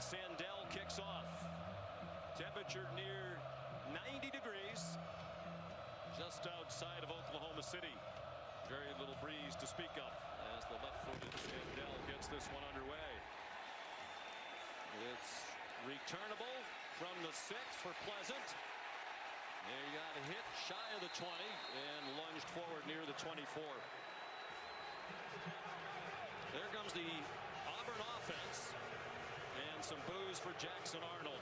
Sandell kicks off. Temperature near 90 degrees just outside of Oklahoma City. Very little breeze to speak of as the left-footed Sandell gets this one underway. It's returnable from the 6 for Pleasant. They got a hit shy of the 20 and lunged forward near the 24. There comes the Auburn offense and some boos for Jackson Arnold.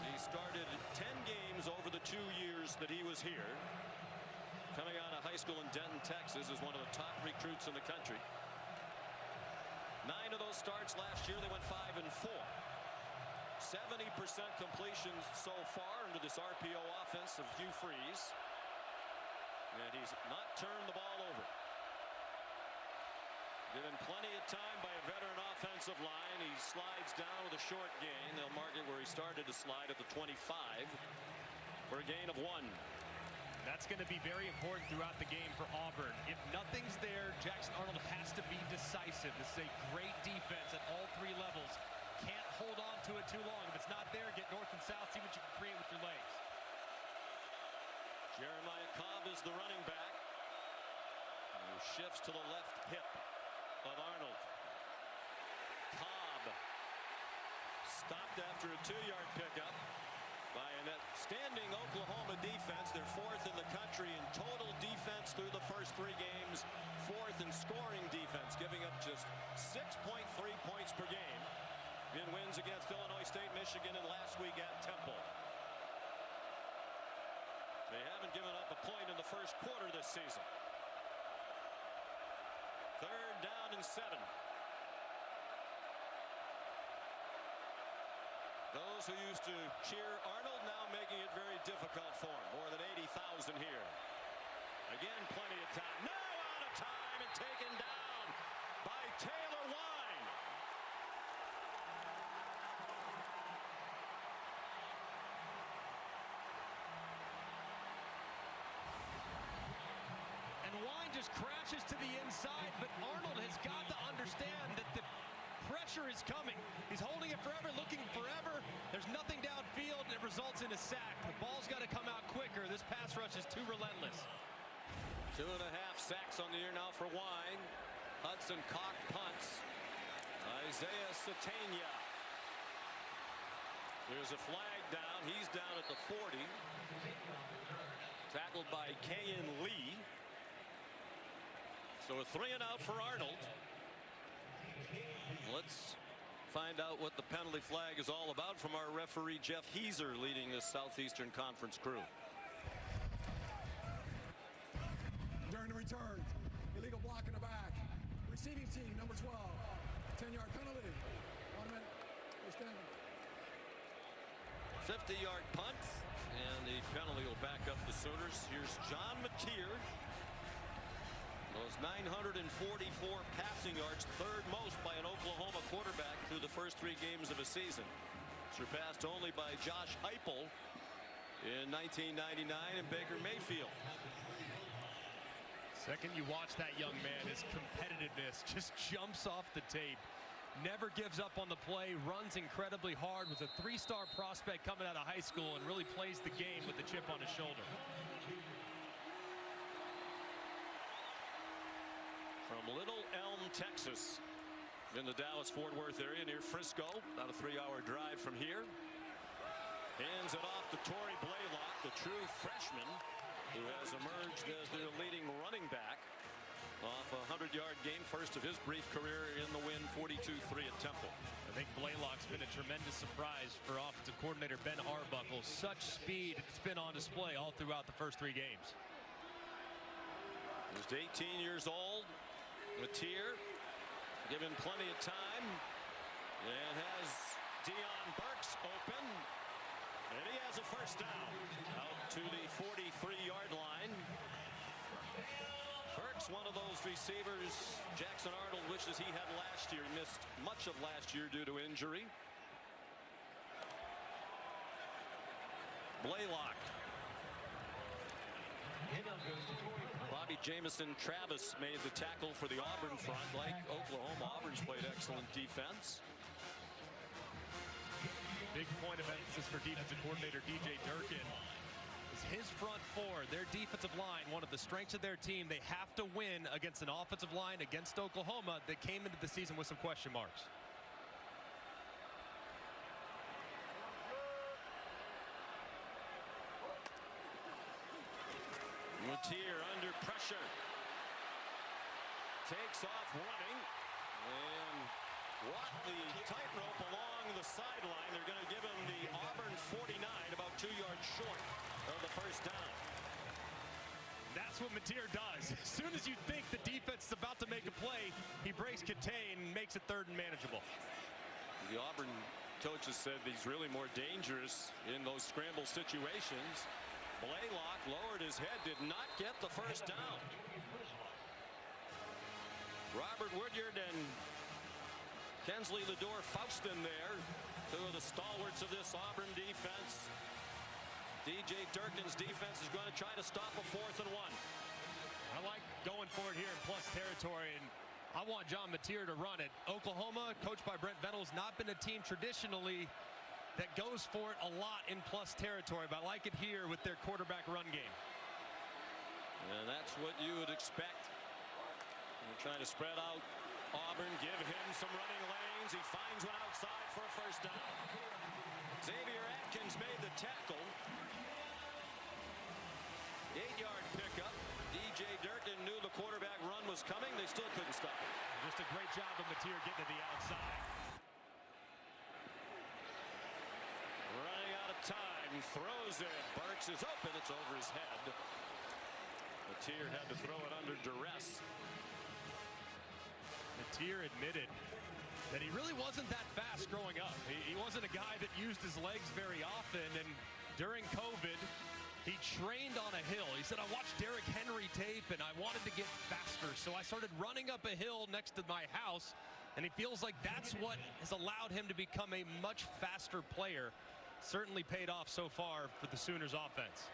He started 10 games over the 2 years that he was here. Coming out of high school in Denton, Texas, is one of the top recruits in the country. 9 of those starts last year, they went 5 and 4. 70% completions so far under this RPO offense of Hugh Freeze. And he's not turned the ball over. Given plenty of time by a veteran offensive line. He slides down with a short gain. They'll mark it where he started to slide at the 25 for a gain of 1. That's going to be very important throughout the game for Auburn. If nothing's there, Jackson Arnold has to be decisive. This is a great defense at all 3 levels. Can't hold on to it too long. If it's not there, get north and south, see what you can create with your legs. Jeremiah Cobb is the running back. He shifts to the left hip of Arnold. Cobb stopped after a 2-yard pickup by an outstanding Oklahoma defense. They're 4th in the country in total defense through the first 3 games. 4th in scoring defense, giving up just 6.3 points per game in wins against Illinois State, Michigan, and last week at Temple. They haven't given up a point in the first quarter this season. 3rd down and 7. Those who used to cheer Arnold now making it very difficult for him. More than 80,000 here. Again, plenty of time. Now out of time and taken down by Taylor Wine. And Wine just crashes to the inside, but Arnold has got to understand that the pressure is coming. He's holding it forever, looking forever. There's nothing downfield, and it results in a sack. The ball's got to come out quicker. This pass rush is too relentless. 2.5 sacks on the year now for Wine. Hudson Cock punts. Isaiah Satania. There's a flag down. He's down at the 40. Tackled by Kayan Lee. So a 3 and out for Arnold. Let's find out what the penalty flag is all about from our referee Jeff Heiser, leading this Southeastern Conference crew. During the return, illegal block in the back. Receiving team number 12. 10-yard penalty. 1 minute. We're standing. 50-yard punt, and the penalty will back up the Sooners. Here's John Mateer. Those 944 passing yards, 3rd most by an Oklahoma quarterback through the first 3 games of a season. Surpassed only by Josh Heupel in 1999 and Baker Mayfield. Second you watch that young man, his competitiveness just jumps off the tape. Never gives up on the play, runs incredibly hard, with a 3-star prospect coming out of high school, and really plays the game with the chip on his shoulder. From Little Elm, Texas, in the Dallas-Fort Worth area near Frisco, about a 3-hour drive from here. Hands it off to Torrey Blaylock, the true freshman who has emerged as their leading running back off a 100-yard game, first of his brief career in the win, 42-3 at Temple. I think Blaylock's been a tremendous surprise for offensive coordinator Ben Arbuckle. Such speed, it's been on display all throughout the first 3 games. Just 18 years old. Mateer given plenty of time and has Deion Burks open, and he has a first down out to the 43-yard line. Burks, one of those receivers Jackson Arnold wishes he had last year. He missed much of last year due to injury. Blaylock. Bobby Jamison Travis made the tackle for the Auburn front. Like Oklahoma, Auburn's played excellent defense. Big point of emphasis for defensive coordinator DJ Durkin is his front four, their defensive line, one of the strengths of their team. They have to win against an offensive line against Oklahoma that came into the season with some question marks. Matier under pressure. Takes off running. And walk the tightrope along the sideline. They're going to give him the Auburn 49, about 2 yards short of the first down. That's what Matier does. As soon as you think the defense is about to make a play, he breaks contain and makes it third and manageable. The Auburn coaches said he's really more dangerous in those scramble situations. Blaylock lowered his head, did not get the first down. Robert Woodyard and Kensley Ledore-Faustin there, two of the stalwarts of this Auburn defense. DJ Durkin's defense is going to try to stop a 4th and 1. I like going for it here in plus territory, and I want John Matier to run it. Oklahoma, coached by Brent Venables, not been a team traditionally that goes for it a lot in plus territory, but I like it here with their quarterback run game. And that's what you would expect. They're trying to spread out Auburn, give him some running lanes. He finds one outside for a first down. Xavier Atkins made the tackle. 8-yard pickup. DJ Durkin knew the quarterback run was coming. They still couldn't stop it. Just a great job of Matier getting to the outside. Running out of time, throws it. Burks is open, it's over his head. Matier had to throw it under duress. Matier admitted that he really wasn't that fast growing up. He wasn't a guy that used his legs very often, and during COVID, he trained on a hill. He said, I watched Derrick Henry tape, and I wanted to get faster, so I started running up a hill next to my house, and he feels like that's what has allowed him to become a much faster player. Certainly paid off so far for the Sooners offense.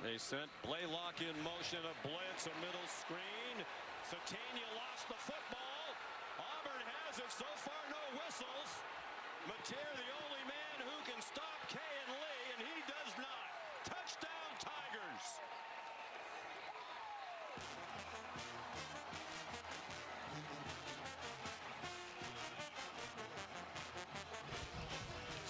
They sent Blaylock in motion, a blitz, a middle screen. Satania lost the football. Auburn has it, so far no whistles. Matier the only man who can stop Kayan Lee, and he does not. Touchdown Tigers.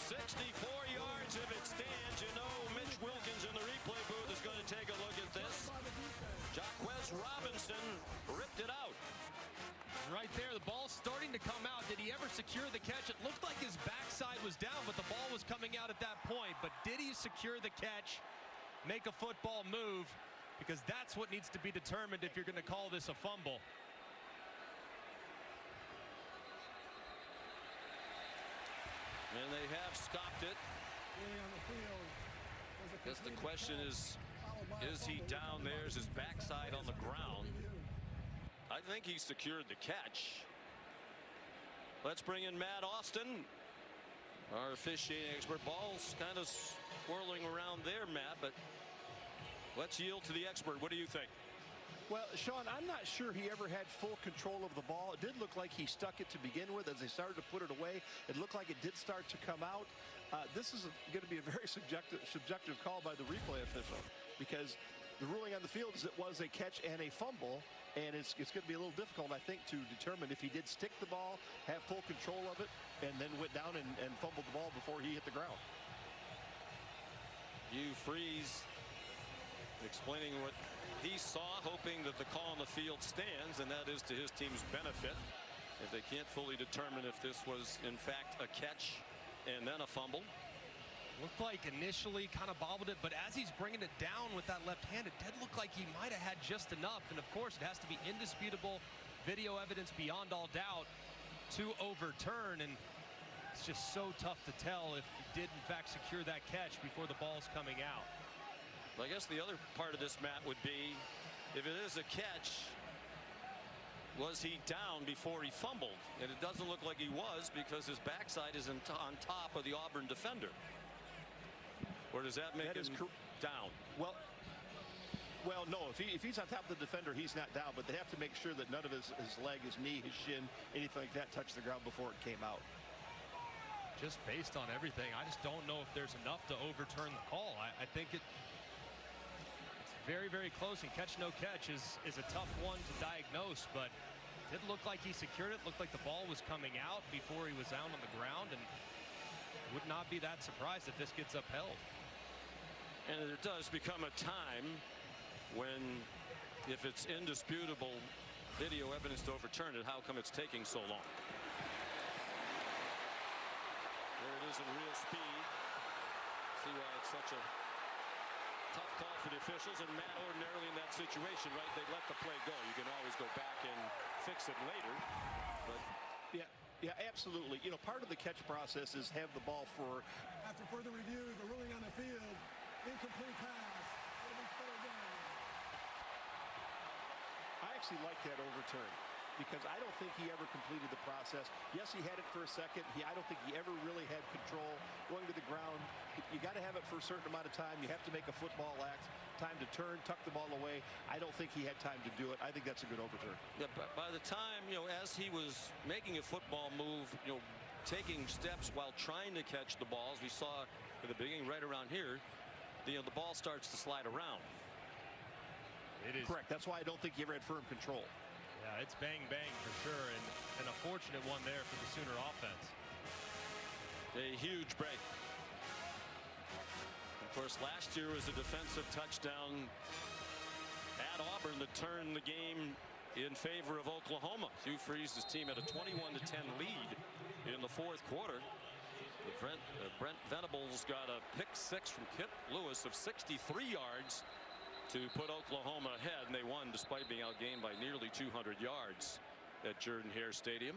64 yards if it stands. You know Mitch Wilkins in the replay booth is going to take a look at this. Jaquez Robinson ripped it out. Right there, the ball's starting to come out. Did he ever secure the catch? It looked like his backside was down, but the ball was coming out at that point. But did he secure the catch, make a football move? Because that's what needs to be determined if you're going to call this a fumble. And they have stopped it. I guess the question is he down there? Is his backside on the ground? I think he secured the catch. Let's bring in Matt Austin, our officiating expert. Ball's kind of swirling around there, Matt, but let's yield to the expert. What do you think? Well, Sean, I'm not sure he ever had full control of the ball. It did look like he stuck it to begin with. As they started to put it away, it looked like it did start to come out. This is going to be a very subjective call by the replay official, because the ruling on the field is it was a catch and a fumble, and it's going to be a little difficult, I think, to determine if he did stick the ball, have full control of it, and then went down and fumbled the ball before he hit the ground. Hugh Freeze explaining what he saw, hoping that the call on the field stands, and that is to his team's benefit. If they can't fully determine if this was in fact a catch and then a fumble. Looked like initially kind of bobbled it, but as he's bringing it down with that left hand, it did look like he might have had just enough. And of course, it has to be indisputable video evidence beyond all doubt to overturn. And it's just so tough to tell if he did in fact secure that catch before the ball's coming out. I guess the other part of this, Matt, would be if it is a catch, was he down before he fumbled? And it doesn't look like he was, because his backside is on top of the Auburn defender. Or does that make him down? Well, no. If he's on top of the defender, he's not down. But they have to make sure that none of his leg, his knee, his shin, anything like that touched the ground before it came out. Just based on everything, I just don't know if there's enough to overturn the call. I think it's very, very close, and catch no catch is a tough one to diagnose, but it did look like he secured it. Looked like the ball was coming out before he was down on the ground, and would not be that surprised if this gets upheld. And there does become a time when, if it's indisputable video evidence to overturn it, how come it's taking so long? There it is in real speed. See why it's such a tough call for the officials. And Matt, ordinarily in that situation, right, they let the play go. You can always go back and fix it later. But yeah, absolutely. You know, part of the catch process is have the ball for. After further review, the ruling on the field, incomplete pass. It'll be third down. I actually like that overturn, because I don't think he ever completed the process. Yes, he had it for a second. I don't think he ever really had control going to the ground. You got to have it for a certain amount of time. You have to make a football act. Time to turn, tuck the ball away. I don't think he had time to do it. I think that's a good overturn. Yeah, but by the time, as he was making a football move, taking steps while trying to catch the balls, we saw at the beginning right around here, the ball starts to slide around. It is correct. That's why I don't think he ever had firm control. Yeah, it's bang bang for sure, and a fortunate one there for the Sooner offense. A huge break. Of course, last year was a defensive touchdown at Auburn that turned the game in favor of Oklahoma. Hugh Freeze's team had a 21-10 lead in the fourth quarter. Brent Venables got a pick six from Kip Lewis of 63 yards to put Oklahoma ahead, and they won despite being outgained by nearly 200 yards at Jordan-Hare Stadium.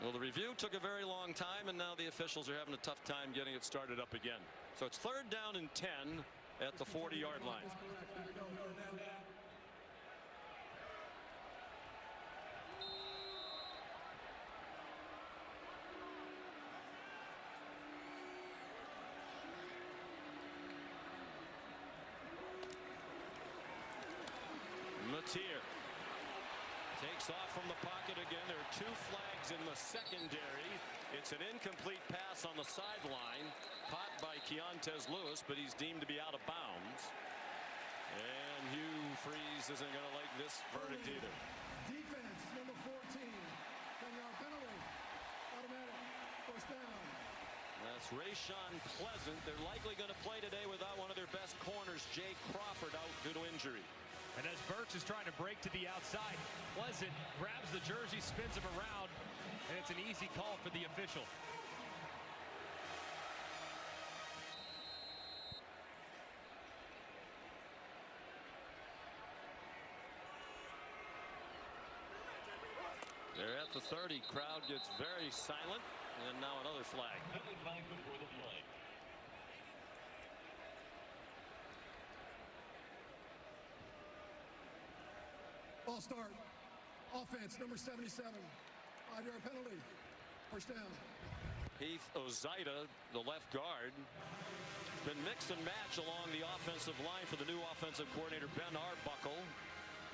Well, the review took a very long time, and now the officials are having a tough time getting it started up again. So it's 3rd down and 10 at the 40-yard line. Matier takes off from the pocket again. There are 2 flags in the secondary. It's an incomplete pass on the sideline, caught by Keontez Lewis, but he's deemed to be out of bounds. And Hugh Freeze isn't going to like this verdict either. Defense, number 14. 10-yard penalty. Automatic. First down. That's Rayshon Pleasant. They're likely going to play today without one of their best corners, Jay Crawford, out due to injury. And as Burks is trying to break to the outside, Pleasant grabs the jersey, spins him around, and it's an easy call for the official. They're at the 30. Crowd gets very silent, and now another flag. Ball start. Offense, number 77. 5-yard penalty. First down. Heath Ozaida, the left guard, been mix and match along the offensive line for the new offensive coordinator, Ben Arbuckle.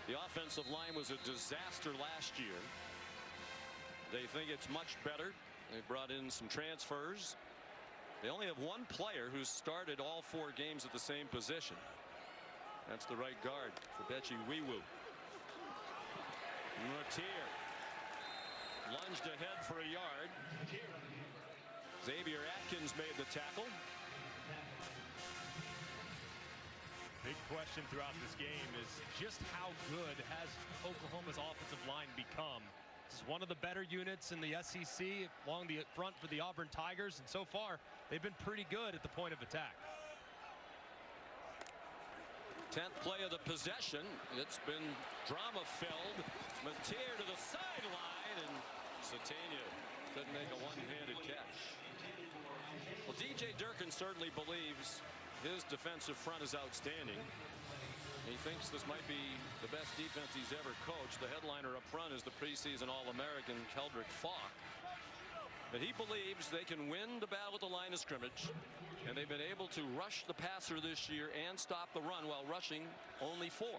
The offensive line was a disaster last year. They think it's much better. They brought in some transfers. They only have 1 player who's started all 4 games at the same position. That's the right guard for Bechi Wiwu. Matier lunged ahead for a yard. Xavier Atkins made the tackle. Big question throughout this game is just how good has Oklahoma's offensive line become? This is one of the better units in the SEC along the front for the Auburn Tigers, and so far they've been pretty good at the point of attack. 10th play of the possession. It's been drama-filled. Matier to the sideline, and Satania couldn't make a one-handed catch. Well, DJ Durkin certainly believes his defensive front is outstanding. He thinks this might be the best defense he's ever coached. The headliner up front is the preseason All-American Keldrick Falk. But he believes they can win the battle at the line of scrimmage, and they've been able to rush the passer this year and stop the run while rushing only 4.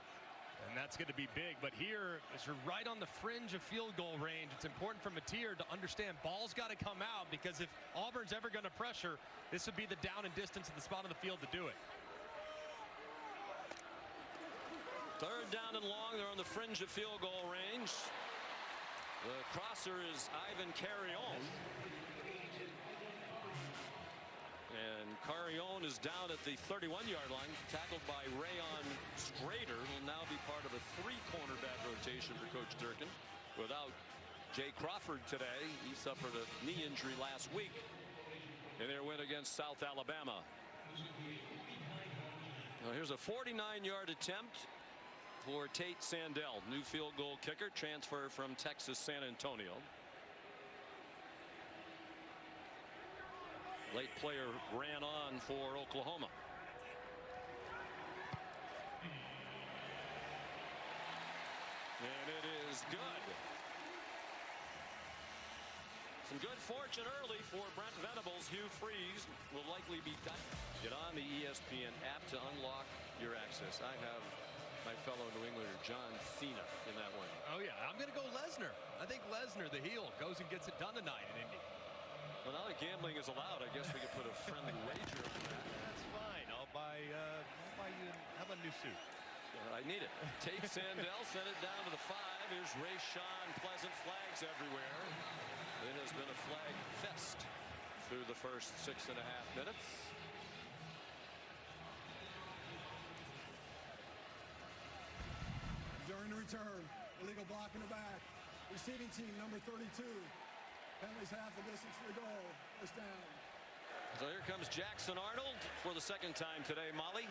And that's going to be big. But here, as you're right on the fringe of field goal range, it's important for Mateer to understand ball's got to come out, because if Auburn's ever going to pressure, this would be the down and distance at the spot on the field to do it. Third down and long. They're on the fringe of field goal range. The crosser is Ivan Carrion. And Carrion is down at the 31-yard line, tackled by Rayon Strader. Will now be part of a 3-cornerback rotation for Coach Durkin. Without Jay Crawford today, he suffered a knee injury last week in their win against South Alabama. Now here's a 49-yard attempt for Tate Sandell, new field goal kicker, transfer from Texas San Antonio. Late player ran on for Oklahoma. And it is good. Some good fortune early for Brent Venables. Hugh Freeze will likely be done. Get on the ESPN app to unlock your access. I have my fellow New Englander John Cena in that one. Oh yeah, I'm going to go Lesnar. I think Lesnar, the heel, goes and gets it done tonight in Indy. Well, now that gambling is allowed, I guess we could put a friendly wager on that. That's fine. I'll buy you. How about a new suit? I need it. Tate Sandell sent it down to the 5. Here's Rayshawn Pleasant. Flags everywhere. It has been a flag fest through the first 6.5 minutes. During the return, illegal block in the back. Receiving team number 32. Penalties half the distance to the goal. First down. So here comes Jackson Arnold for the second time today, Molly.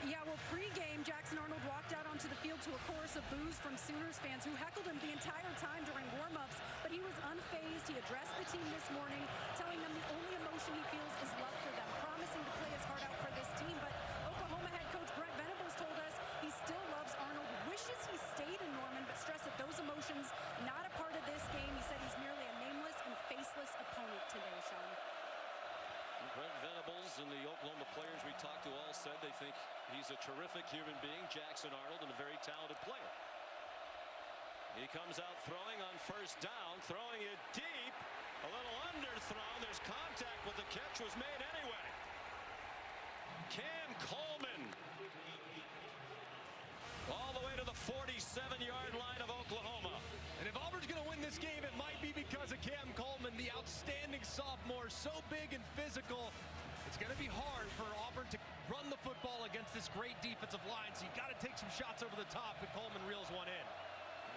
Yeah, well, pre-game, Jackson Arnold walked out onto the field to a chorus of boos from Sooners fans who heckled him the entire time during warm-ups, but he was unfazed. He addressed the team this morning, telling them the only emotion he feels is love for them, promising to play his heart out for this team. But Oklahoma head coach Brent Venables told us he still loves Arnold, wishes he stayed in Norman, but stressed that those emotions not a part of this game. He said he's merely a nameless and faceless opponent today, Sean. Brent Venables and the Oklahoma players we talked to all said they think he's a terrific human being, Jackson Arnold, and a very talented player. He comes out throwing on first down, throwing it deep, a little underthrown. There's contact, but the catch was made anyway. Cam Coleman all the way to the 47-yard line of Oklahoma. And if Auburn's going to win this game, it might be because of Cam Coleman, the outstanding sophomore, so big and physical. It's going to be hard for Auburn to run the football against this great defensive line, so you got to take some shots over the top, and Coleman reels one in.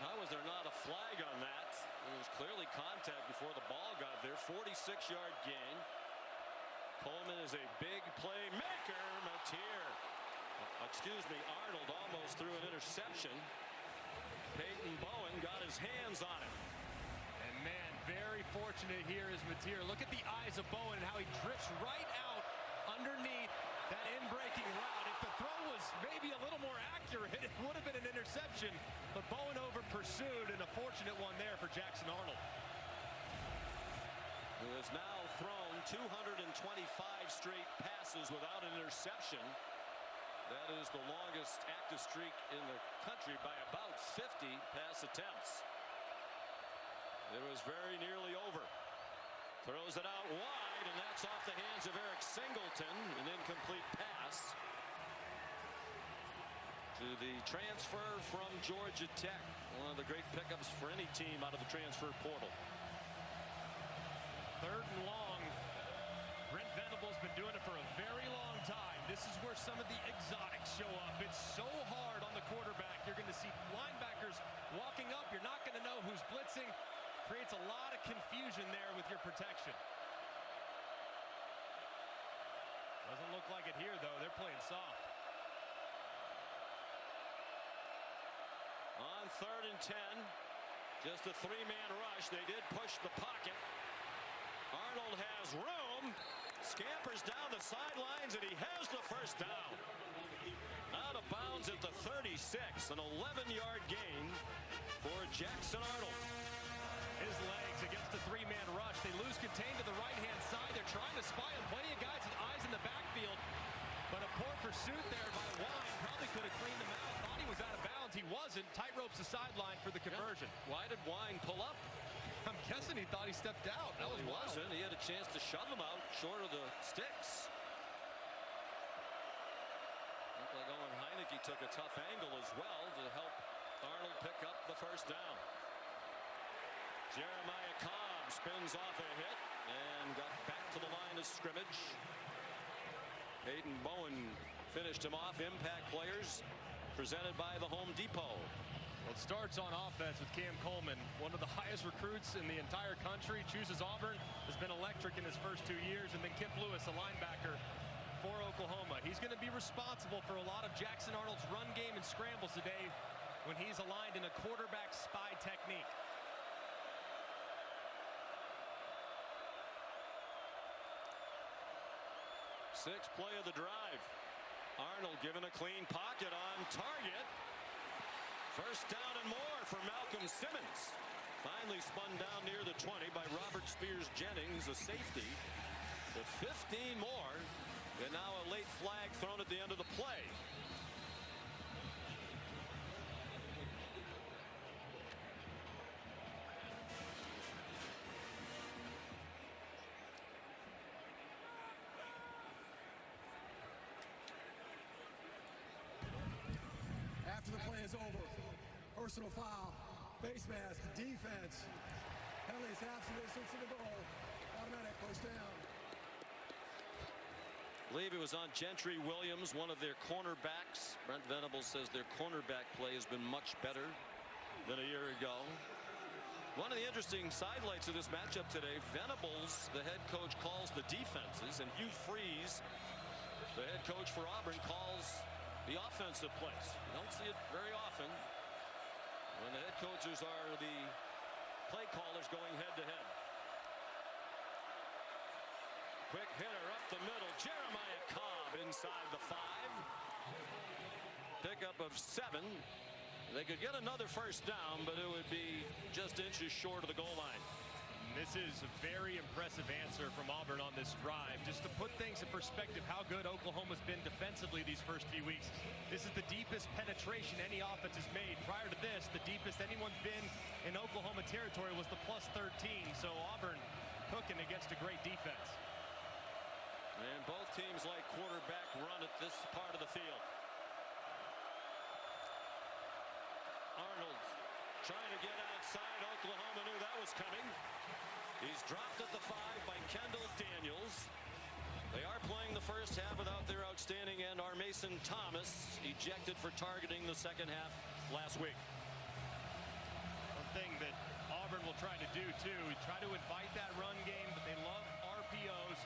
How was there not a flag on that? It was clearly contact before the ball got there. 46-yard gain. Coleman is a big playmaker. Arnold almost threw an interception. Peyton Bowen got his hands on it. And man, very fortunate here is Mateer. Look at the eyes of Bowen and how he drifts right out underneath that in-breaking route. If the throw was maybe a little more accurate, it would have been an interception. But Bowen over pursued, and a fortunate one there for Jackson Arnold. Who has now thrown 225 straight passes without an interception. That is the longest active streak in the country by about 50 pass attempts. It was very nearly over. Throws it out wide, and that's off the hands of Eric Singleton. An incomplete pass to the transfer from Georgia Tech. One of the great pickups for any team out of the transfer portal. Third and long. Brent Venables been doing it for a very long time. This is where some of the exotics show up. It's so hard on the quarterback. You're going to see linebackers walking up. You're not going to know who's blitzing. Creates a lot of confusion there with your protection. Doesn't look like it here, though. They're playing soft. On 3rd and 10, just a 3-man rush. They did push the pocket. Arnold has room, scampers down the sidelines, and he has the first down. Out of bounds. downs at the 36. An 11-yard gain for Jackson Arnold. His legs against the three-man rush. They lose contain to the right-hand side. They're trying to spy him. Plenty of guys with eyes in the backfield. But a poor pursuit there by Wine. Probably could have cleaned him out. Thought he was out of bounds. He wasn't. Tight ropes the sideline for the conversion. Yeah. Why did Wine pull up? I'm guessing he thought he stepped out. That was He wild. wasn't. He had a chance to shove him out short of the sticks. Looked like Owen Heineke took a tough angle as well to help Arnold pick up the first down. Jeremiah Cobb spins off a hit and got back to the line of scrimmage. Hayden Bowen finished him off. Impact players presented by the Home Depot. Well, it starts on offense with Cam Coleman, one of the highest recruits in the entire country. Chooses Auburn, has been electric in his first 2 years. And then Kip Lewis, a linebacker for Oklahoma. He's going to be responsible for a lot of Jackson Arnold's run game and scrambles today when he's aligned in a quarterback spy technique. Sixth play of the drive. Arnold given a clean pocket on target. First down and more for Malcolm Simmons. Finally spun down near the 20 by Robert Spears Jennings, a safety. The 15 more, and now a late flag thrown at the end of the play. After the play is over, personal foul, face mask, defense. Penalties half the distance to the goal. Automatic first down. I believe it was on Gentry Williams, one of their cornerbacks. Brent Venables says their cornerback play has been much better than a year ago. One of the interesting sidelights of this matchup today, Venables, the head coach, calls the defenses, and Hugh Freeze, the head coach for Auburn, calls the offensive plays. You don't see it very often when the head coaches are the play callers going head to head. Quick hitter up the middle. Jeremiah Cobb inside the 5. Pickup of 7. They could get another first down, but it would be just inches short of the goal line. This is a very impressive answer from Auburn on this drive. Just to put things in perspective, how good Oklahoma's been defensively these first few weeks. This is the deepest penetration any offense has made. Prior to this, the deepest anyone's been in Oklahoma territory was the +13. So Auburn cooking against a great defense. And both teams like quarterback run at this part of the field. Arnold trying to get outside. Oklahoma knew that was coming. He's dropped at the 5 by Kendall Daniels. They are playing the first half without their outstanding end, Mason Thomas, ejected for targeting the second half last week. One thing that Auburn will try to do too, try to invite that run game, but they love RPOs.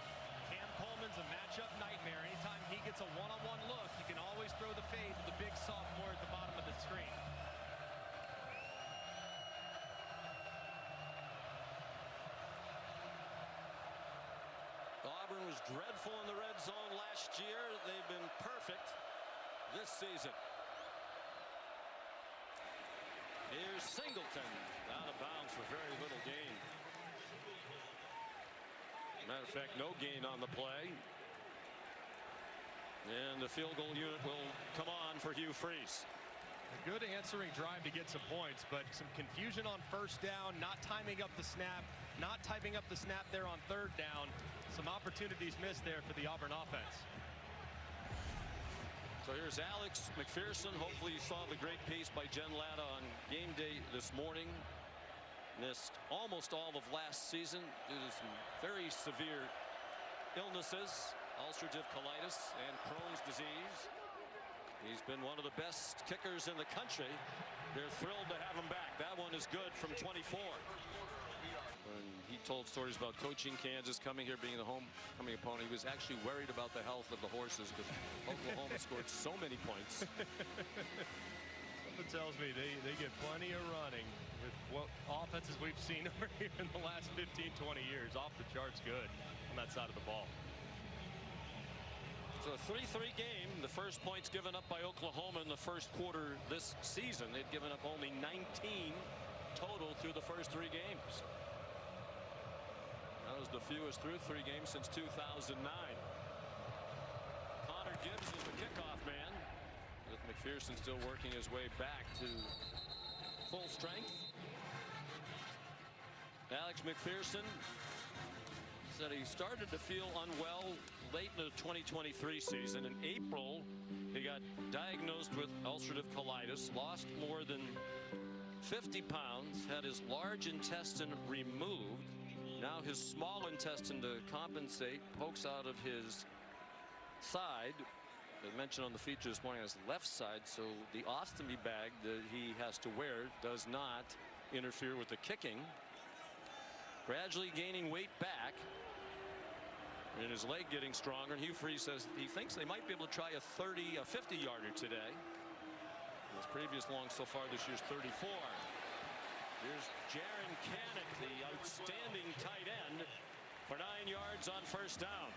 Cam Coleman's a matchup nightmare. Anytime he gets a one-on-one look, you can always throw the fade to the big sophomore at the bottom of the screen. Auburn was dreadful in the red zone last year. They've been perfect this season. Here's Singleton out of bounds for very little gain. Matter of fact, no gain on the play. And the field goal unit will come on for Hugh Freeze. A good answering drive to get some points, but some confusion on first down, not timing up the snap, not typing up the snap there on third down. Some opportunities missed there for the Auburn offense. So here's Alex McPherson. Hopefully you saw the great piece by Jen Latta on game day this morning. Missed almost all of last season due to some very severe illnesses, ulcerative colitis and Crohn's disease. He's been one of the best kickers in the country. They're thrilled to have him back. That one is good from 24. When he told stories about coaching Kansas, coming here, being the homecoming opponent, he was actually worried about the health of the horses because Oklahoma scored so many points. Something tells me they get plenty of running with what offenses we've seen over here in the last 15, 20 years. Off the charts good on that side of the ball. So a 3-3 game. The first points given up by Oklahoma in the first quarter this season. They'd given up only 19 total through the first 3 games. That was the fewest through 3 games since 2009. Connor Gibbs is the kickoff man, with McPherson still working his way back to full strength. Alex McPherson said he started to feel unwell late in the 2023 season. In April, he got diagnosed with ulcerative colitis, lost more than 50 pounds, had his large intestine removed. Now his small intestine, to compensate, pokes out of his side. They mentioned on the feature this morning on his left side, so the ostomy bag that he has to wear does not interfere with the kicking. Gradually gaining weight back, and his leg getting stronger. And Hugh Freeze says he thinks they might be able to try a 50-yarder today. His previous long so far this year's 34. Here's Jaron Canick, the outstanding tight end, for 9 yards on first down.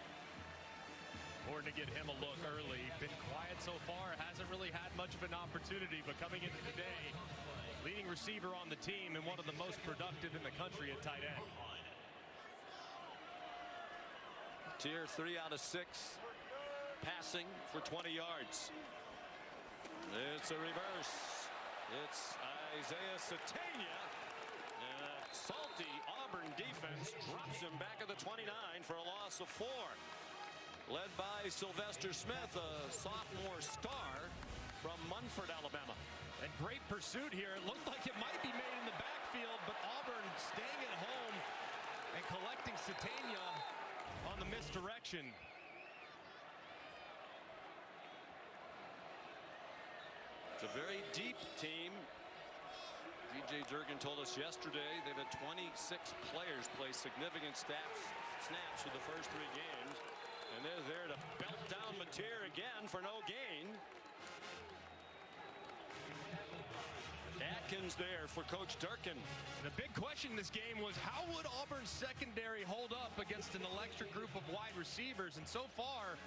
Important to get him a look early. Been quiet so far, hasn't really had much of an opportunity, but coming into the day, leading receiver on the team and one of the most productive in the country at tight end. Tier 3 out of 6 passing for 20 yards. It's a reverse. It's Isaiah Satania, and that salty Auburn defense drops him back at the 29 for a loss of 4. Led by Sylvester Smith, a sophomore star from Munford, Alabama. And great pursuit here. It looked like it might be made in the backfield, but Auburn staying at home and collecting Satania on the misdirection. It's a very deep team. DJ Durgan told us yesterday they've had 26 players play significant snaps for the first 3 games. And they're there to belt down Mateer again for no gain. Atkins there for Coach Durkin. The big question in this game was, how would Auburn's secondary hold up against an electric group of wide receivers? And so far,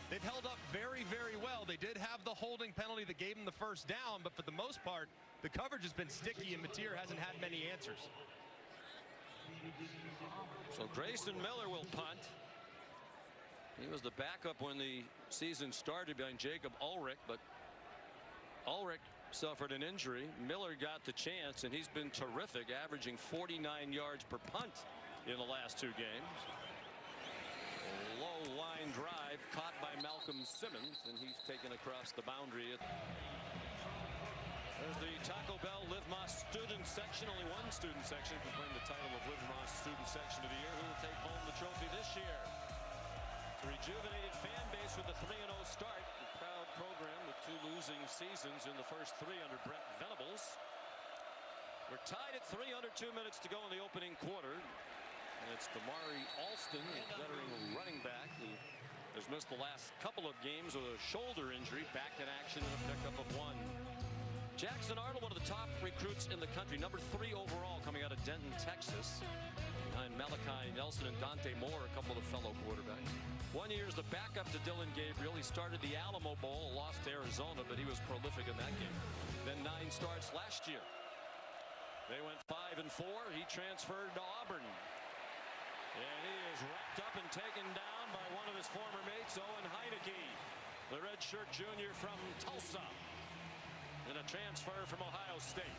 they've held up very, very well. They did have the holding penalty that gave them the first down, but for the most part, the coverage has been sticky, and Mateer hasn't had many answers. So Grayson Miller will punt. He was the backup when the season started behind Jacob Ulrich, but Ulrich suffered an injury. Miller got the chance, and he's been terrific, averaging 49 yards per punt in the last 2 games. A low line drive caught by Malcolm Simmons, and he's taken across the boundary. There's the Taco Bell Live Moss student section. Only one student section can claim the title of Live Moss student section of the year. Who will take home the trophy this year? It's a rejuvenated fan base with a 3-0 start. A proud program with 2 losing seasons in the first 3 under Brent Venables. We're tied at 3 under 2 minutes to go in the opening quarter. And it's Damari Alston, a veteran running back who has missed the last couple of games with a shoulder injury. Back in action in a pickup of 1. Jackson Arnold, one of the top recruits in the country, number 3 overall, coming out of Denton, Texas. Behind Malachi Nelson and Dante Moore, a couple of fellow quarterbacks. 1 year as the backup to Dylan Gabriel. He started the Alamo Bowl, lost to Arizona, but he was prolific in that game. Then 9 starts last year. They went 5-4. He transferred to Auburn. And he is wrapped up and taken down by one of his former mates, Owen Heineke, the redshirt junior from Tulsa, and a transfer from Ohio State.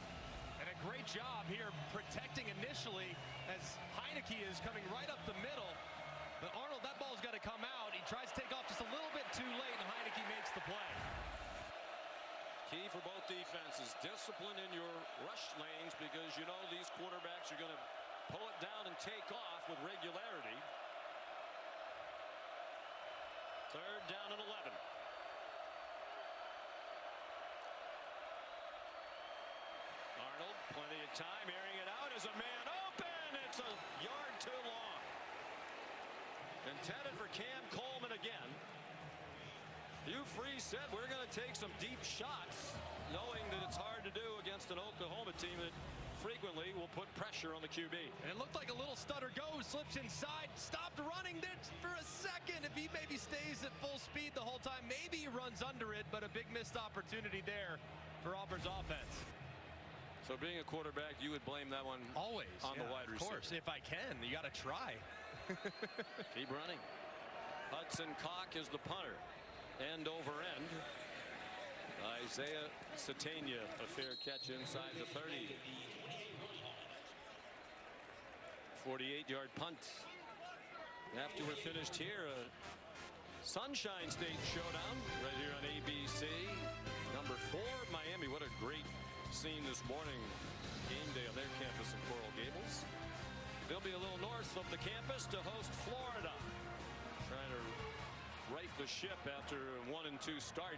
And a great job here protecting initially as Heineke is coming right up the middle. But Arnold, that ball's got to come out. He tries to take off just a little bit too late, and Heineke makes the play. Key for both defenses, discipline in your rush lanes, because you know these quarterbacks are going to pull it down and take off with regularity. 3rd down and 11. Arnold, plenty of time, airing it out as a man open. It's a yard too long. Intended for Cam Coleman again. Hugh Freeze said we're going to take some deep shots, knowing that it's hard to do against an Oklahoma team that frequently will put pressure on the QB. And it looked like a little stutter go, slips inside, stopped running there for a second. If he maybe stays at full speed the whole time. Maybe he runs under it, but a big missed opportunity there for Auburn's offense. So being a quarterback, you would blame that one always on the wide receiver. Of course, if I can. You got to try. Keep running. Hudson Cock is the punter. End over end. Isaiah Satania, a fair catch inside the 30. 48-yard punt. After we're finished here, a Sunshine State showdown right here on ABC. Number 4, Miami. What a great scene this morning. Game day on their campus in Coral Gables. They'll be a little north of the campus to host Florida. Trying to right the ship after a 1-2 start.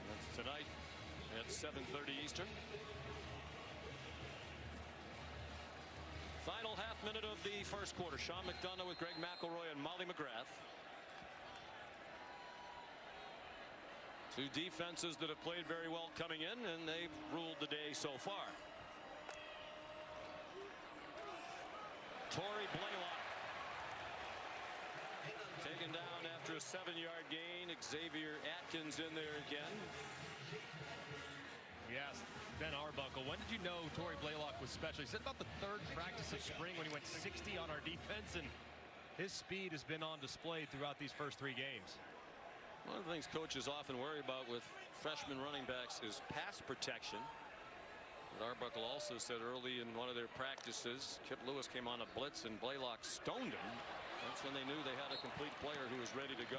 That's tonight at 7:30 Eastern. Final half minute of the first quarter. Sean McDonough with Greg McElroy and Molly McGrath. Two defenses that have played very well coming in, and they've ruled the day so far. Torrey Blaylock taken down after a 7-yard gain. Xavier Atkins in there again. Yes, Ben Arbuckle. When did you know Torrey Blaylock was special? He said about the 3rd practice of spring when he went 60 on our defense, and his speed has been on display throughout these first 3 games. One of the things coaches often worry about with freshman running backs is pass protection. But Arbuckle also said early in one of their practices, Kip Lewis came on a blitz and Blaylock stoned him. That's when they knew they had a complete player who was ready to go.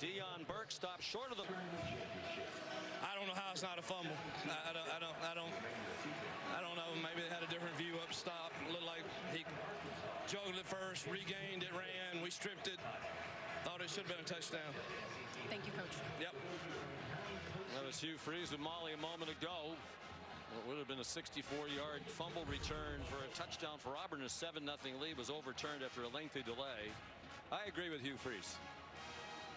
Deion Burke stopped short of the. I don't know how it's not a fumble. I don't know. Maybe they had a different view up stop. It looked like he juggled it first, regained it, ran. We stripped it. Thought it should have been a touchdown. Thank you, Coach. Yep. That was Hugh Freeze with Molly a moment ago. What would have been a 64-yard fumble return for a touchdown for Auburn. A 7-0 lead was overturned after a lengthy delay. I agree with Hugh Freeze.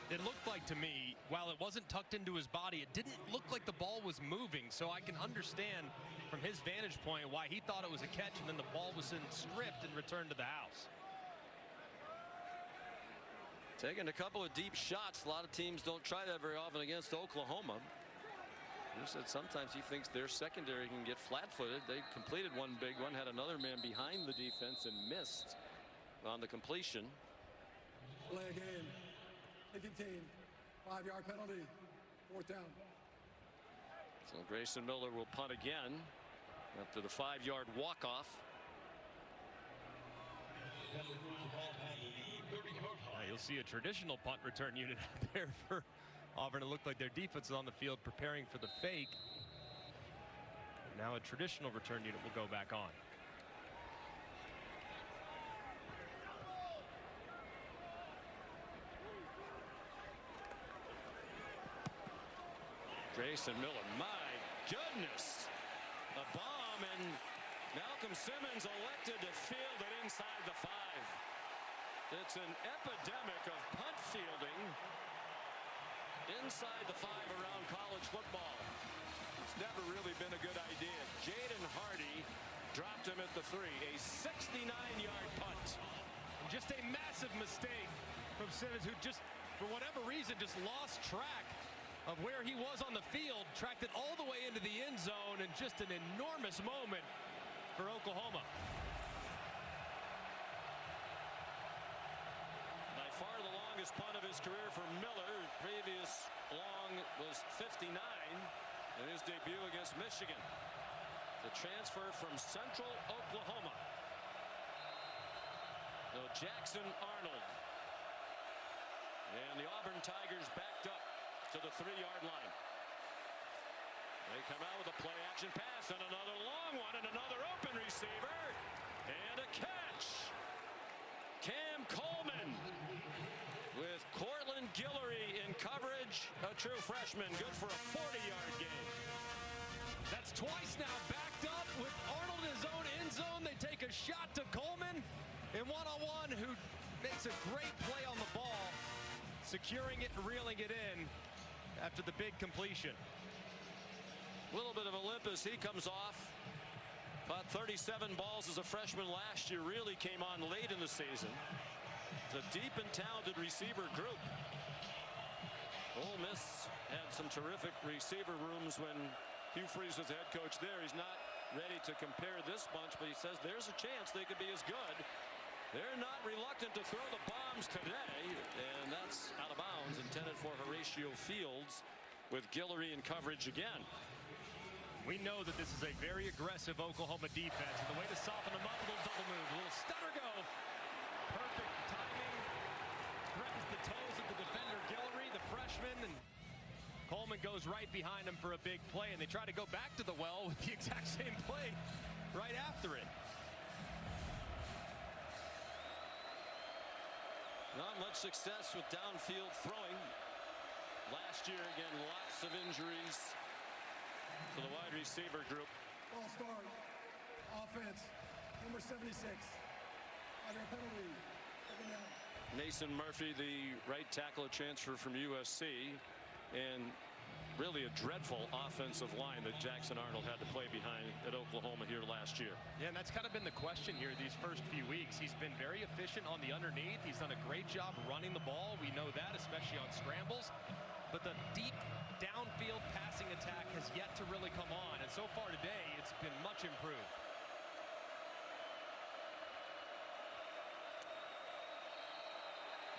It looked like to me, while it wasn't tucked into his body, it didn't look like the ball was moving. So I can understand from his vantage point why he thought it was a catch, and then the ball was stripped and returned to the house. Taking a couple of deep shots. A lot of teams don't try that very often against Oklahoma. He said sometimes he thinks their secondary can get flat-footed. They completed one big one, had another man behind the defense and missed on the completion. Play again. Taking team. 5-yard penalty. 4th down. So Grayson Miller will punt again after the 5-yard walk-off. You'll see a traditional punt return unit out there for Auburn. It looked like their defense is on the field preparing for the fake. Now a traditional return unit will go back on. Grayson Miller, my goodness. A bomb, and Malcolm Simmons elected to field it inside the 5. It's an epidemic of punt fielding inside the 5 around college football. It's never really been a good idea. Jaden Hardy dropped him at the 3. A 69-yard punt. Just a massive mistake from Simmons, who just, for whatever reason, just lost track of where he was on the field, tracked it all the way into the end zone, and just an enormous moment for Oklahoma. By far the longest punt of his career for Miller. Previous long was 59 in his debut against Michigan. The transfer from Central Oklahoma. So Jackson Arnold. And the Auburn Tigers backed up to the 3-yard line. They come out with a play action pass and another long one and another open receiver and a catch. Cam Coleman with Cortland Guillory in coverage. A true freshman, good for a 40-yard gain. That's twice now, backed up with Arnold in his own end zone. They take a shot to Coleman in one-on-one, who makes a great play on the ball, securing it and reeling it in after the big completion. A little bit of a limp as he comes off. About 37 balls as a freshman last year. Really came on late in the season. It's a deep and talented receiver group. Ole Miss had some terrific receiver rooms when Hugh Freeze was the head coach there. He's not ready to compare this bunch, but he says there's a chance they could be as good. They're not reluctant to throw the bombs today, and that's out of bounds, intended for Horatio Fields, with Guillory in coverage again. We know that this is a very aggressive Oklahoma defense, and the way to soften them up, a little double move, a little stutter go. Perfect timing. Threatens the toes of the defender, Guillory, the freshman, and Coleman goes right behind him for a big play, and they try to go back to the well with the exact same play right after it. Not much success with downfield throwing. Last year, again, lots of injuries to the wide receiver group. Ball start. Offense. Number 76. Under a penalty. Second down. Mason Murphy, the right tackle, transfer from USC, and really a dreadful offensive line that Jackson Arnold had to play behind at Oklahoma here last year. Yeah, and that's kind of been the question here these first few weeks. He's been very efficient on the underneath. He's done a great job running the ball. We know that, especially on scrambles. But the deep downfield passing attack has yet to really come on. And so far today, it's been much improved.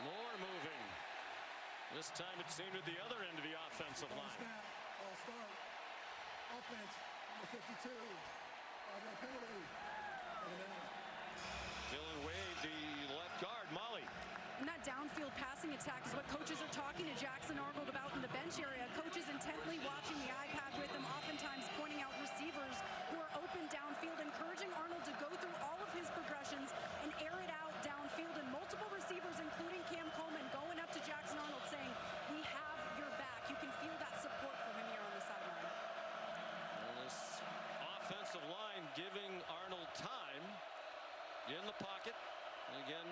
More moving. This time it seemed at the other end of the offensive line. Ball start. Offense. Number 52. Under a penalty. Second down. Dylan Wade, the left guard, Molly. And that downfield passing attack is what coaches are talking to Jackson Arnold about in the bench area. Coaches intently watching the iPad with him, oftentimes pointing out receivers who are open downfield, encouraging Arnold to go through all of his progressions and air it out downfield. And multiple receivers, including Cam Coleman, going up to Jackson Arnold saying, "We have your back." You can feel that support from him here on the sideline. And this offensive line giving Arnold time in the pocket. And again,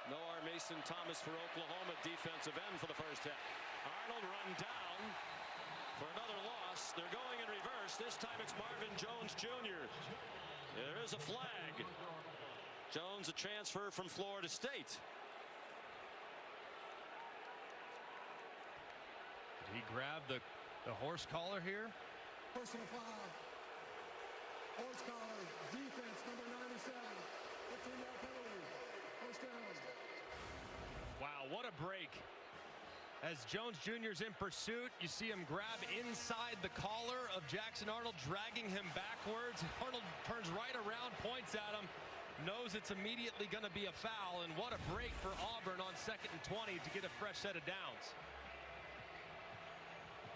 no R. Mason Thomas for Oklahoma, defensive end for the first half. Arnold run down for another loss. They're going in reverse. This time it's Marvin Jones Jr. There is a flag. Jones, a transfer from Florida State. Did he grab the horse collar here? Personal foul. Horse collar. Defense. Number 97. 15-yard penalty. First down. Wow, what a break. As Jones Jr.'s in pursuit, you see him grab inside the collar of Jackson Arnold, dragging him backwards. Arnold turns right around, points at him, knows it's immediately going to be a foul, and what a break for Auburn on 2nd and 20 to get a fresh set of downs.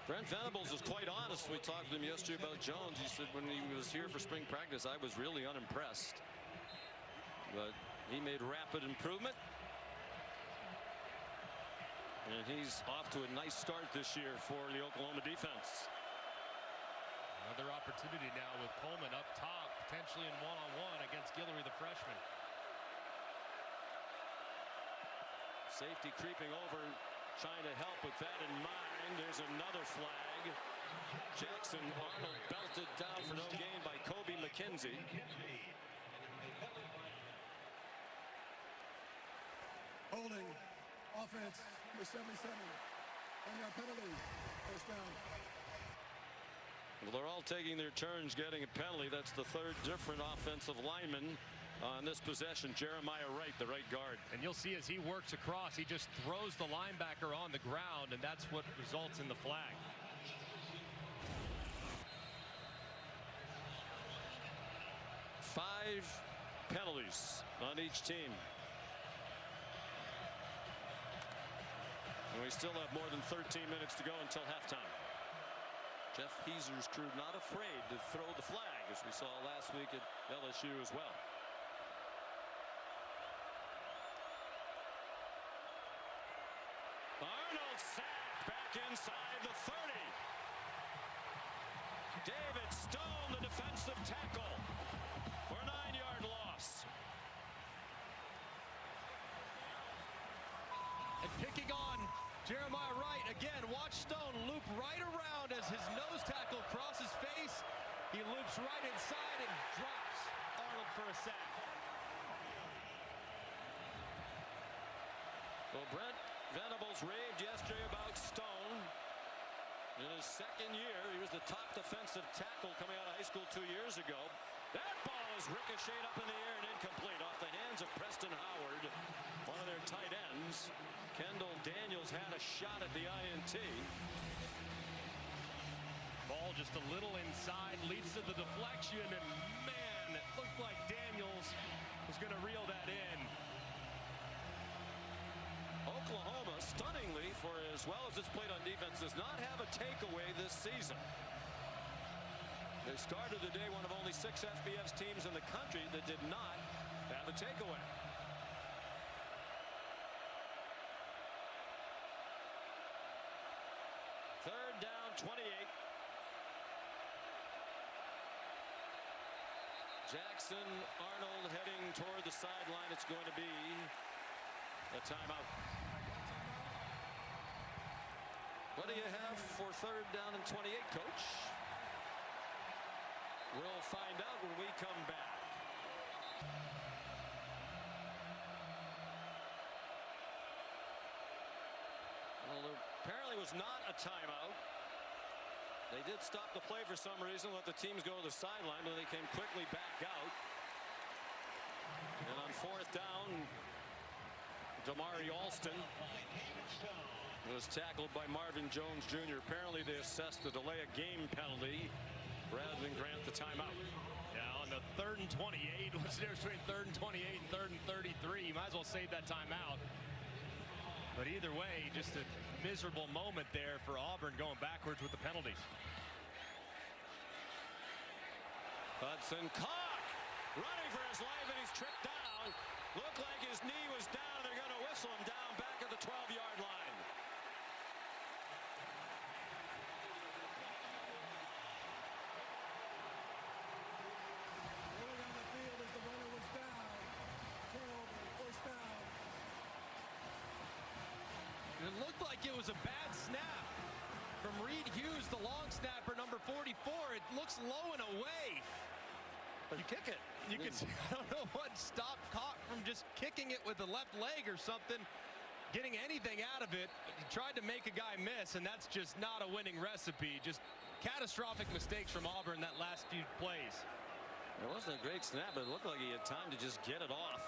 Brent Venables was quite honest. We talked to him yesterday about Jones. He said when he was here for spring practice, I was really unimpressed. But he made rapid improvement. And he's off to a nice start this year for the Oklahoma defense. Another opportunity now with Coleman up top, potentially in one-on-one against Guillory, the freshman. Safety creeping over, trying to help with that in mind. There's another flag. Jackson Arnold belted down for no gain by Kobe McKenzie. Holding. Offense. Number 77. 1-yard penalty. First down. Well, they're all taking their turns getting a penalty. That's the third different offensive lineman on this possession. Jeremiah Wright, the right guard. And you'll see as he works across, he just throws the linebacker on the ground, and that's what results in the flag. Five penalties on each team. And we still have more than 13 minutes to go until halftime. Jeff Heeser's crew not afraid to throw the flag, as we saw last week at LSU as well. Arnold sacked back inside the 30. David Stone, the defensive tackle, for a 9-yard loss. And picking on Jeremiah Wright again. Watch Stone loop right around as his nose tackle crosses face. He loops right inside and drops Arnold for a sack. Well, Brent Venables raved yesterday about Stone. Brown. In his second year, he was the top defensive tackle coming out of high school 2 years ago. That ball is ricocheted up in the air and incomplete off the hands of Preston Howard, one of their tight ends. Kendall Daniels had a shot at the INT. Ball just a little inside, leads to the deflection, and man, it looked like Daniels was going to reel that in. Oklahoma, stunningly, for as well as it's played on defense, does not have a takeaway this season. They started the day one of only 6 FBS teams in the country that did not have a takeaway. Third down, 28. Jackson Arnold heading toward the sideline. It's going to be a timeout. What do you have for third down and 28, Coach? We'll find out when we come back. Well, there apparently was not a timeout. They did stop the play for some reason, let the teams go to the sideline, but they came quickly back out. And on fourth down, Damari Alston was tackled by Marvin Jones Jr. Apparently they assessed the delay of game penalty rather than grant the timeout. Now on the 3rd and 28, what's the difference between 3rd and 28 and 3rd and 33? You might as well save that timeout. But either way, just a miserable moment there for Auburn going backwards with the penalties. Hudson Cock running for his life, and he's tripped down. Looked like his knee was down. They're going to whistle him down back at the 12-yard line. Rolling on the field as the runner was down. Turnover, first down. It looked like it was a bad snap from Reed Hughes, the long snapper, number 44. It looks low and away. You kick it. You can see, I don't know what stopped Cock from just kicking it with the left leg or something, getting anything out of it. He tried to make a guy miss, and that's just not a winning recipe. Just catastrophic mistakes from Auburn that last few plays. It wasn't a great snap, but it looked like he had time to just get it off.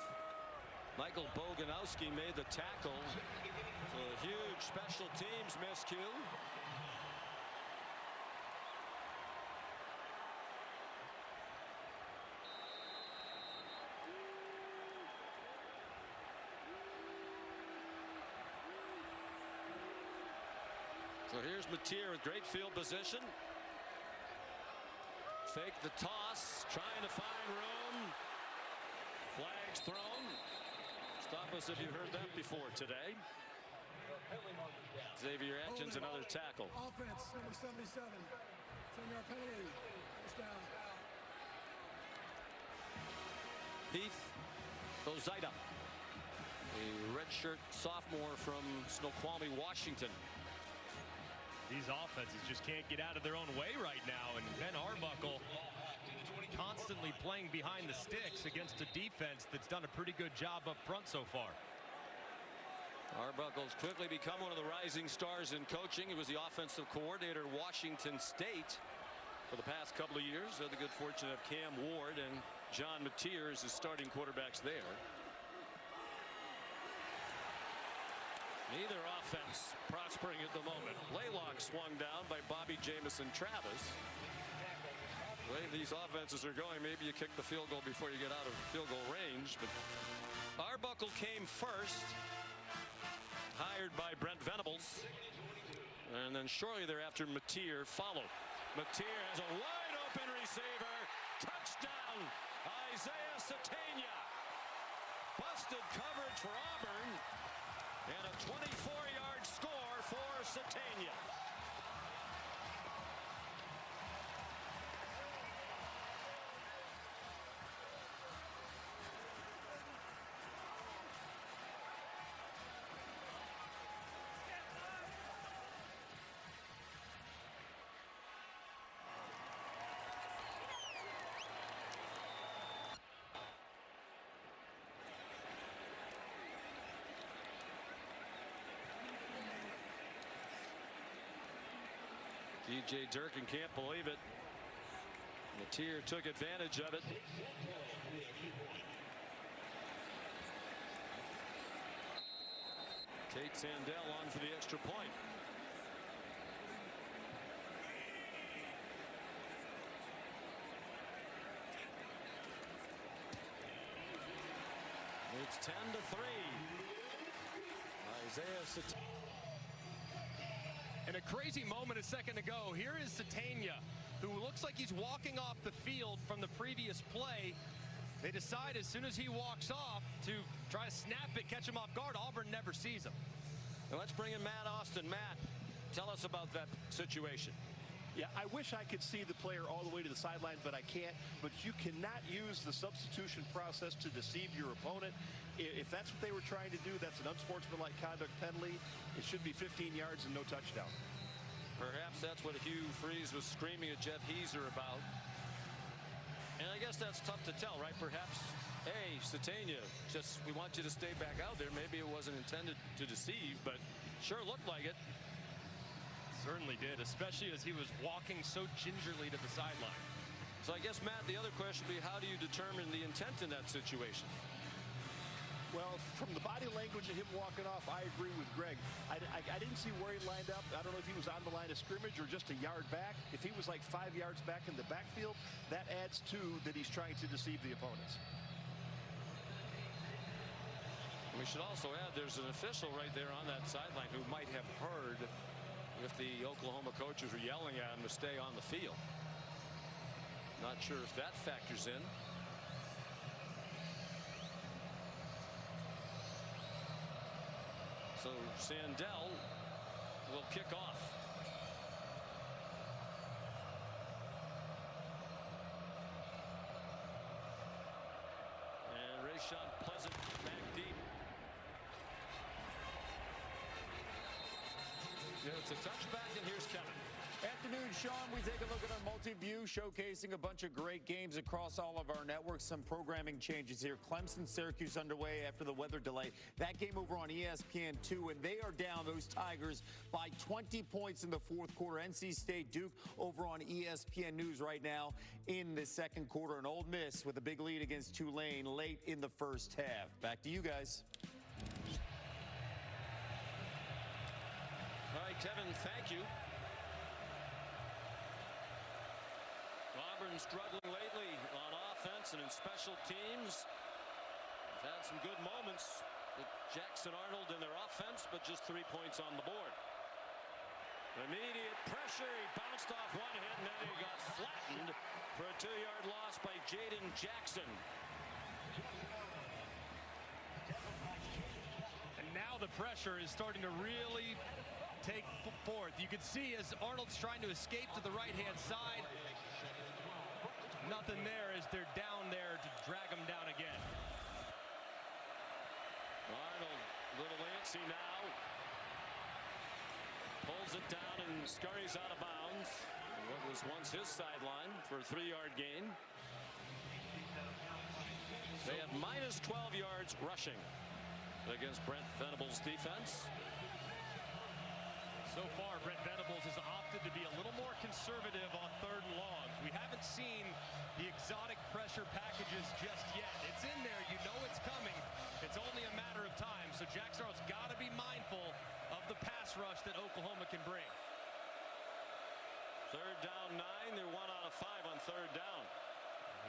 Michael Boganowski made the tackle. So a huge special teams miscue. So here's Mateer with great field position. Fake the toss, trying to find room. Flags thrown. Stop us if you heard that before today. Xavier Atkins, another tackle. Offense, number 77. 10-yard penalty. First down. Heath Ozida, a redshirt sophomore from Snoqualmie, Washington. These offenses just can't get out of their own way right now, and Ben Arbuckle constantly playing behind the sticks against a defense that's done a pretty good job up front so far. Arbuckle's quickly become one of the rising stars in coaching. He was the offensive coordinator at Washington State for the past couple of years. They had the good fortune of Cam Ward and John Mateer as his starting quarterbacks there. Neither offense prospering at the moment. Blaylock swung down by Bobby Jamison Travis. The way these offenses are going, maybe you kick the field goal before you get out of field goal range. But Arbuckle came first, hired by Brent Venables. And then shortly thereafter, Mateer followed. Mateer has a wide open receiver. Touchdown, Isaiah Satania. Busted coverage for Auburn. And a 24-yard score for Satania. T.J. Durkin can't believe it. Matier took advantage of it. Tate Sandell on for the extra point. It's 10-3. Isaiah Satania. In a crazy moment a second ago, here is Satania, who looks like he's walking off the field from the previous play. They decide as soon as he walks off to try to snap it, catch him off guard. Auburn never sees him. Now let's bring in Matt Austin. Matt, tell us about that situation. Yeah, I wish I could see the player all the way to the sideline, but I can't. But you cannot use the substitution process to deceive your opponent. If that's what they were trying to do, that's an unsportsmanlike conduct penalty. It should be 15 yards and no touchdown. Perhaps that's what Hugh Freeze was screaming at Jeff Heeser about. And I guess that's tough to tell, right? Perhaps, hey, Satania, just we want you to stay back out there. Maybe it wasn't intended to deceive, but sure looked like it. Certainly did, especially as he was walking so gingerly to the sideline. So I guess, Matt, the other question would be, how do you determine the intent in that situation? Well, from the body language of him walking off, I agree with Greg. I didn't see where he lined up. I don't know if he was on the line of scrimmage or just a yard back. If he was like 5 yards back in the backfield, that adds to that he's trying to deceive the opponents. We should also add there's an official right there on that sideline who might have heard if the Oklahoma coaches were yelling at him to stay on the field. Not sure if that factors in. So Sandell will kick off. And Rayshon Pleasant back deep. It's a touchback, and here's Kevin. Afternoon, Sean. We take a look at our multi-view, showcasing a bunch of great games across all of our networks. Some programming changes here. Clemson-Syracuse underway after the weather delay. That game over on ESPN2, and they are down, those Tigers, by 20 points in the fourth quarter. NC State Duke over on ESPN News right now in the second quarter. And Ole Miss with a big lead against Tulane late in the first half. Back to you guys. All right, Kevin, thank you. Auburn struggling lately on offense and in special teams. They've had some good moments with Jackson Arnold in their offense, but just 3 points on the board. Immediate pressure. He bounced off one hit, and then he got flattened for a 2-yard loss by Jaden Jackson. And now the pressure is starting to really take forth. You can see as Arnold's trying to escape to the right-hand side. Nothing there as they're down there to drag him down again. Arnold, little antsy now. Pulls it down and scurries out of bounds. What was once his sideline for a 3-yard gain. They have minus 12 yards rushing against Brent Venables' defense. So far, Brent Venables has opted to be a little more conservative on 3rd and longs. We haven't seen the exotic pressure packages just yet. It's in there. You know it's coming. It's only a matter of time. So Jackson Arnold's got to be mindful of the pass rush that Oklahoma can bring. 3rd down 9. They're 1 out of 5 on 3rd down.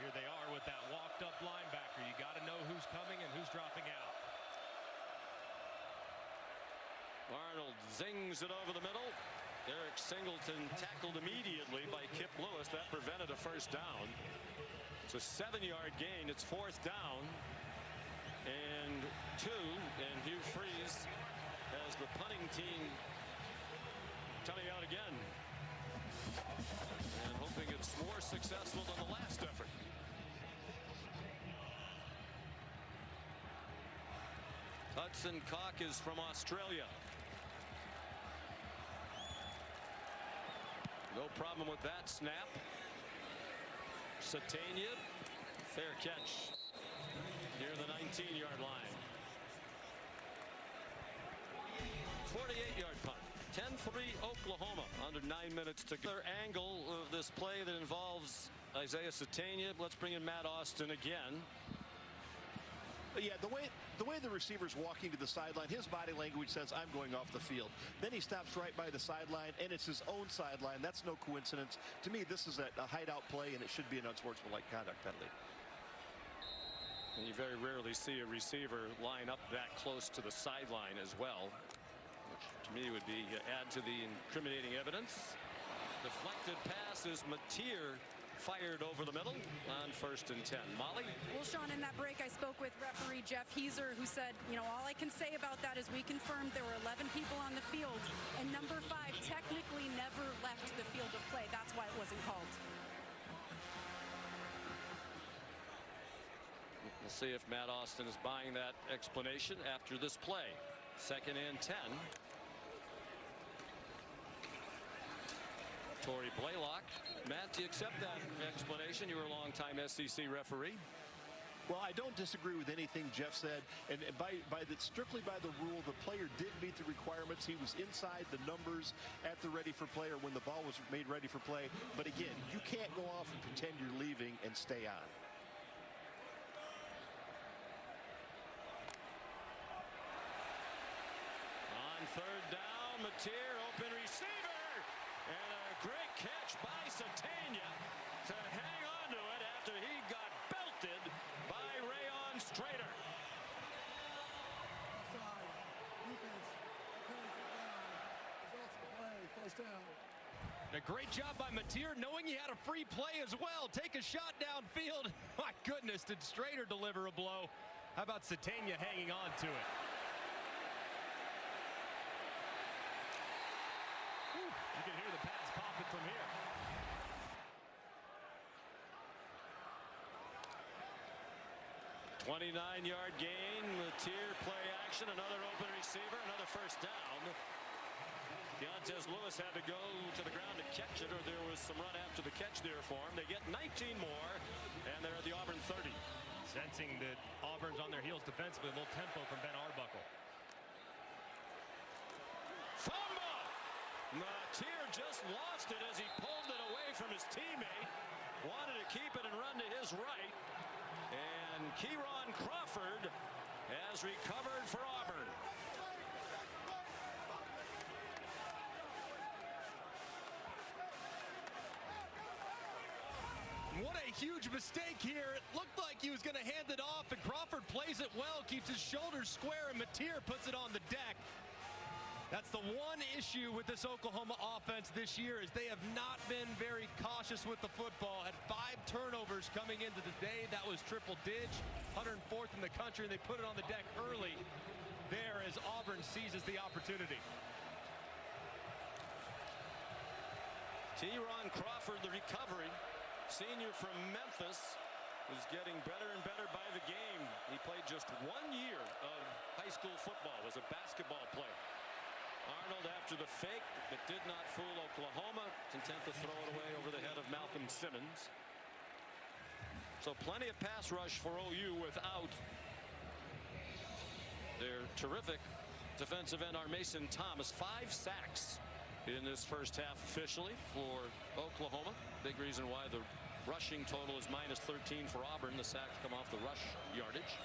Here they are with that walked-up linebacker. You got to know who's coming and who's dropping out. Arnold zings it over the middle. Eric Singleton tackled immediately by Kip Lewis. That prevented a 1st down. It's a 7-yard gain. It's 4th down and 2. And Hugh Freeze has the punting team coming out again and hoping it's more successful than the last effort. Hudson Cock is from Australia. No problem with that snap. Satania, fair catch near the 19-yard line. 48-yard punt. 10:30 Oklahoma. Under 9 minutes to go. Angle of this play that involves Isaiah Satania. Let's bring in Matt Austin again. Yeah, the way the receiver's walking to the sideline, his body language says, I'm going off the field. Then he stops right by the sideline, and it's his own sideline. That's no coincidence. To me, this is a hideout play, and it should be an unsportsmanlike conduct penalty. And you very rarely see a receiver line up that close to the sideline as well, which to me would be add to the incriminating evidence. Deflected pass is Mateer. Fired over the middle on 1st and 10. Molly? Well, Sean, in that break, I spoke with referee Jeff Heiser, who said, all I can say about that is we confirmed there were 11 people on the field, and number 5 technically never left the field of play. That's why it wasn't called. We'll see if Matt Austin is buying that explanation after this play. 2nd and 10. Torrey Blaylock. Matt, do you accept that explanation? You were a long-time SEC referee. Well, I don't disagree with anything Jeff said, and strictly by the rule, the player did meet the requirements. He was inside the numbers at the ready for play, or when the ball was made ready for play. But again, you can't go off and pretend you're leaving and stay on. On 3rd down, Mateer, open receiver. And a great catch by Satania to hang on to it after he got belted by Rayon Strader. Offside. Defense. Penalty down. Results of the play. First down. A great job by Mateer, knowing he had a free play as well. Take a shot downfield. My goodness, did Strader deliver a blow? How about Satania hanging on to it? You can hear the pads popping from here. $29-yard gain. Mateer play action. Another open receiver. Another 1st down. Deontez Lewis had to go to the ground to catch it, or there was some run after the catch there for him. They get 19 more, and they're at the Auburn 30. Sensing that Auburn's on their heels defensively. A little tempo from Ben Arbuckle. Fumble! Mateer just lost it as he pulled it away from his teammate. Wanted to keep it and run to his right. And Kieron Crawford has recovered for Auburn. What a huge mistake here. It looked like he was going to hand it off, and Crawford plays it well, keeps his shoulders square, and Mateer puts it on the deck. That's the one issue with this Oklahoma offense this year, is they have not been very cautious with the football. Had 5 turnovers coming into the day. That was triple digit, 104th in the country, and they put it on the deck early there as Auburn seizes the opportunity. Kieron Crawford, the recovery, senior from Memphis, is getting better and better by the game. He played just 1 year of high school football as a basketball player. Arnold after the fake, but did not fool Oklahoma. Content to throw it away over the head of Malcolm Simmons. So plenty of pass rush for OU without their terrific defensive end, Mason Thomas. 5 sacks in this first half officially for Oklahoma. Big reason why the rushing total is -13 for Auburn. The sacks come off the rush yardage.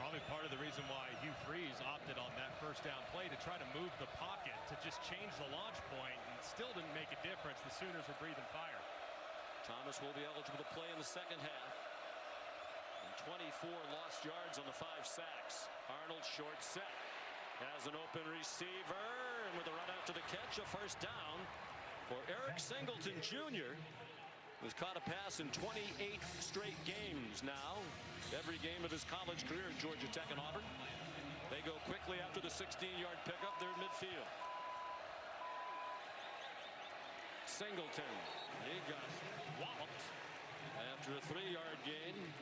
Probably part of the reason why Hugh Freeze opted on that 1st down play to try to move the pocket to just change the launch point, and still didn't make a difference. The Sooners were breathing fire. Thomas will be eligible to play in the 2nd half. And 24 lost yards on the 5 sacks. Arnold short set. Has an open receiver, and with a run out to the catch, a 1st down for Eric Singleton Jr., who's caught a pass in 28 straight games now. Every game of his college career at Georgia Tech and Auburn. They go quickly after the 16-yard pickup there at midfield. Singleton, he got walloped after a 3-yard gain.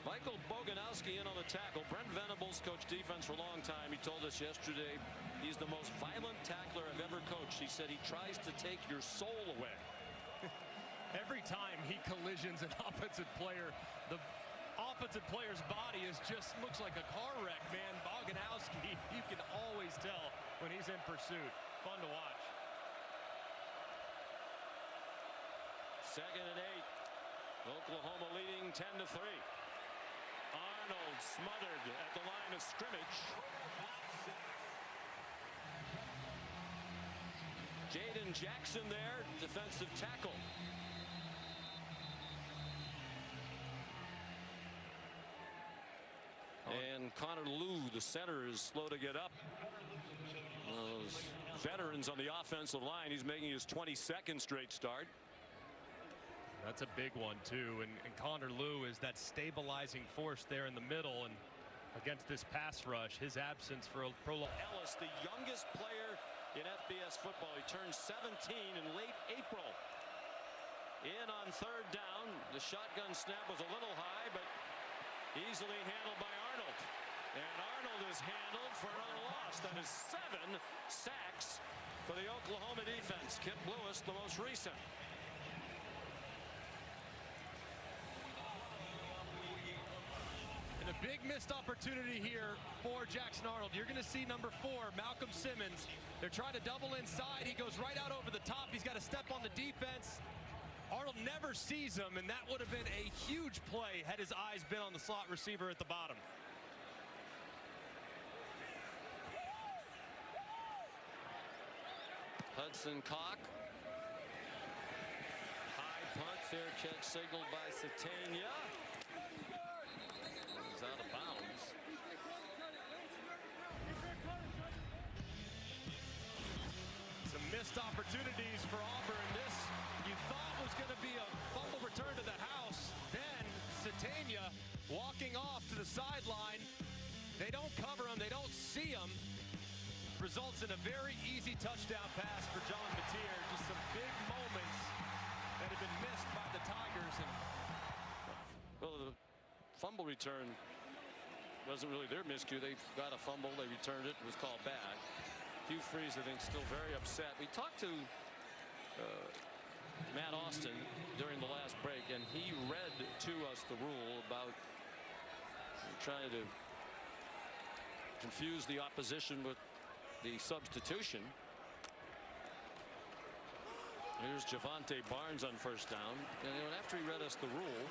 Michael Boganowski in on the tackle. Brent Venables coached defense for a long time. He told us yesterday he's the most violent tackler I've ever coached. He said he tries to take your soul away. Every time he collisions an offensive player, the offensive player's body looks like a car wreck, man. Boganowski, you can always tell when he's in pursuit. Fun to watch. 2nd and 8. Oklahoma leading 10-3. Arnold smothered at the line of scrimmage. Jaden Jackson there, defensive tackle. And Connor Lew, the center, is slow to get up. Those veterans on the offensive line. He's making his 22nd straight start. That's a big one too, and Connor Lew is that stabilizing force there in the middle, and against this pass rush, his absence for a prolonged. Ellis, the youngest player in FBS football. He turned 17 in late April. In on 3rd down. The shotgun snap was a little high, but easily handled by Arnold. And Arnold is handled for another loss. That is 7 sacks for the Oklahoma defense. Kip Lewis, the most recent. And a big missed opportunity here for Jackson Arnold. You're going to see number 4, Malcolm Simmons. They're trying to double inside. He goes right out over the top. He's got to step on the defense. Arnold never sees him, and that would have been a huge play had his eyes been on the slot receiver at the bottom. Hudson Cock. High punt, fair catch signaled by Satania. He's out of bounds. Some missed opportunities for Auburn. This you thought was going to be a fumble return to the house. Then Satania walking off to the sideline. They don't cover him. They don't see him. Results in a very easy touchdown pass for John Mateer. Just some big moments that have been missed by the Tigers. And well, the fumble return wasn't really their miscue. They got a fumble. They returned it. It was called back. Hugh Freeze, I think, still very upset. We talked to Matt Austin during the last break, and he read to us the rule about trying to confuse the opposition with the substitution. Here's Javante Barnes on 1st down. And after he read us the rule,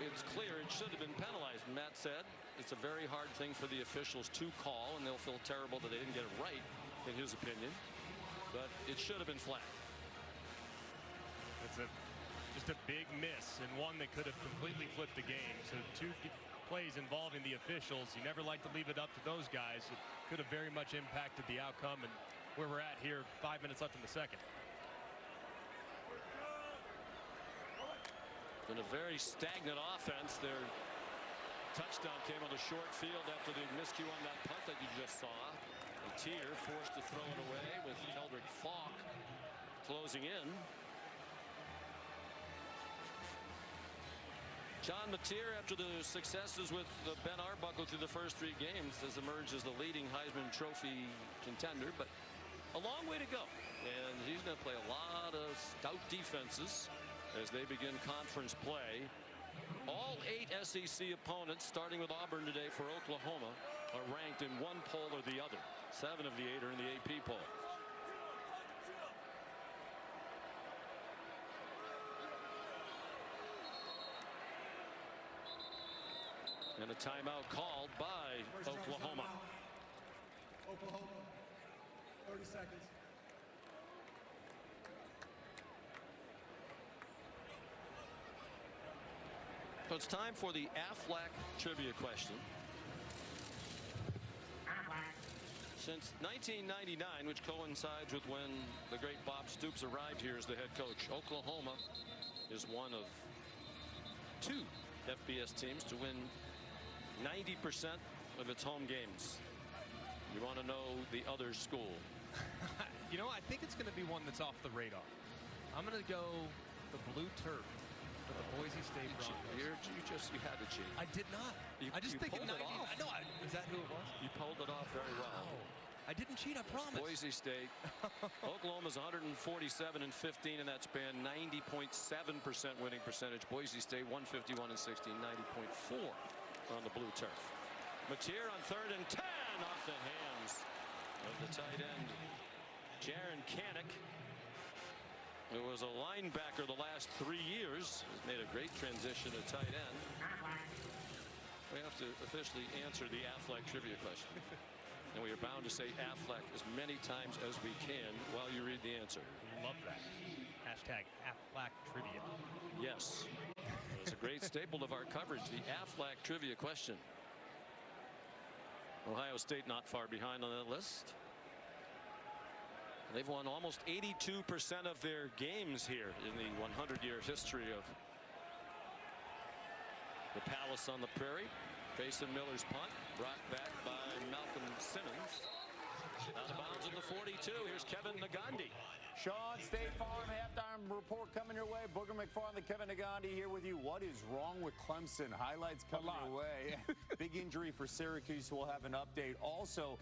it's clear it should have been penalized. And Matt said it's a very hard thing for the officials to call, and they'll feel terrible that they didn't get it right, in his opinion. But it should have been flagged. it's just a big miss, and one that could have completely flipped the game. So 2 plays involving the officials. You never like to leave it up to those guys. It could have very much impacted the outcome and where we're at here, 5 minutes left in the second. Been a very stagnant offense. Their touchdown came on the short field after the miscue on that punt that you just saw. Mateer forced to throw it away with Keldrick Falk closing in. John Mateer, after the successes with Ben Arbuckle through the first 3 games, has emerged as the leading Heisman Trophy contender, but a long way to go. And he's going to play a lot of stout defenses as they begin conference play. All 8 SEC opponents, starting with Auburn today for Oklahoma, are ranked in one poll or the other. 7 of the 8 are in the AP poll. And a timeout called by Oklahoma. Oklahoma, 30 seconds. So it's time for the Aflac trivia question. Since 1999, which coincides with when the great Bob Stoops arrived here as the head coach, Oklahoma is one of 2 FBS teams to win 90% of its home games. You want to know the other school? You know, I think it's going to be one that's off the radar. I'm going to go the blue turf for the Boise State Broncos. You had to cheat. I did not. I just think pulled it off. I know. Is that who it was? You pulled it off very well. I didn't cheat, I promise. Boise State. Oklahoma's 147 and 15 in that span, 90.7% winning percentage. Boise State 151 and 16, 90.4 on the blue turf. Mateer on 3rd and 10 off the hands of the tight end who was a linebacker the last 3 years, has made a great transition to tight end. We have to officially answer the Affleck trivia question. And we are bound to say Affleck as many times as we can while you read the answer. Love that. Hashtag Affleck trivia. Yes. It's a great staple of our coverage, the Affleck trivia question. Ohio State not far behind on that list. They've won almost 82% of their games here in the 100-year history of the Palace on the Prairie. Grayson Miller's punt brought back by Malcolm Simmons. Out of bounds at the 42. Here's Kevin Nagandi. Sean, State Farm halftime report coming your way. Booger McFarland, Kevin Nagandi here with you. What is wrong with Clemson? Highlights coming your way. Big injury for Syracuse. We'll have an update. Also,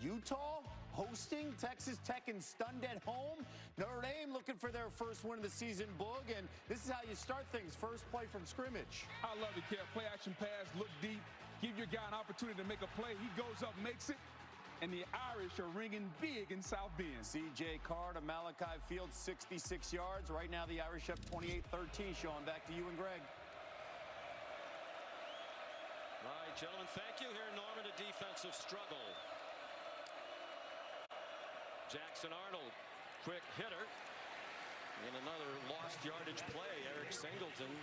Utah hosting Texas Tech and stunned at home. Notre Dame looking for their first win of the season, Boog, and this is how you start things. First play from scrimmage. I love it, Kev. Play action pass, look deep, give your guy an opportunity to make a play. He goes up, makes it, and the Irish are ringing big in South Bend. C.J. Carr to Malachi Field, 66 yards. Right now the Irish up 28-13. Sean, back to you and Greg. All right, gentlemen, thank you. Here, Norman, a defensive struggle. Jackson Arnold, quick hitter. And another lost yardage play. Eric Singleton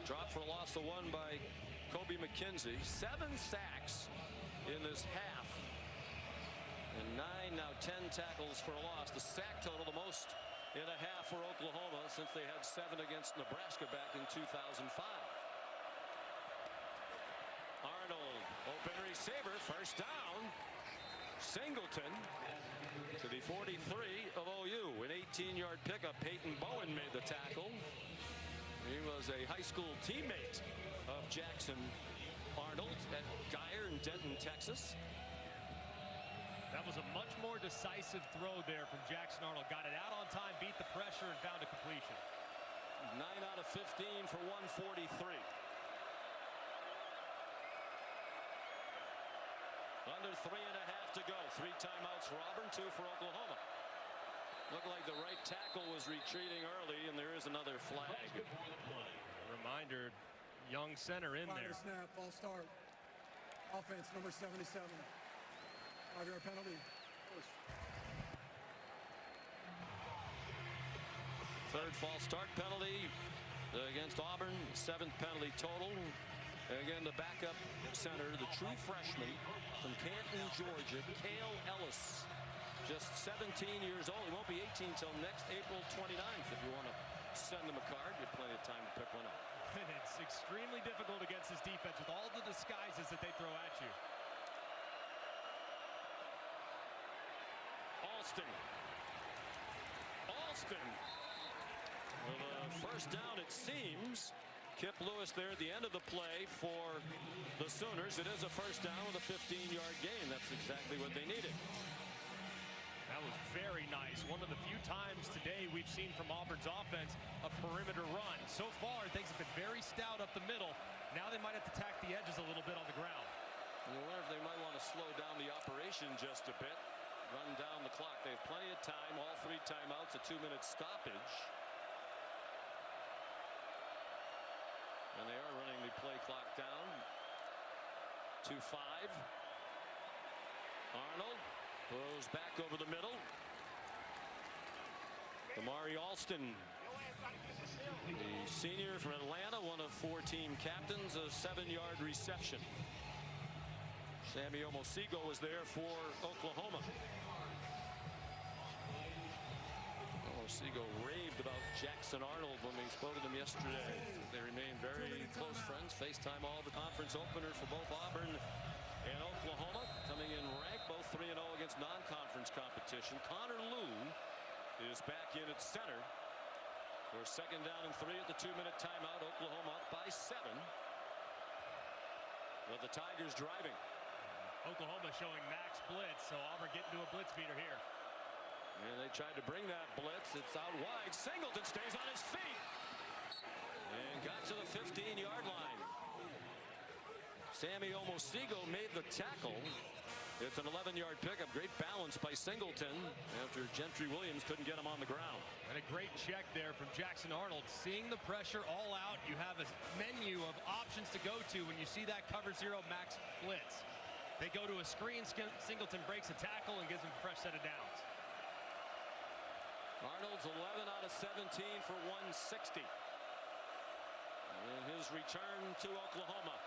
dropped for a loss of 1 by Kobe McKenzie. 7 sacks in this half. And 9, now 10 tackles for a loss. The sack total the most in a half for Oklahoma since they had 7 against Nebraska back in 2005. Arnold, open receiver, first down. Singleton to the 43 of OU. An 18-yard pickup. Peyton Bowen made the tackle. He was a high school teammate of Jackson Arnold at Geyer in Denton, Texas. That was a much more decisive throw there from Jackson Arnold. Got it out on time, beat the pressure, and found a completion. 9 out of 15 for 143. Under 3.5 to go. 3 timeouts for Auburn, 2 for Oklahoma. Looked like the right tackle was retreating early, and there is another flag. Reminder, young center in there. Snap, false start. Offense, number 77. 5-yard penalty. Third false start penalty against Auburn. 7th penalty total. Again, the backup center, the true freshman from Canton, Georgia, Cale Ellis. Just 17 years old. He won't be 18 until next April 29th. If you want to send him a card, you have plenty of time to pick one up. And it's extremely difficult against this defense with all the disguises that they throw at you. Alston. Well, first down, it seems. Kip Lewis there at the end of the play for the Sooners. It is a first down with a 15-yard gain. That's exactly what they needed. That was very nice. One of the few times today we've seen from Auburn's offense a perimeter run. So far, things have been very stout up the middle. Now they might have to tack the edges a little bit on the ground. I wonder if they might want to slow down the operation just a bit. Run down the clock. They have plenty of time. All 3 timeouts, a 2-minute stoppage. And they are running the play clock down to 5. Arnold throws back over the middle. Damari Alston, the senior from Atlanta, one of 4 team captains, a 7-yard reception. Sammy Omosigo was there for Oklahoma. Omosigo raved about Jackson Arnold when we spoke to them yesterday. They remain very close friends. FaceTime all the conference opener for both Auburn and Oklahoma. Coming in ranked, both 3-0 against non-conference competition. Connor Lew is back in at center. For second down and 3 at the 2-minute timeout. Oklahoma up by 7. With the Tigers driving. Oklahoma showing max blitz, so Auburn getting to a blitz beater here. And they tried to bring that blitz. It's out wide. Singleton stays on his feet. And got to the 15-yard line. Sammy Omosigo made the tackle. It's an 11-yard pickup. Great balance by Singleton after Gentry Williams couldn't get him on the ground. And a great check there from Jackson Arnold. Seeing the pressure all out, you have a menu of options to go to when you see that cover zero max blitz. They go to a screen, Singleton breaks a tackle and gives him a fresh set of downs. Arnold's 11 out of 17 for 160. In his return to Oklahoma,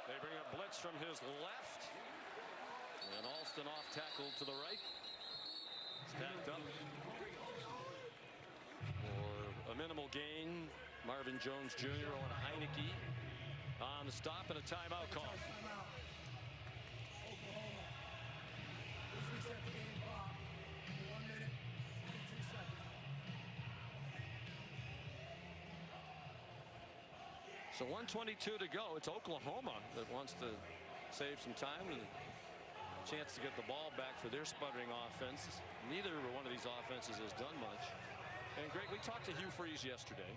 they bring a blitz from his left. And Alston off tackle to the right. Stacked up for a minimal gain. Marvin Jones Jr. on Heineke on the stop and a timeout call. Timeout. Oklahoma. Please reset the game clock. 1 minute, 22 seconds. So 1:22 to go. It's Oklahoma that wants to save some time and a chance to get the ball back for their sputtering offense. Neither one of these offenses has done much. And Greg, we talked to Hugh Freeze yesterday.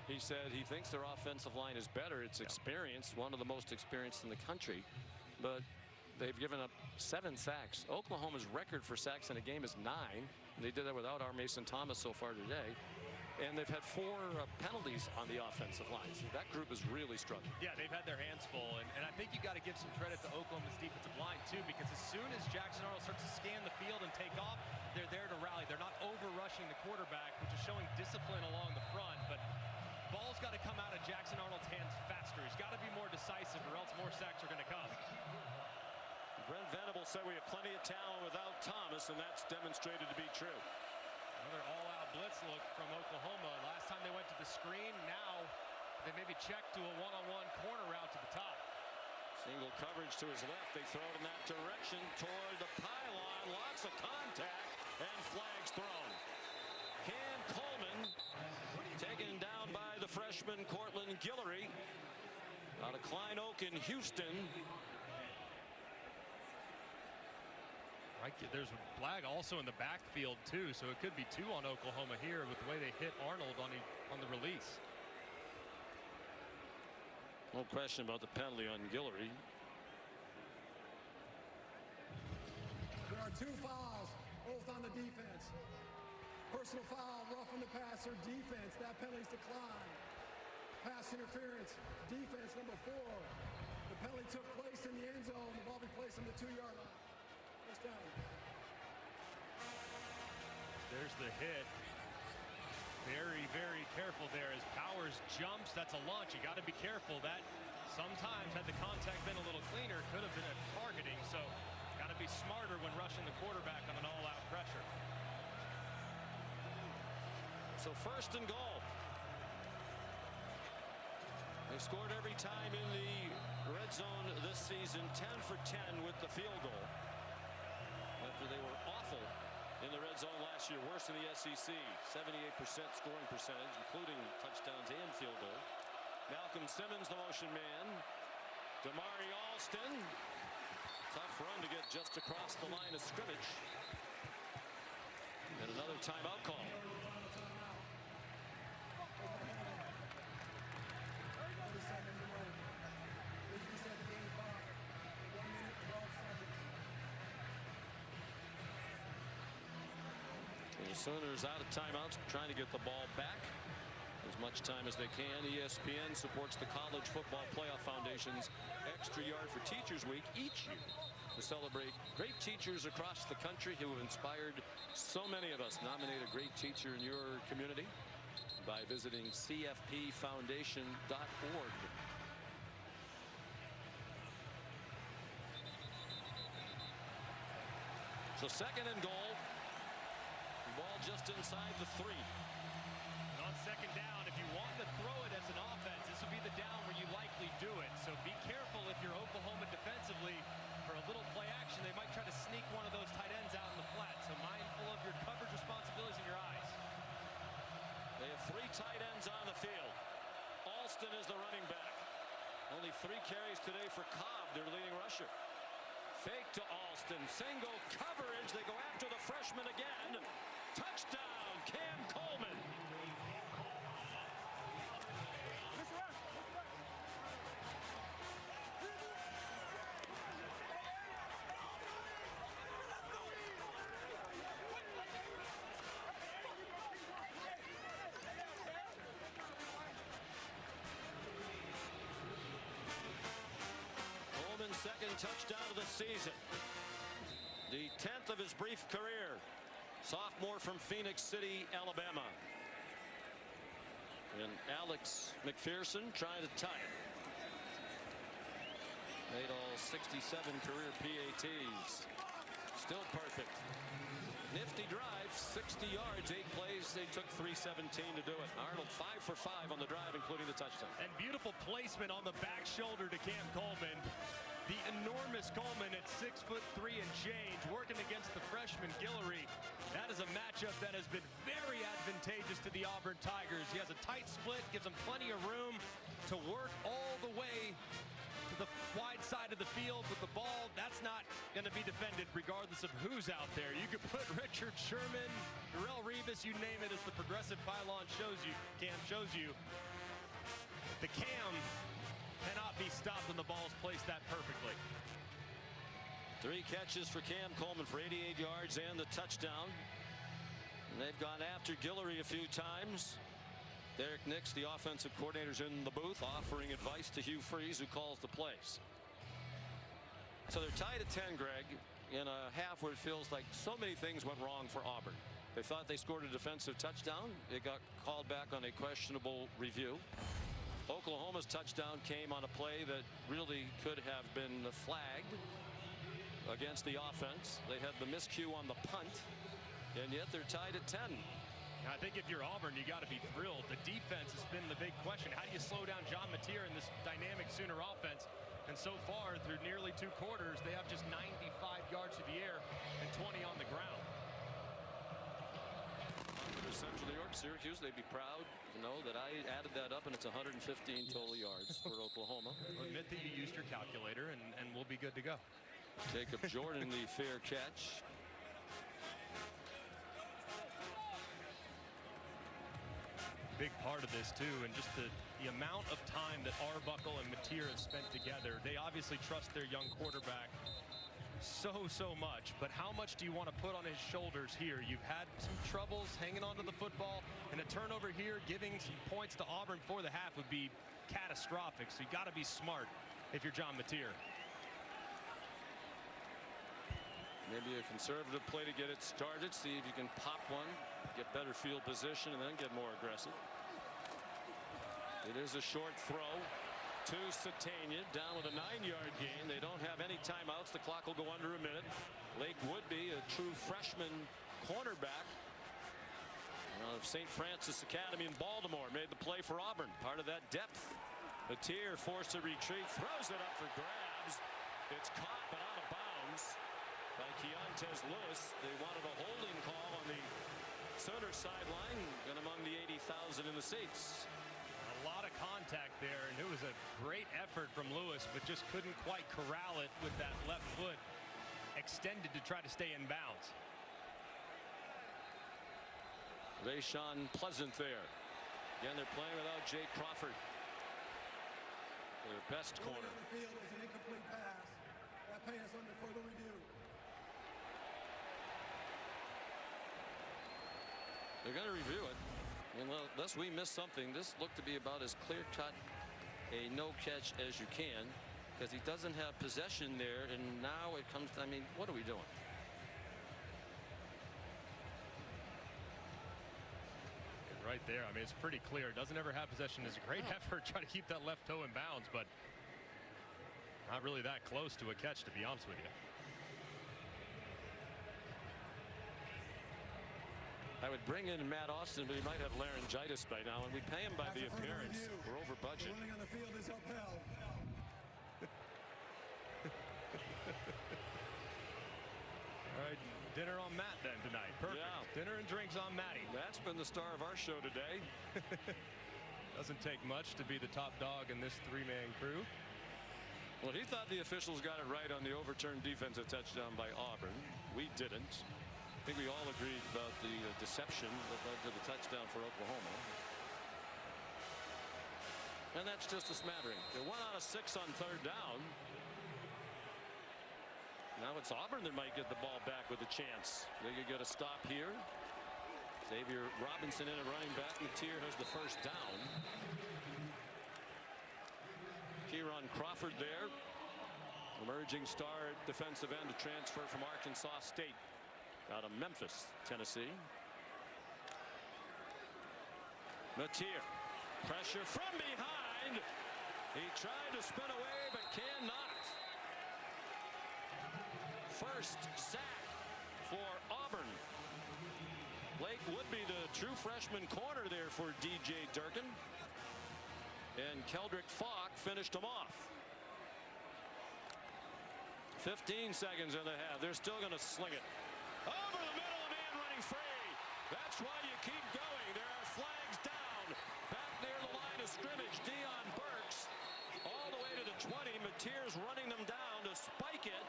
He said he thinks their offensive line is better. It's experienced, one of the most experienced in the country, but they've given up 7 sacks. Oklahoma's record for sacks in a game is 9. They did that without our Mason Thomas so far today. And they've had 4 penalties on the offensive line. So that group is really struggling. Yeah, they've had their hands full. And I think you got to give some credit to Oklahoma's defensive line, too, because as soon as Jackson Arnold starts to scan the field and take off, they're there to rally. They're not over-rushing the quarterback, which is showing discipline along the front. But ball's got to come out of Jackson Arnold's hands faster. He's got to be more decisive, or else more sacks are going to come. Brent Venable said we have plenty of talent without Thomas, and that's demonstrated to be true. Another all-out blitz look from Oklahoma. Last time they went to the screen, now they maybe check to a one-on-one corner route to the top. Single coverage to his left. They throw it in that direction toward the pylon. Lots of contact and flags thrown. Cam Coleman taken down by the freshman Cortland Guillory out of Klein Oak in Houston. Right, there's a flag also in the backfield too, so it could be 2 on Oklahoma here with the way they hit Arnold on the release. No question about the penalty on Guillory. There are 2 fouls, both on the defense. Personal foul, roughing the passer, defense. That penalty's declined. Pass interference, defense number 4. The penalty took place in the end zone. The ball be placed on the 2-yard line. Down. There's the hit. Very, very careful there as Powers jumps. That's a launch. You got to be careful. That sometimes, had the contact been a little cleaner, could have been a targeting. So got to be smarter when rushing the quarterback on an all-out pressure. So 1st and goal. They scored every time in the red zone this season. 10 for 10 with the field goal. After they were awful in the red zone last year, worse in the SEC. 78% scoring percentage, including touchdowns and field goals. Malcolm Simmons, the motion man. Damari Alston. Tough run to get just across the line of scrimmage. And another timeout call. The Sooners out of timeouts, trying to get the ball back as much time as they can. ESPN supports the College Football Playoff Foundation's Extra Yard for Teachers Week each year to celebrate great teachers across the country who have inspired so many of us. Nominate a great teacher in your community by visiting cfpfoundation.org. So 2nd and goal. Ball just inside the 3. And on 2nd down, if you want to throw it as an offense, this would be the down where you likely do it. So be careful if you're Oklahoma defensively. For a little play action, they might try to sneak one of those tight ends out in the flat. So mindful of your coverage responsibilities in your eyes. They have 3 tight ends on the field. Alston is the running back. Only 3 carries today for Cobb, their leading rusher. Fake to Alston. Single coverage. They go after the freshman again. Touchdown, Cam Coleman. second touchdown of the season. The 10th of his brief career. Sophomore from Phoenix City, Alabama. And Alex McPherson trying to tie it. Made all 67 career PATs. Still perfect. Nifty drive, 60 yards, 8 plays. They took 3:17 to do it. Arnold 5 for 5 on the drive, including the touchdown. And beautiful placement on the back shoulder to Cam Coleman. The enormous Coleman at 6'3" and change, working against the freshman Guillory. That is a matchup that has been very advantageous to the Auburn Tigers. He has a tight split, gives him plenty of room to work all the way to the wide side of the field with the ball. That's not going to be defended regardless of who's out there. You could put Richard Sherman, Darrell Revis, you name it, as the progressive pylon shows you, Cam shows you. The Cam cannot be stopped when the ball's placed that perfectly. 3 catches for Cam Coleman for 88 yards and the touchdown. And they've gone after Guillory a few times. Derek Nix, the offensive coordinator's in the booth, offering advice to Hugh Freeze, who calls the plays. So they're tied at 10, Greg, in a half where it feels like so many things went wrong for Auburn. They thought they scored a defensive touchdown. It got called back on a questionable review. Oklahoma's touchdown came on a play that really could have been flagged against the offense. They had the miscue on the punt, and yet they're tied at 10. I think if you're Auburn, you got to be thrilled. The defense has been the big question. How do you slow down John Mateer in this dynamic Sooner offense? And so far, through nearly 2 quarters, they have just 95 yards through the air and 20 on the ground. To Central New York, Syracuse, they'd be proud to know that I added that up, and it's 115 total yards for Oklahoma. Admit that you used your calculator, and we'll be good to go. Jacob Jordan, the fair catch. Big part of this too, and just the amount of time that Arbuckle and Mateer have spent together. They obviously trust their young quarterback so much, but how much do you want to put on his shoulders here? You've had some troubles hanging onto the football, and a turnover here giving some points to Auburn for the half would be catastrophic. So you got to be smart if you're John Mateer. Maybe a conservative play to get it started, see if you can pop one, get better field position, and then get more aggressive. It is a short throw to Satania, down with a 9-yard gain. They don't have any timeouts. The clock will go under a minute. Lake Woodby, a true freshman cornerback of St. Francis Academy in Baltimore, made the play for Auburn. Part of that depth. Mateer forced to retreat, throws it up for grabs. It's caught but out of bounds by Keontez Lewis. They wanted a holding call on the Sooner sideline and among the 80,000 in the seats. A lot of contact there, and it was a great effort from Lewis, but just couldn't quite corral it with that left foot extended to try to stay in bounds. Rayshawn Pleasant there. Again, they're playing without Jay Crawford, their best corner. On the field is an incomplete pass. That pass under further review. They're going to review it. And unless we miss something, this looked to be about as clear-cut a no catch as you can, because he doesn't have possession there, and now it comes to, I mean, what are we doing? Right there, I mean, it's pretty clear. Doesn't ever have possession. Is a great effort trying to keep that left toe in bounds, but not really that close to a catch, to be honest with you. I would bring in Matt Austin, but he might have laryngitis by now, and we pay him by the appearance. We're over budget. Running on the field is upheld. All right, dinner on Matt then tonight. Perfect. Yeah. Dinner and drinks on Matty. That's been the star of our show today. Doesn't take much to be the top dog in this 3-man crew. Well, he thought the officials got it right on the overturned defensive touchdown by Auburn. We didn't. I think we all agreed about the deception that led to the touchdown for Oklahoma. And that's just a smattering. They're 1 out of 6 on 3rd down. Now it's Auburn that might get the ball back with a chance. They could get a stop here. Xavier Robinson in at running back. Mateer has the first down. Kieron Crawford there. Emerging star defensive end to transfer from Arkansas State out of Memphis, Tennessee. Matier, pressure from behind. He tried to spin away but cannot. First sack for Auburn. Late would be the true freshman corner there for DJ Durkin. And Keldrick Falk finished him off. 15 seconds in the half. They're still going to sling it. Over the middle, a man running free. That's why you keep going. There are flags down. Back near the line of scrimmage, Deion Burks all the way to the 20. Matier's running them down to spike it.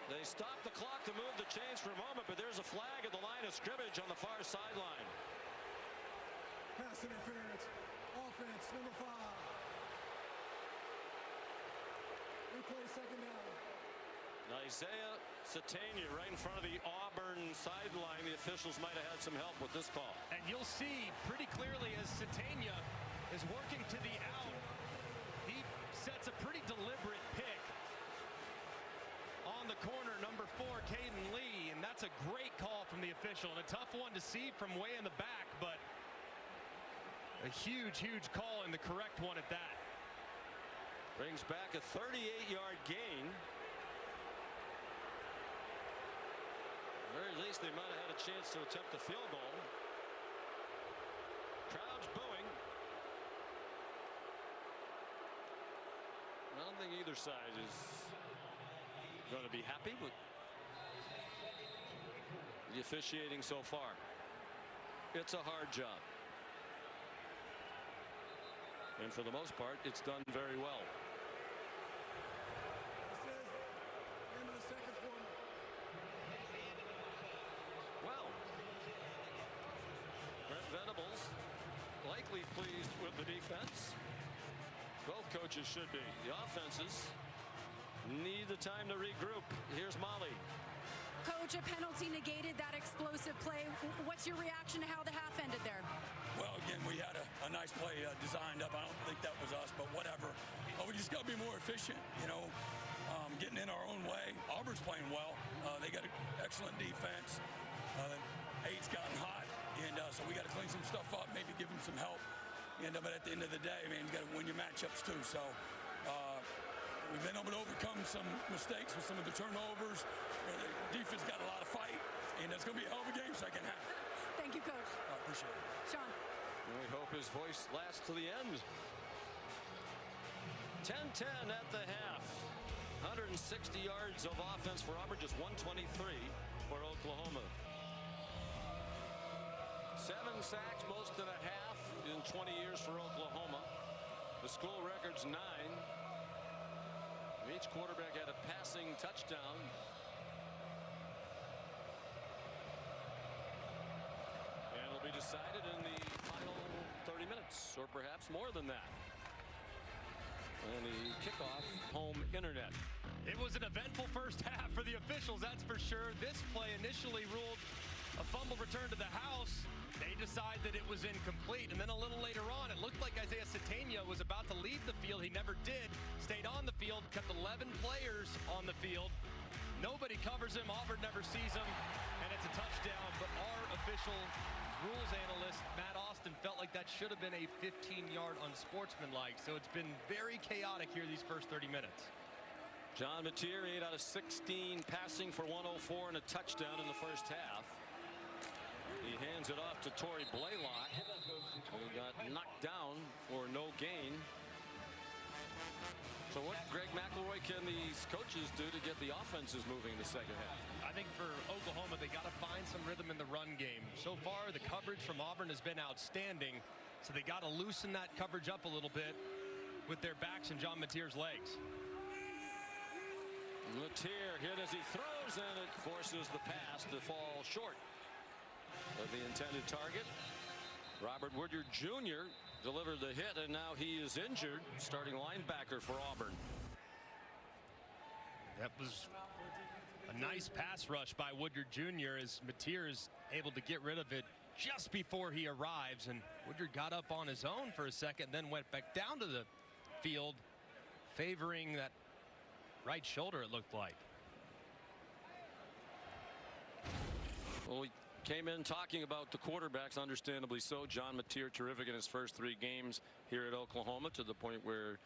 They stop the clock to move the chains for a moment, but there's a flag at the line of scrimmage on the far sideline. Pass interference. Offense, number 5. Replay second down. Isaiah Satania right in front of the Auburn sideline. The officials might have had some help with this call. And you'll see pretty clearly as Satania is working to the out, he sets a pretty deliberate pick on the corner, number 4, Caden Lee, and that's a great call from the official, and a tough one to see from way in the back, but a huge call and the correct one at that. Brings back a 38-yard gain. At the very least, they might have had a chance to attempt the field goal. Crowd's booing. I don't think either side is going to be happy with the officiating so far. It's a hard job. And for the most part, it's done very well. This is the end of the second quarter. Well, Brent Venables likely pleased with the defense. Both coaches should be. The offenses need the time to regroup. Here's Molly. Coach, a penalty negated that explosive play. What's your reaction to how the half ended there? Well, again, we had a nice play designed up. I don't think that was us, but whatever. We just got to be more efficient, getting in our own way. Auburn's playing well. They got an excellent defense. 8's gotten hot, and so we got to clean some stuff up, maybe give them some help. But at the end of the day, man, you got to win your matchups too. So we've been able to overcome some mistakes with some of the turnovers. The defense got a lot of fight, and it's going to be a hell of a game second half. Thank you, Coach. I appreciate it. Sean. We hope his voice lasts to the end. 10-10 at the half. 160 yards of offense for Auburn, just 123 for Oklahoma. 7 sacks, most in a half in 20 years for Oklahoma. The school record's 9. Each quarterback had a passing touchdown. And it'll be decided in the final 30 minutes, or perhaps more than that. And the kickoff, home internet. It was an eventful first half for the officials, that's for sure. This play initially ruled a fumble return to the house. They decide that it was incomplete, and then a little later on, it looked like Isaiah Satania was about to leave the field. He never did. Stayed on the field, kept 11 players on the field. Nobody covers him. Auburn never sees him, and it's a touchdown. But our official rules analyst, Matt Austin, felt like that should have been a 15-yard unsportsmanlike. So it's been very chaotic here these first 30 minutes. John Matier, 8 out of 16, passing for 104 and a touchdown in the first half. He hands it off to Torrey Blaylock, who got knocked down for no gain. So what, Greg McElroy, can these coaches do to get the offenses moving the second half? I think for Oklahoma, they got to find some rhythm in the run game. So far, the coverage from Auburn has been outstanding, so they got to loosen that coverage up a little bit with their backs and John Matier's legs. Matier hit as he throws, and it forces the pass to fall short of the intended target. Robert Woodyard Jr. delivered the hit, and now he is injured, starting linebacker for Auburn. That was a nice pass rush by Woodyard Jr. as Matier is able to get rid of it just before he arrives, and Woodyard got up on his own for a second, then went back down to the field, favoring that right shoulder, it looked like. Well, we came in talking about the quarterbacks, understandably so. John Mateer, terrific in his first 3 games here at Oklahoma, to the point where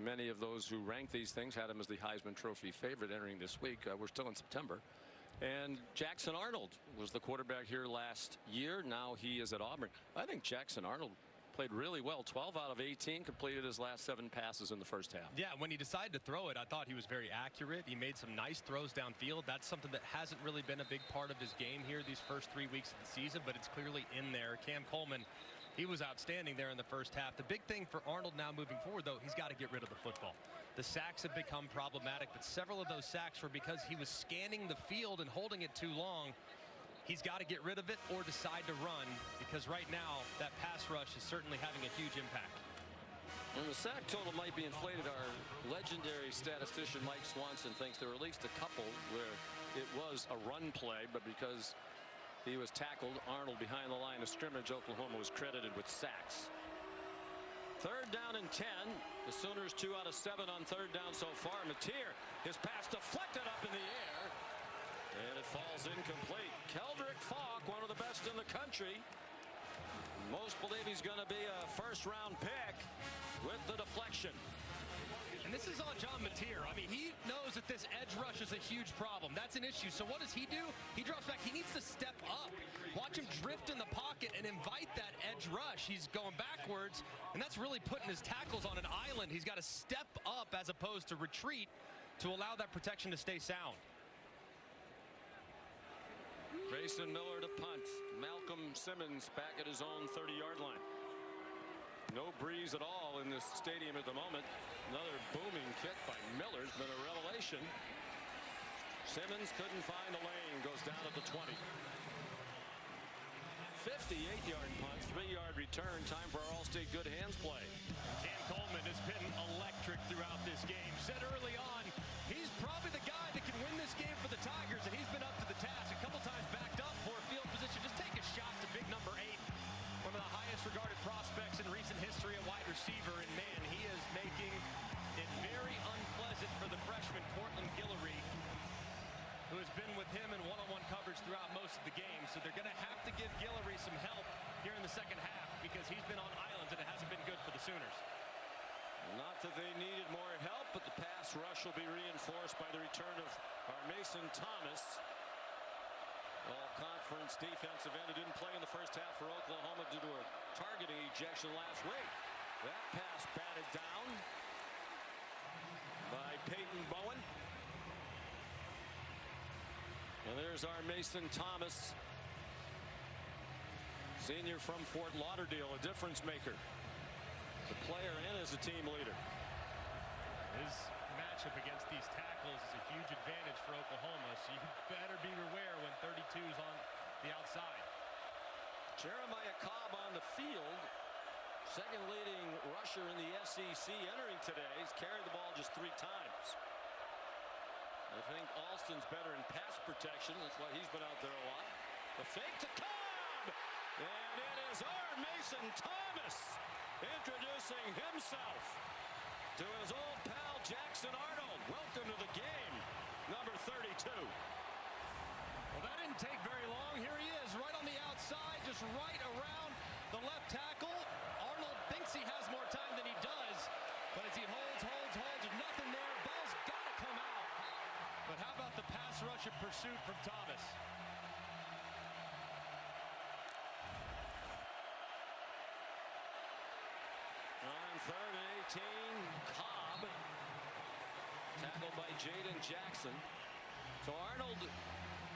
many of those who rank these things had him as the Heisman Trophy favorite entering this week. We're still in September. And Jackson Arnold was the quarterback here last year. Now he is at Auburn. I think Jackson Arnold played really well. 12 out of 18, completed his last 7 passes in the first half. Yeah, when he decided to throw it, I thought he was very accurate. He made some nice throws downfield. That's something that hasn't really been a big part of his game here these first 3 weeks of the season, but it's clearly in there. Cam Coleman, he was outstanding there in the first half. The big thing for Arnold now moving forward, though, he's got to get rid of the football. The sacks have become problematic, but several of those sacks were because he was scanning the field and holding it too long. He's got to get rid of it or decide to run, because right now that pass rush is certainly having a huge impact. And the sack total might be inflated. Our legendary statistician Mike Swanson thinks there were at least a couple where it was a run play, but because he was tackled, Arnold behind the line of scrimmage, Oklahoma was credited with sacks. 3rd down and 10. The Sooners 2 out of 7 on 3rd down so far. Mateer, his pass deflected up in the air, and it falls incomplete. Keldrick Falk, one of the best in the country. Most believe he's going to be a first-round pick with the deflection. And this is on John Mateer. I mean, he knows that this edge rush is a huge problem. That's an issue. So what does he do? He drops back. He needs to step up. Watch him drift in the pocket and invite that edge rush. He's going backwards, and that's really putting his tackles on an island. He's got to step up as opposed to retreat to allow that protection to stay sound. Grayson Miller to punt. Malcolm Simmons back at his own 30-yard line. No breeze at all in this stadium at the moment. Another booming kick by Miller's been a revelation. Simmons couldn't find the lane. Goes down at the 20. 58-yard punt, 3-yard return. Time for our All-State good hands play. Cam Coleman has been electric throughout this game. Said early on, he's probably the guy that can win this game for the Tigers, and he's been up to the task. A couple times backed up for field position. Just take a shot to big number 8. One of the highest regarded prospects in recent history, a wide receiver, and man, he is making it very unpleasant for the freshman Cortland Guillory, who has been with him in one-on-one coverage throughout most of the game. So they're going to have to give Guillory some help here in the second half, because he's been on islands and it hasn't been good for the Sooners. Not that they needed more help, but the pass rush will be reinforced by the return of our Mason Thomas. All-conference defensive end who didn't play in the first half for Oklahoma due to a targeting ejection last week. That pass batted down by Peyton Bowen. And there's our Mason Thomas, senior from Fort Lauderdale, a difference maker. The player and as a team leader. His matchup against these tackles is a huge advantage for Oklahoma, so you better be aware when 32's on the outside. Jeremiah Cobb on the field, second leading rusher in the SEC entering today. He's carried the ball just 3 times. I think Alston's better in pass protection. That's why he's been out there a lot. The fake to Cobb, and it is our Mason Thomas introducing himself to his old pal Jackson Arnold. Welcome to the game, number 32. Well, that didn't take very long. Here he is, right on the outside, just right around the left tackle. Arnold thinks he has more time than he does, but as he holds, there's nothing there. Ball's got to come out. But how about the pass rush in pursuit from Thomas? On 3rd and 18, Cobb, tackled by Jaden Jackson. So Arnold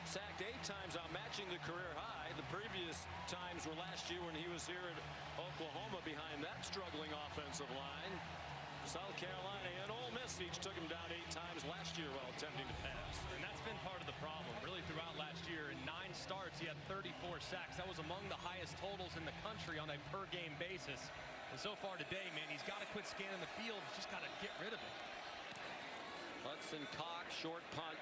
sacked 8 times, outmatching the career high. The previous times were last year when he was here at Oklahoma behind that struggling offensive line. South Carolina and Ole Miss each took him down 8 times last year while attempting to pass. And that's been part of the problem really throughout last year. In 9 starts, he had 34 sacks. That was among the highest totals in the country on a per-game basis. And so far today, man, he's got to quit scanning the field. He's just got to get rid of it. Hudson Cox, short punt.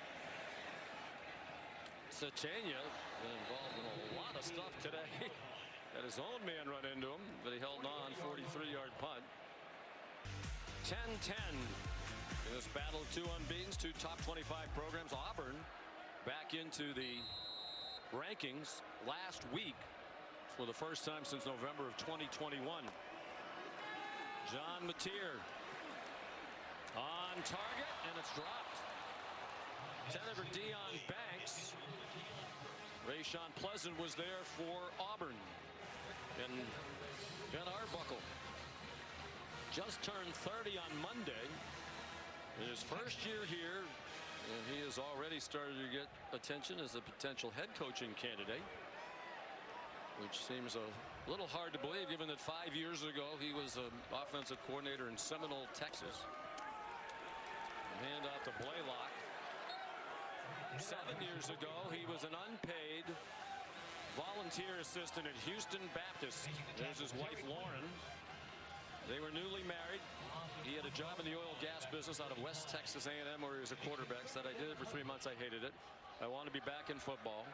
Satania been involved in a lot of stuff today. Had his own man run into him, but he held on. 43-yard punt. 10-10 In this battle of 2 unbeatens, 2 top 25 programs, Auburn back into the rankings last week for the first time since November of 2021. John Mateer on target, and it's dropped. Senator Deion Banks. Rayshawn Pleasant was there for Auburn. And Ben Arbuckle just turned 30 on Monday. In his first year here, and he has already started to get attention as a potential head coaching candidate, which seems a little hard to believe given that 5 years ago he was an offensive coordinator in Seminole, Texas. Hand out to Blaylock. 7 years ago he was an unpaid volunteer assistant at Houston Baptist. There's his wife Lauren. They were newly married. He had a job in the oil and gas business out of West Texas A&M where he was a quarterback. Said, I did it for 3 months. I hated it. I want to be back in football.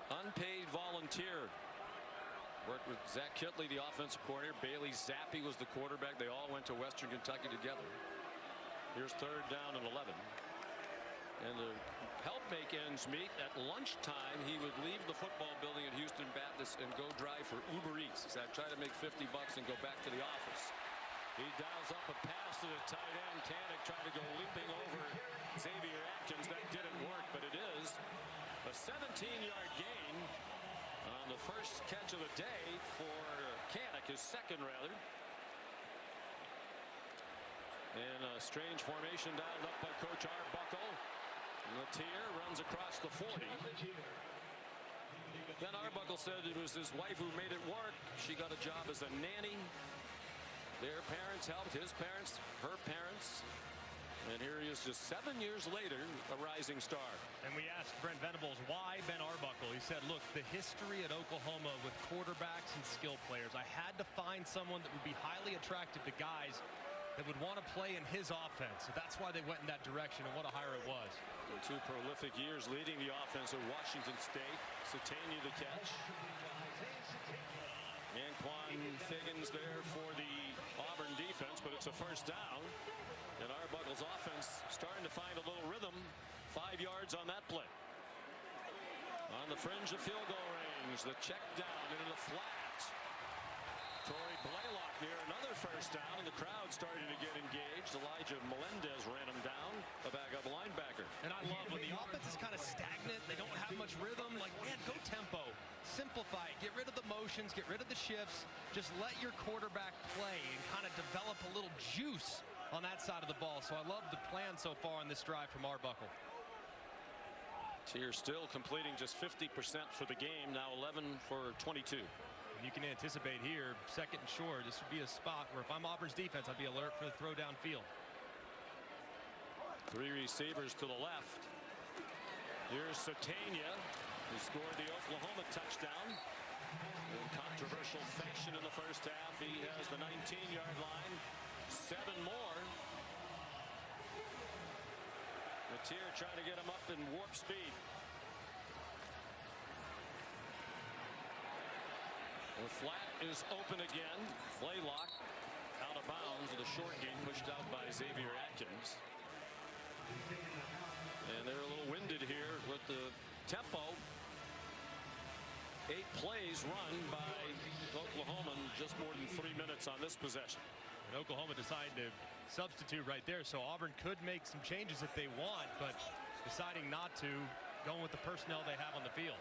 Unpaid volunteer. Worked with Zach Kittley, the offensive coordinator. Bailey Zappi was the quarterback. They all went to Western Kentucky together. Here's 3rd down and 11. And to help make ends meet, at lunchtime he would leave the football building at Houston Baptist and go drive for Uber Eats. He said, I'd try to make $50 and go back to the office. He dials up a pass to the tight end. Kanek tried to go leaping over Xavier Atkins. That didn't work, but it is a 17-yard gain on the first catch of the day for Kanek, his second rather. And a strange formation dialed up by Coach Arbuckle. Mateer runs across the 40. Then Arbuckle said it was his wife who made it work. She got a job as a nanny. Their parents helped, his parents, her parents. And here he is just 7 years later, a rising star. And we asked Brent Venables why Ben Arbuckle. He said, look, the history at Oklahoma with quarterbacks and skill players. I had to find someone that would be highly attractive to guys that would want to play in his offense. So that's why they went in that direction, and what a hire it was. 2 prolific years leading the offense at Washington State. Satania the catch. Anquan Figgins there for the Auburn defense, but it's a first down. And Arbuckle's offense starting to find a little rhythm. 5 yards on that play. On the fringe of field goal range, the check down into the flat. Torrey Blaylock near another first down, and the crowd starting to get engaged. Elijah Melendez ran him down, a backup linebacker. And I love when the offense is kind of stagnant, they don't have much rhythm. Like, man, go tempo. Simplify it. Get rid of the motions, get rid of the shifts. Just let your quarterback play and kind of develop a little juice on that side of the ball. So I love the plan so far on this drive from Arbuckle. Mateer still completing just 50% for the game, now 11 for 22. You can anticipate here, 2nd and short, this would be a spot where if I'm Auburn's defense, I'd be alert for the throw downfield. 3 receivers to the left. Here's Satania, who scored the Oklahoma touchdown. In controversial fashion in the first half, he has the 19-yard line. 7 more. Mateer trying to get him up in warp speed. The flat is open again. Blaylock out of bounds with a short game pushed out by Xavier Atkins. And they're a little winded here with the tempo. 8 plays run by Oklahoma in just more than 3 minutes on this possession. And Oklahoma decided to substitute right there, so Auburn could make some changes if they want, but deciding not to, going with the personnel they have on the field.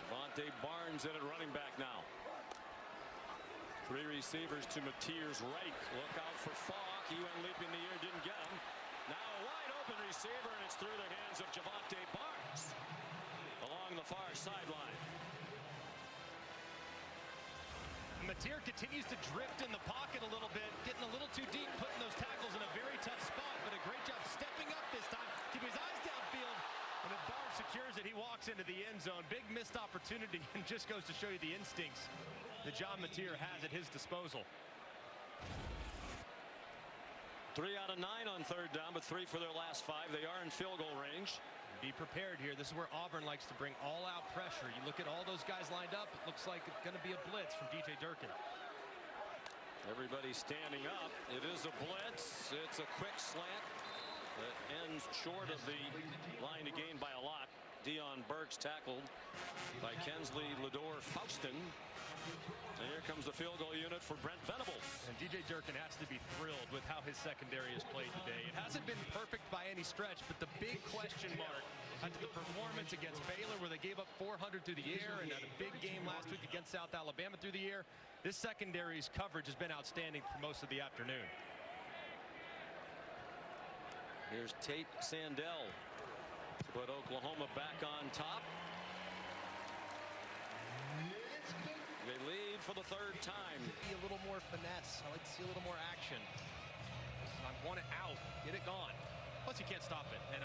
Javante Barnes in at running back now. 3 receivers to Mateer's right. Look out for Falk. He went leaping in the air, didn't get him. Now a wide open receiver, and it's through the hands of Javante Barnes along the far sideline. Mateer continues to drift in the pocket a little bit, getting a little too deep, putting those tackles in a very tough spot, but a great job stepping up this time, keeping his eyes downfield. And if Barnes secures it, he walks into the end zone. Big missed opportunity, and just goes to show you the instincts that John Mateer has at his disposal. 3 out of 9 on 3rd down, but 3 for their last 5. They are in field goal range. Be prepared here. This is where Auburn likes to bring all-out pressure. You look at all those guys lined up, it looks like it's going to be a blitz from DJ Durkin. Everybody standing up. It is a blitz. It's a quick slant that ends short of the line to gain by a lot. Dion Burks tackled by Kensley Lador-Faustin. And here comes the field goal unit for Brent Venables. And DJ Durkin has to be thrilled with how his secondary has played today. It hasn't been perfect by any stretch, but the big question mark after the performance against Baylor, where they gave up 400 through the air, and had a big game last week against South Alabama through the air, this secondary's coverage has been outstanding for most of the afternoon. Here's Tate Sandell to put Oklahoma back on top. They lead for the third time. Be a little more finesse. I like to see a little more action. I want it out. Get it gone. Plus, you can't stop it. And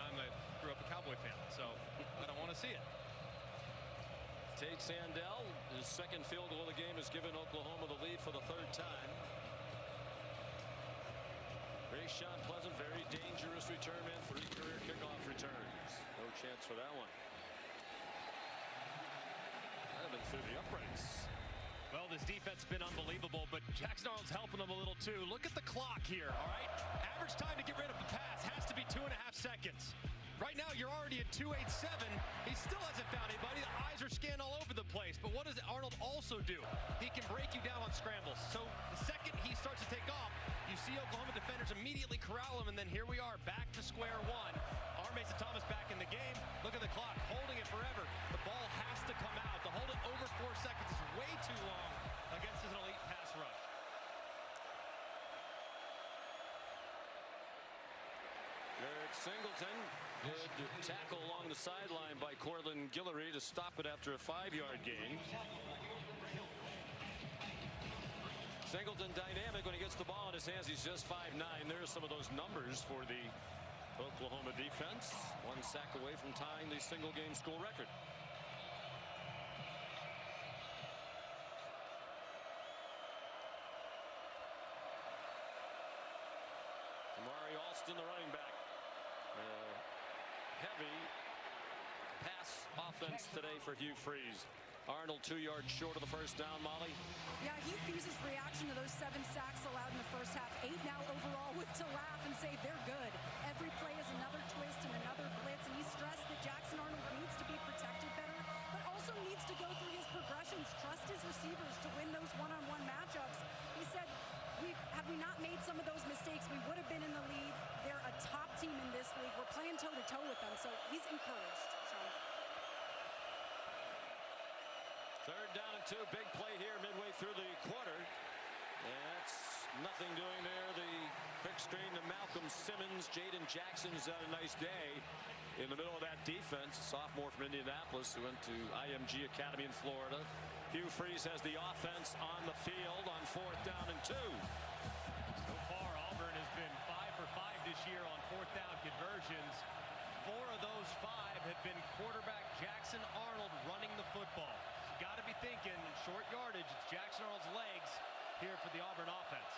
grew up a Cowboy fan, so I don't want to see it. Tate Sandell, his second field goal of the game, has given Oklahoma the lead for the third time. Rayshon Pleasant, very dangerous return man, 3 career kickoff returns. No chance for that one. Might have been through the uprights. Well, this defense has been unbelievable, but Jackson Arnold's helping them a little too. Look at the clock here, all right? Average time to get rid of the pass has to be 2.5 seconds. Right now, you're already at 2.87. He still hasn't found anybody. The eyes are scanned all over the place. But what does Arnold also do? He can break you down on scrambles. So the second he starts to take off, you see Oklahoma defenders immediately corral him, and then here we are back to square one. Mason Thomas back in the game. Look at the clock, holding it forever. The ball has to come out. To hold it over 4 seconds is way too long against an elite pass rush. Eric Singleton, good tackle along the sideline by Cortland Guillory to stop it after a 5-yard gain. Singleton dynamic when he gets the ball in his hands. He's just 5'9". There's some of those numbers for the Oklahoma defense. 1 sack away from tying the single game school record. Amari Alston, the running back. Heavy pass offense today for Hugh Freeze. Arnold 2 yards short of the first down. Molly. Yeah, Hugh Freeze's reaction to those 7 sacks allowed in the first half, 8 now overall, with to laugh and say they're good. Every play is another twist and another blitz, and he stressed that Jackson Arnold needs to be protected better, but also needs to go through his progressions, trust his receivers to win those one-on-one matchups. He said, had we not made some of those mistakes, we would have been in the lead. They're a top team in this league. We're playing toe-to-toe with them, so he's encouraged. Third down and 2. Big play here midway through the quarter. That's nothing doing there. The quick screen to Malcolm Simmons. Jaden Jackson's had a nice day in the middle of that defense. Sophomore from Indianapolis who went to IMG Academy in Florida. Hugh Freeze has the offense on the field on 4th down and 2. So far, Auburn has been 5 for 5 this year on 4th down conversions. 4 of those 5 have been quarterback Jackson Arnold running the football. Got to be thinking short yardage. It's Jackson Arnold's legs here for the Auburn offense.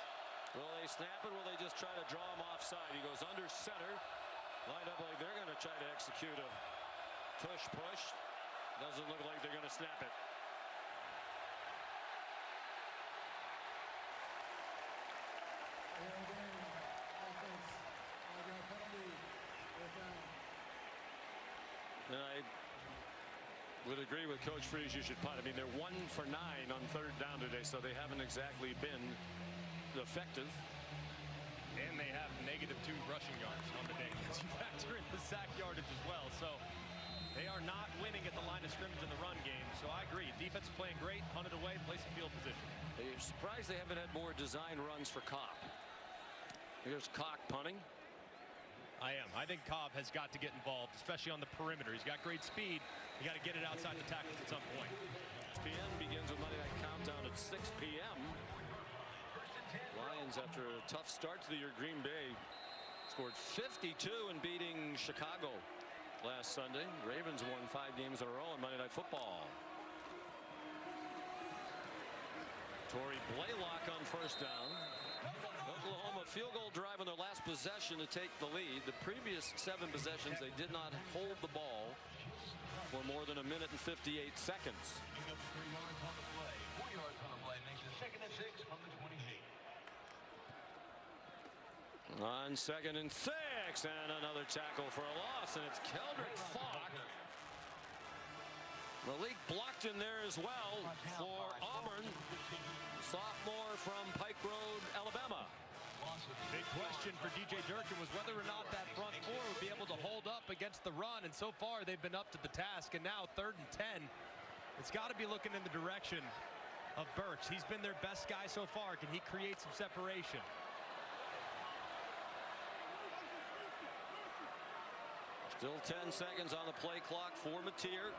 Will they snap it? Will they just try to draw him offside? He goes under center. Lined up like they're going to try to execute a push. Doesn't look like they're going to snap it. And I would agree with Coach Freeze, you should punt. I mean, they're 1 for 9 on 3rd down today, so they haven't exactly been effective. And they have -2 rushing yards on the day as you factor in the sack yardage as well. So they are not winning at the line of scrimmage in the run game. So I agree. Defense is playing great. Punted away, play some field position. They're surprised they haven't had more design runs for Cobb. Here's Cock punting. I am. I think Cobb has got to get involved, especially on the perimeter. He's got great speed. You got to get it outside the tackles at some point. ESPN begins with Monday Night Countdown at 6 p.m. Lions, after a tough start to the year, Green Bay scored 52 in beating Chicago last Sunday. Ravens won 5 games in a row on Monday Night Football. Torrey Blaylock on 1st down. Oklahoma field goal drive on their last possession to take the lead. The previous 7 possessions, they did not hold the ball for more than 1 minute and 58 seconds. 3 yards on the play. 4 yards on the play makes it 2nd and 6 from the 28. On 2nd and 6, and another tackle for a loss, and it's Keldrick Falk. Malik blocked in there as well for Auburn. Sophomore from Pike Road, Alabama. Big question for DJ Durkin was whether or not that front four would be able to hold up against the run, and so far they've been up to the task. And now 3rd and 10, it's got to be looking in the direction of Burks. He's been their best guy so far. Can he create some separation? Still 10 seconds on the play clock for Mateer.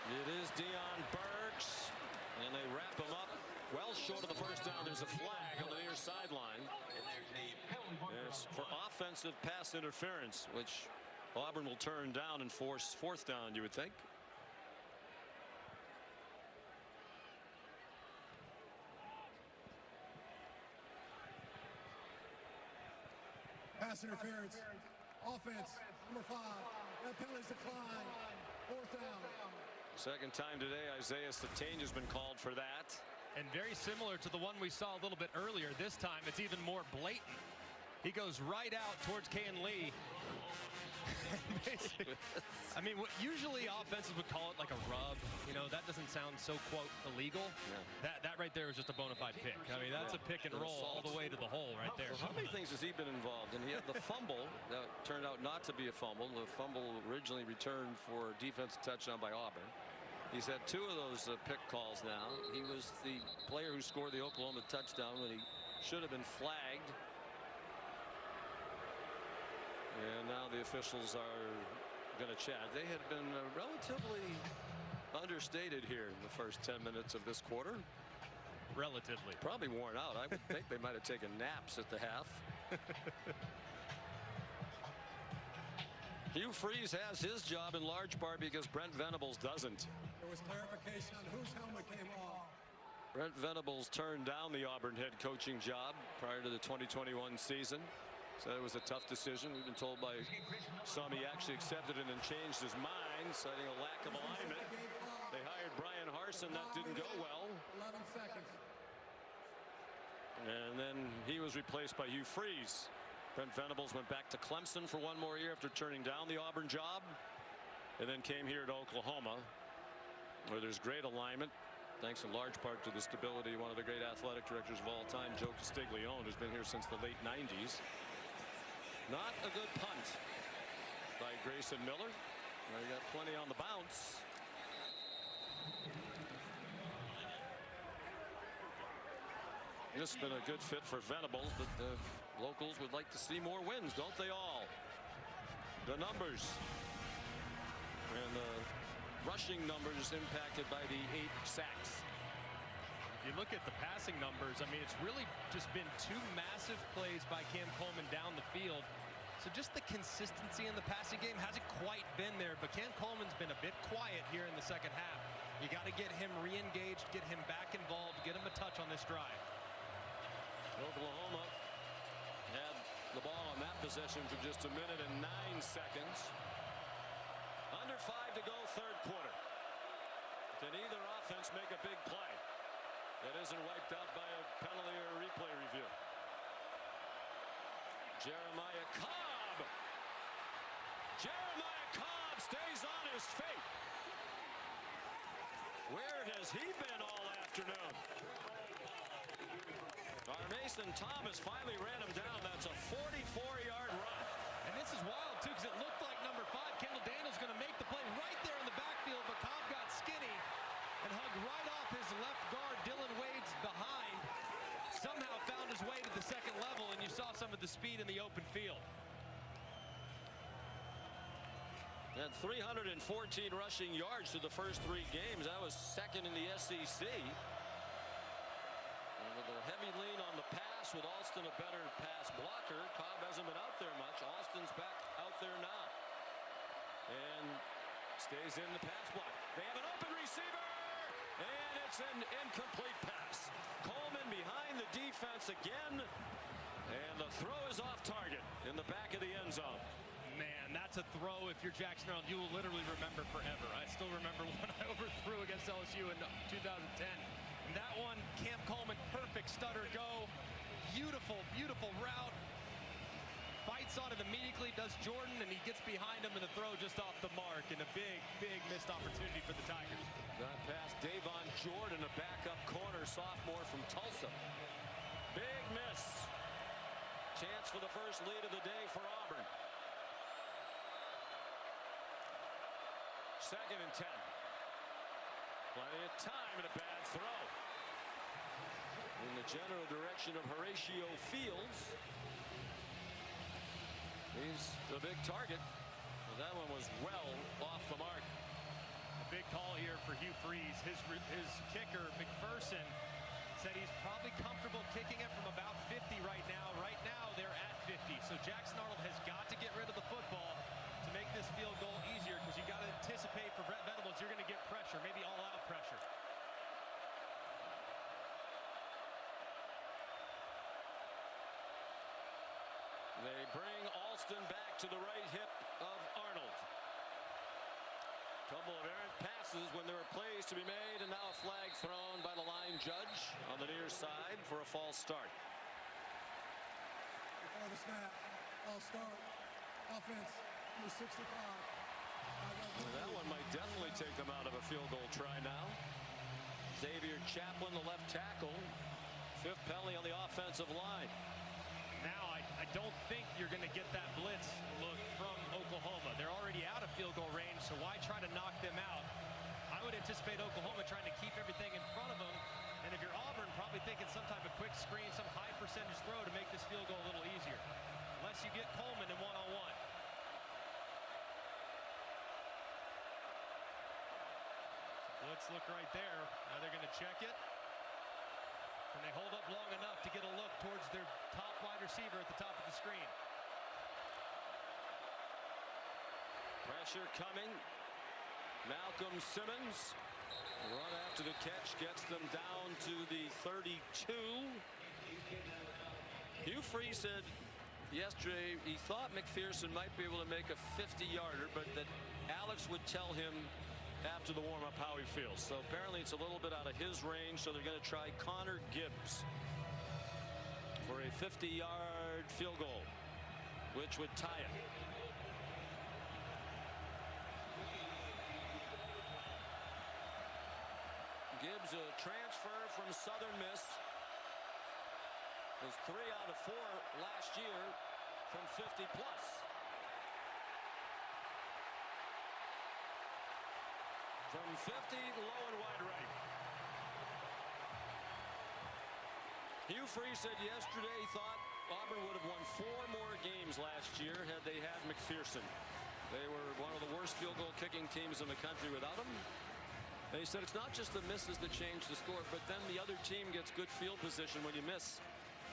It is Deion Burks, and they wrap him up well short of the first down. There's a flag on the near sideline. It's for offensive pass interference, which Auburn will turn down and force 4th down, you would think. Pass interference. Offense. Number 5. That penalty's declined. 4th down. Second time today, Isaiah Satane has been called for that. And very similar to the one we saw a little bit earlier. This time it's even more blatant. He goes right out towards Kayan Lee. I mean, what usually offenses would call it like a rub. You know, that doesn't sound so, quote, illegal. Yeah. That right there is just a bona fide pick. I mean, that's a pick and roll all the way to the hole right there. Well, how many things has he been involved in? He had the fumble that turned out not to be a fumble. The fumble originally returned for a defensive touchdown by Auburn. He's had 2 of those pick calls now. He was the player who scored the Oklahoma touchdown when he should have been flagged. And now the officials are going to chat. They had been relatively understated here in the first 10 minutes of this quarter. Relatively. Probably worn out. I would think they might have taken naps at the half. Hugh Freeze has his job in large part because Brent Venables doesn't. There was clarification on whose helmet came off. Brent Venables turned down the Auburn head coaching job prior to the 2021 season. So it was a tough decision. We've been told by some he actually accepted it and changed his mind, citing a lack of alignment. They hired Brian Harsin. That didn't go well. 11 seconds. And then he was replaced by Hugh Freeze. Brent Venables went back to Clemson for 1 more year after turning down the Auburn job, and then came here to Oklahoma, where there's great alignment, thanks in large part to the stability of one of the great athletic directors of all time, Joe Castiglione, who's been here since the late 90s. Not a good punt by Grayson Miller. He got plenty on the bounce. This has been a good fit for Venables, but the locals would like to see more wins, don't they all? The numbers and the rushing numbers impacted by the 8 sacks. If you look at the passing numbers, I mean, it's really just been 2 massive plays by Cam Coleman down the field. So just the consistency in the passing game hasn't quite been there, but Cam Coleman's been a bit quiet here in the second half. You got to get him re-engaged, get him back involved, get him a touch on this drive. Oklahoma had the ball on that possession for just 1 minute and 9 seconds. Under 5 to go, 3rd quarter. Can either offense make a big play that isn't wiped out by a penalty or a replay review? Jeremiah Cobb. Jeremiah Cobb stays on his feet. Where has he been all afternoon? Our Mason Thomas finally ran him down. That's a 44-yard run. And this is wild, too, because it looked like number 5, Kendall Daniels, going to make the play right there in the backfield, but Cobb got skinny and hugged right off his left guard. Dylan Wade's behind. Somehow found his way to the second level, and you saw some of the speed in the open field. Had 314 rushing yards through the first 3 games. That was 2nd in the SEC. With a heavy lean on the pass, with Alston a better pass blocker. Cobb hasn't been out there much. Alston's back out there now. And stays in the pass block. They have an open receiver. And it's an incomplete pass. Coleman behind the defense again. And the throw is off target in the back of the end zone. Man, that's a throw if you're Jackson Arnold you will literally remember forever. I still remember when I overthrew against LSU in 2010. And that one, Cam Coleman, perfect stutter go. Beautiful, beautiful route. Bites on it immediately, does Jordan, and he gets behind him, and the throw just off the mark, and a big, big missed opportunity for the Tigers. That pass, Davon Jordan, a backup corner, sophomore from Tulsa. Big miss. Chance for the first lead of the day for Auburn. 2nd and 10. Plenty of time and a bad throw. In the general direction of Horatio Fields. He's the big target. Well, that one was well off the mark. A big call here for Hugh Freeze. His kicker, McPherson, said he's probably comfortable kicking it from about 50 right now. Right now, they're at 50. So Jackson Arnold has got to get rid of the football to make this field goal easier, because you got to anticipate for Brett Venables, you're going to get pressure, maybe all-out pressure. They bring Alston back to the right hip of Arnold. Couple of errant passes when there were plays to be made, and now a flag thrown by the line judge on the near side for a false start. Before the snap, I'll start. Offense, number 65. That one might definitely take them out of a field goal try now. Xavier Chaplin, the left tackle. 5th penalty on the offensive line. Now, I don't think you're going to get that blitz look from Oklahoma. They're already out of field goal range, so why try to knock them out? I would anticipate Oklahoma trying to keep everything in front of them. And if you're Auburn, probably thinking some type of quick screen, some high percentage throw to make this field goal a little easier. Unless you get Coleman in one-on-one. Blitz look right there. Now they're going to check it. And they hold up long enough to get a look towards their top wide receiver at the top of the screen. Pressure coming. Malcolm Simmons. Run after the catch gets them down to the 32. Hugh Freeze said yesterday he thought McPherson might be able to make a 50-yarder, but that Alex would tell him after the warm-up how he feels. So apparently it's a little bit out of his range, so they're going to try Connor Gibbs for a 50-yard field goal, which would tie it. Gibbs, a transfer from Southern Miss, was 3 out of 4 last year from 50 plus. From 50, low and wide right. Hugh Freeze said yesterday he thought Auburn would have won 4 more games last year had they had McPherson. They were one of the worst field goal kicking teams in the country without him. And he said it's not just the misses that change the score, but then the other team gets good field position when you miss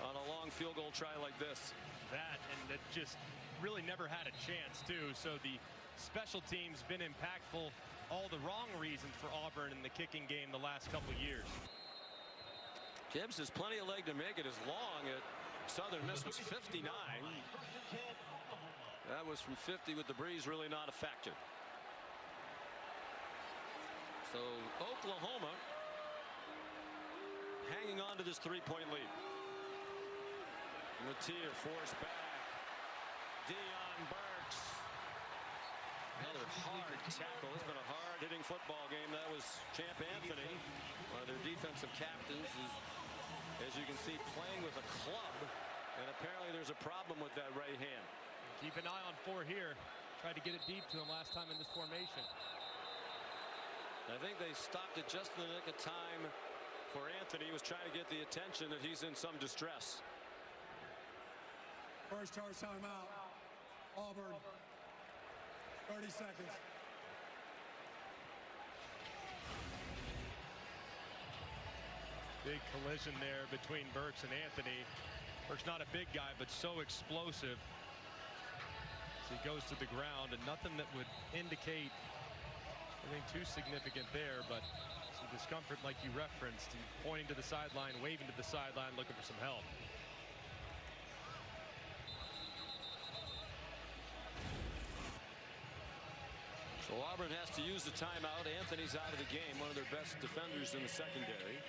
on a long field goal try like this. That, and it just really never had a chance, too. So the special teams been impactful. All the wrong reasons for Auburn in the kicking game the last couple years. Gibbs has plenty of leg to make it. As long at Southern Miss was 59. That was from 50 with the breeze really not a factor. So Oklahoma hanging on to this 3-point lead. Latier forced back. Deion Burks. Another hard tackle. It's been a hard-hitting football game. That was Champ Anthony, one of their defensive captains, is, as you can see, playing with a club. And apparently there's a problem with that right hand. Keep an eye on 4 here. Tried to get it deep to him last time in this formation. I think they stopped it just in the nick of time for Anthony. He was trying to get the attention that he's in some distress. First charge timeout. Auburn. 30 seconds. Big collision there between Burks and Anthony. Burks not a big guy, but so explosive. So he goes to the ground, and nothing that would indicate anything too significant there, but some discomfort like you referenced. He's pointing to the sideline, waving to the sideline, looking for some help. So Auburn has to use the timeout. Anthony's out of the game, one of their best defenders in the secondary.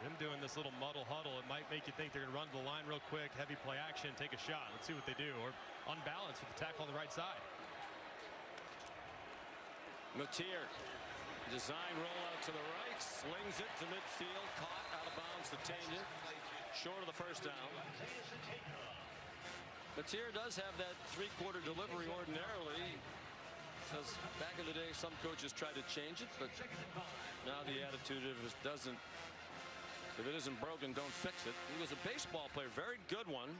Them doing this little muddle huddle, it might make you think they're going to run to the line real quick, heavy play action, take a shot. Let's see what they do. Or unbalanced with the tackle on the right side. Matier, design rollout to the right, slings it to midfield, caught out of bounds. Satania, short of the first down. Matier does have that three-quarter delivery ordinarily. Says back in the day, some coaches tried to change it, but now the attitude of it doesn't. If it isn't broken, don't fix it. He was a baseball player, very good one.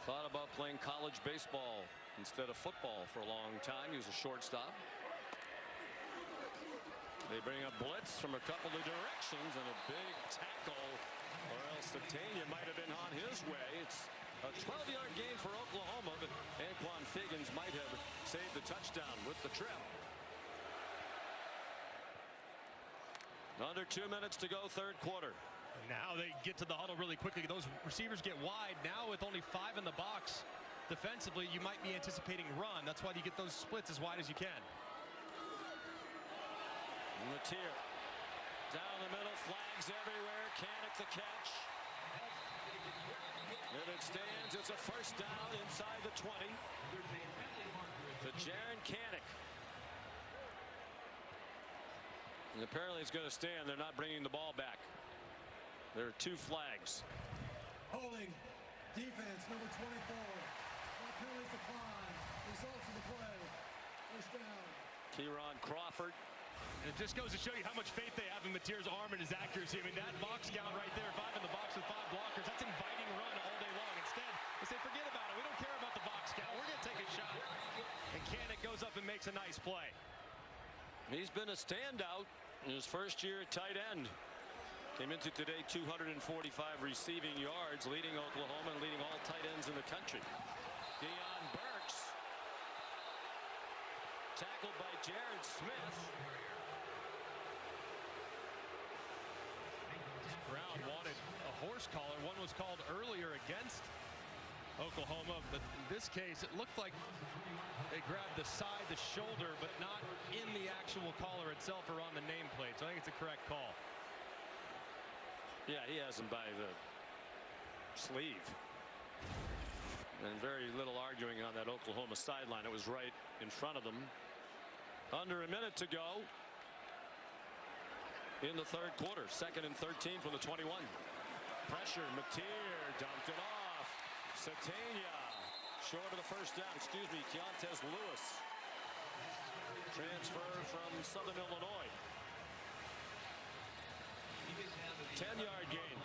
Thought about playing college baseball instead of football for a long time. He was a shortstop. They bring a blitz from a couple of directions and a big tackle, or else Satania might have been on his way. It's a 12-yard gain for Oklahoma, but Anquan Figgins might have saved the touchdown with the trip. Under 2 minutes to go, third quarter. Now they get to the huddle really quickly. Those receivers get wide. Now with only 5 in the box, defensively, you might be anticipating run. That's why you get those splits as wide as you can. Matier down the middle, flags everywhere. Canick the catch. And it stands. It's a first down inside the 20 to Jaron Canick. And apparently it's going to stand. They're not bringing the ball back. There are 2 flags. Holding defense number 24. That penalty decline. Results of the play. First down. Kieron Crawford. And it just goes to show you how much faith they have in Matier's arm and his accuracy. I mean, that box count right there, 5 in the box with 5 blockers, that's inviting run all day long. Instead, they say, forget about it. We don't care about the box count. We're going to take a shot. And Canick goes up and makes a nice play. He's been a standout in his first year at tight end. Came into today 245 receiving yards, leading Oklahoma and leading all tight ends in the country. Deion Burks tackled by Jared Smith. Brown wanted a horse collar. One was called earlier against Oklahoma, but in this case it looked like they grabbed the side, the shoulder, but not in the actual collar itself or on the nameplate. So I think it's a correct call. Yeah, he has him by the sleeve. And very little arguing on that Oklahoma sideline. It was right in front of them. Under a minute to go in the third quarter. 2nd and 13 from the 21. Pressure. Matier dumped it off. Satania short of the first down. Excuse me, Keontae Lewis. Transfer from Southern Illinois. 10-yard gain.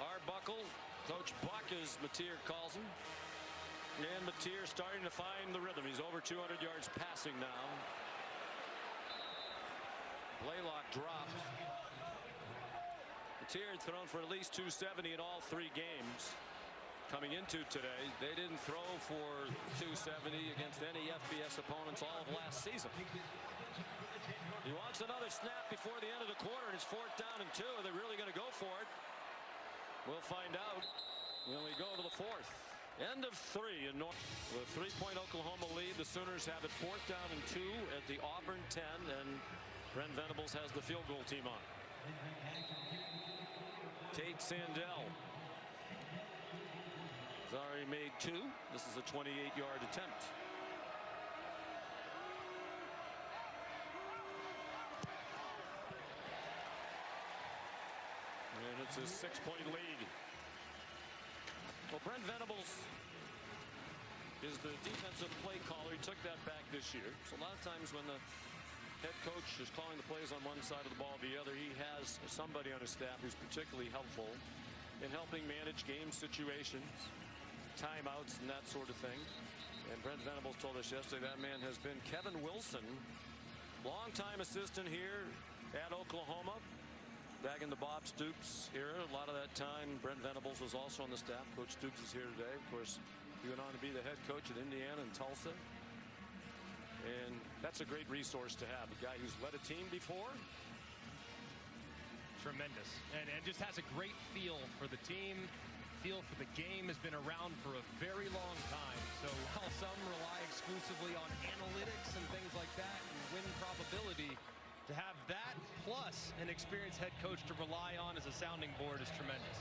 Arbuckle. Coach Buck, as Matier calls him. And Matier starting to find the rhythm. He's over 200 yards passing now. Blaylock dropped. Matier had thrown for at least 270 in all 3 games. Coming into today, they didn't throw for 270 against any FBS opponents all of last season. He wants another snap before the end of the quarter, and it's 4th down and 2. Are they really going to go for it? We'll find out when we go to the 4th. End of 3 in North. With a 3-point Oklahoma lead, the Sooners have it 4th down and 2 at the Auburn 10, and Brent Venables has the field goal team on. Tate Sandell has already made 2. This is a 28-yard attempt. And it's a 6-point lead. Well, Brent Venables is the defensive play caller. He took that back this year. So a lot of times when the head coach is calling the plays on one side of the ball, the other, he has somebody on his staff who's particularly helpful in helping manage game situations, timeouts, and that sort of thing. And Brent Venables told us yesterday that man has been Kevin Wilson, longtime assistant here at Oklahoma, back in the Bob Stoops era. A lot of that time, Brent Venables was also on the staff. Coach Stoops is here today. Of course, he went on to be the head coach at Indiana and Tulsa. And that's a great resource to have. A guy who's led a team before. Tremendous. And just has a great feel for the team, feel for the game, has been around for a very long time. So while some rely exclusively on analytics and things like that and win probability, to have that plus an experienced head coach to rely on as a sounding board is tremendous.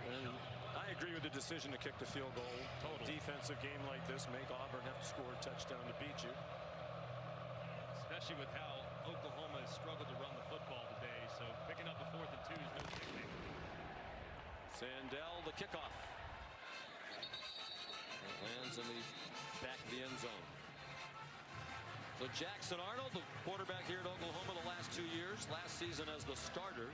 And I agree with the decision to kick the field goal. Total defensive game like this, make Auburn have to score a touchdown to beat you. Especially with how Oklahoma has struggled to run the football today. So picking up a 4th and 2 is no picnic. Sandell, the kickoff. It lands in the back of the end zone. So Jackson Arnold, the quarterback here at Oklahoma the last 2 years, last season as the starter.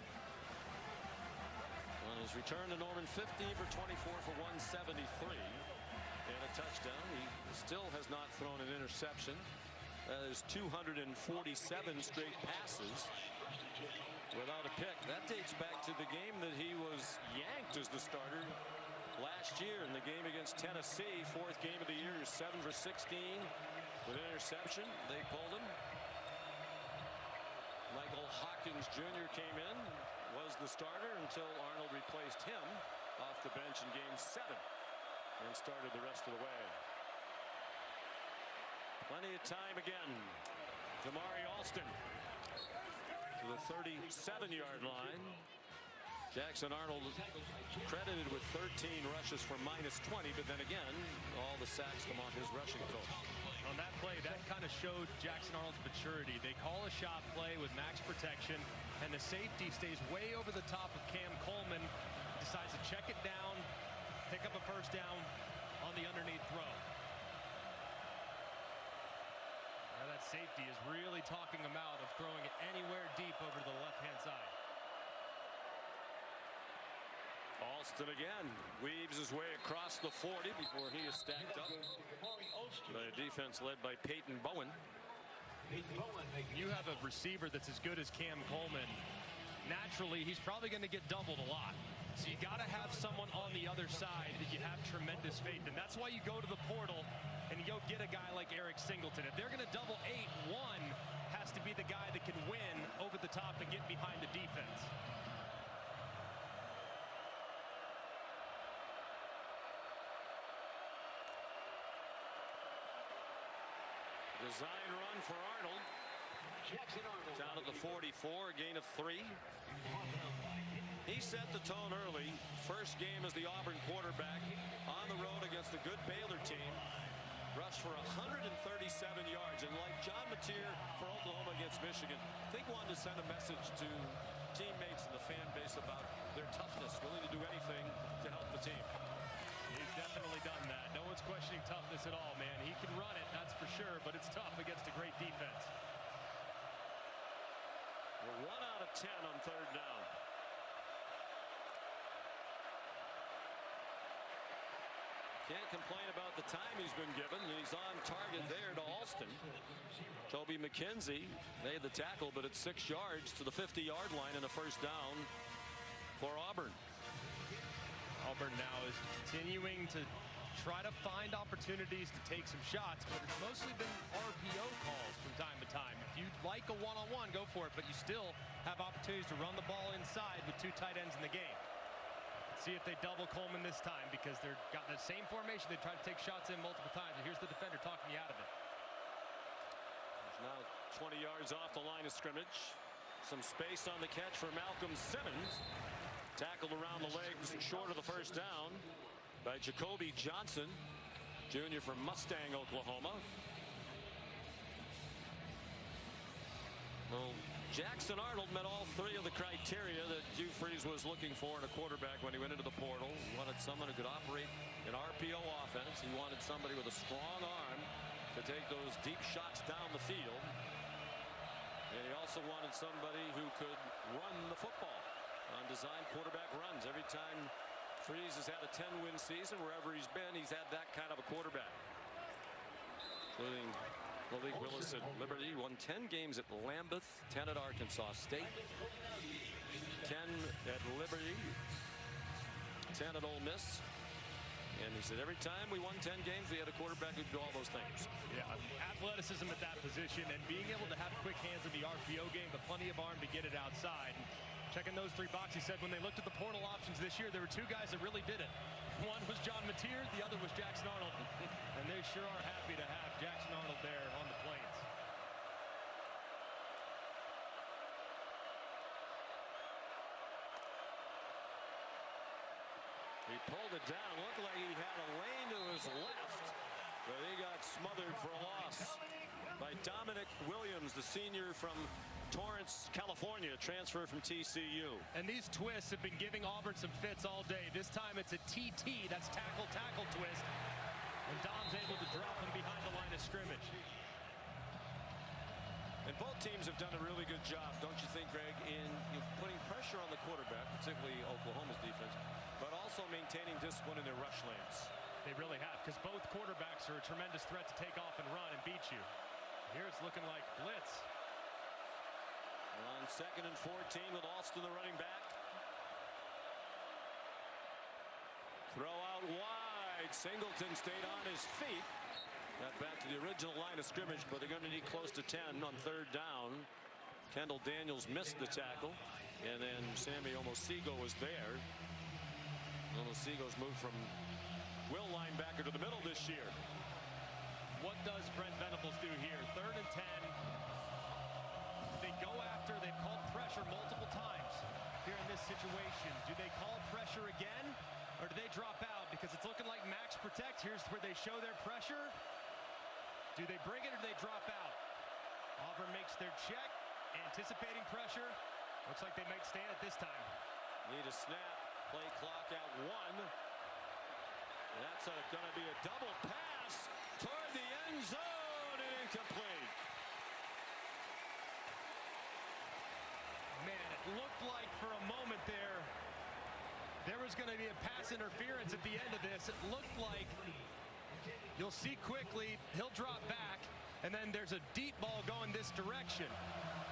On his return to Norman, 15 for 24 for 173 and a touchdown. He still has not thrown an interception. That is 247 straight passes without a pick. That dates back to the game that he was yanked as the starter last year in the game against Tennessee. 4th game of the year, 7 for 16 with an interception. They pulled him. Michael Hawkins Jr. came in, was the starter until Arnold replaced him off the bench in game 7 and started the rest of the way. Plenty of time again. Damari Alston to the 37-yard line. Jackson Arnold credited with 13 rushes for -20, but then again, all the sacks come off his rushing total. On that play, that kind of showed Jackson Arnold's maturity. They call a shot play with max protection, and the safety stays way over the top of Cam Coleman, decides to check it down, pick up a 1st down on the underneath throw. Now that safety is really talking him out of throwing it anywhere deep over to the left-hand side. Alston again weaves his way across the 40 before he is stacked up by a defense led by Peyton Bowen. You have a receiver that's as good as Cam Coleman. Naturally, he's probably going to get doubled a lot. So you got to have someone on the other side that you have tremendous faith in. That's why you go to the portal and you go get a guy like Eric Singleton. If they're going to double 8, one has to be the guy that can win over the top and get behind the defense. Design run for Arnold. Down at the 44, a gain of 3. He set the tone early. First game as the Auburn quarterback on the road against a good Baylor team. Rushed for 137 yards, and like John Mateer for Oklahoma against Michigan, I think wanted to send a message to teammates and the fan base about their toughness, willing to do anything to help the team. He's definitely done that. No one's questioning toughness at all, man. He can run it, that's for sure, but it's tough against a great defense. We're 1 out of 10 on 3rd down. Can't complain about the time he's been given, and he's on target there to Alston. Toby McKenzie made the tackle, but it's 6 yards to the 50-yard line and a 1st down for Auburn. Auburn now is continuing to try to find opportunities to take some shots, but it's mostly been RPO calls from time to time. If you'd like a one-on-one, go for it, but you still have opportunities to run the ball inside with 2 tight ends in the game. Let's see if they double Coleman this time, because they've got the same formation. They try to take shots in multiple times, and here's the defender talking me out of it. There's now 20 yards off the line of scrimmage. Some space on the catch for Malcolm Simmons. Tackled around the legs short of the 1st down by Jacoby Johnson, junior from Mustang, Oklahoma. Well, Jackson Arnold met all 3 of the criteria that Hugh Freeze was looking for in a quarterback when he went into the portal. He wanted someone who could operate an RPO offense. He wanted somebody with a strong arm to take those deep shots down the field. And he also wanted somebody who could run the football on design quarterback runs. Every time Freeze has had a 10-win season, wherever he's been, he's had that kind of a quarterback. Including Malik Willis at Liberty, won 10 games at Lambeth, 10 at Arkansas State, 10 at Liberty, 10 at Ole Miss. And he said every time we won 10 games, we had a quarterback who could do all those things. Yeah, athleticism at that position and being able to have quick hands in the RPO game, but plenty of arm to get it outside. Checking those 3 boxes, he said when they looked at the portal options this year, there were 2 guys that really did it. One was John Mateer, the other was Jackson Arnold. And they sure are happy to have Jackson Arnold there on the Plains. He pulled it down. Looked like he had a lane to his left, but he got smothered for a loss by Dominic Williams, the senior from Torrance, California, transfer from TCU. And these twists have been giving Auburn some fits all day. This time it's a TT, that's tackle twist. And Dom's able to drop him behind the line of scrimmage. And both teams have done a really good job, don't you think, Greg, in putting pressure on the quarterback, particularly Oklahoma's defense, but also maintaining discipline in their rush lanes. They really have, because both quarterbacks are a tremendous threat to take off and run and beat you. Here it's looking like blitz. On 2nd and 14 with Alston, the running back. Throw out wide. Singleton stayed on his feet. Got back to the original line of scrimmage, but they're going to need close to 10 on 3rd down. Kendall Daniels missed the tackle, and then Sammy Omosigo was there. Omosigo's moved from will linebacker to the middle this year. What does Brent Venables do here? 3rd and 10. They go after. They've called pressure multiple times here in this situation. Do they call pressure again, or do they drop out? Because it's looking like max protect. Here's where they show their pressure. Do they bring it or do they drop out? Auburn makes their check, anticipating pressure. Looks like they might stand it this time. Need a snap. Play clock at 1. That's going to be a double pass toward the end zone and incomplete. Man, it looked like for a moment there was going to be a pass interference at the end of this. It looked like, you'll see quickly, he'll drop back, and then there's a deep ball going this direction.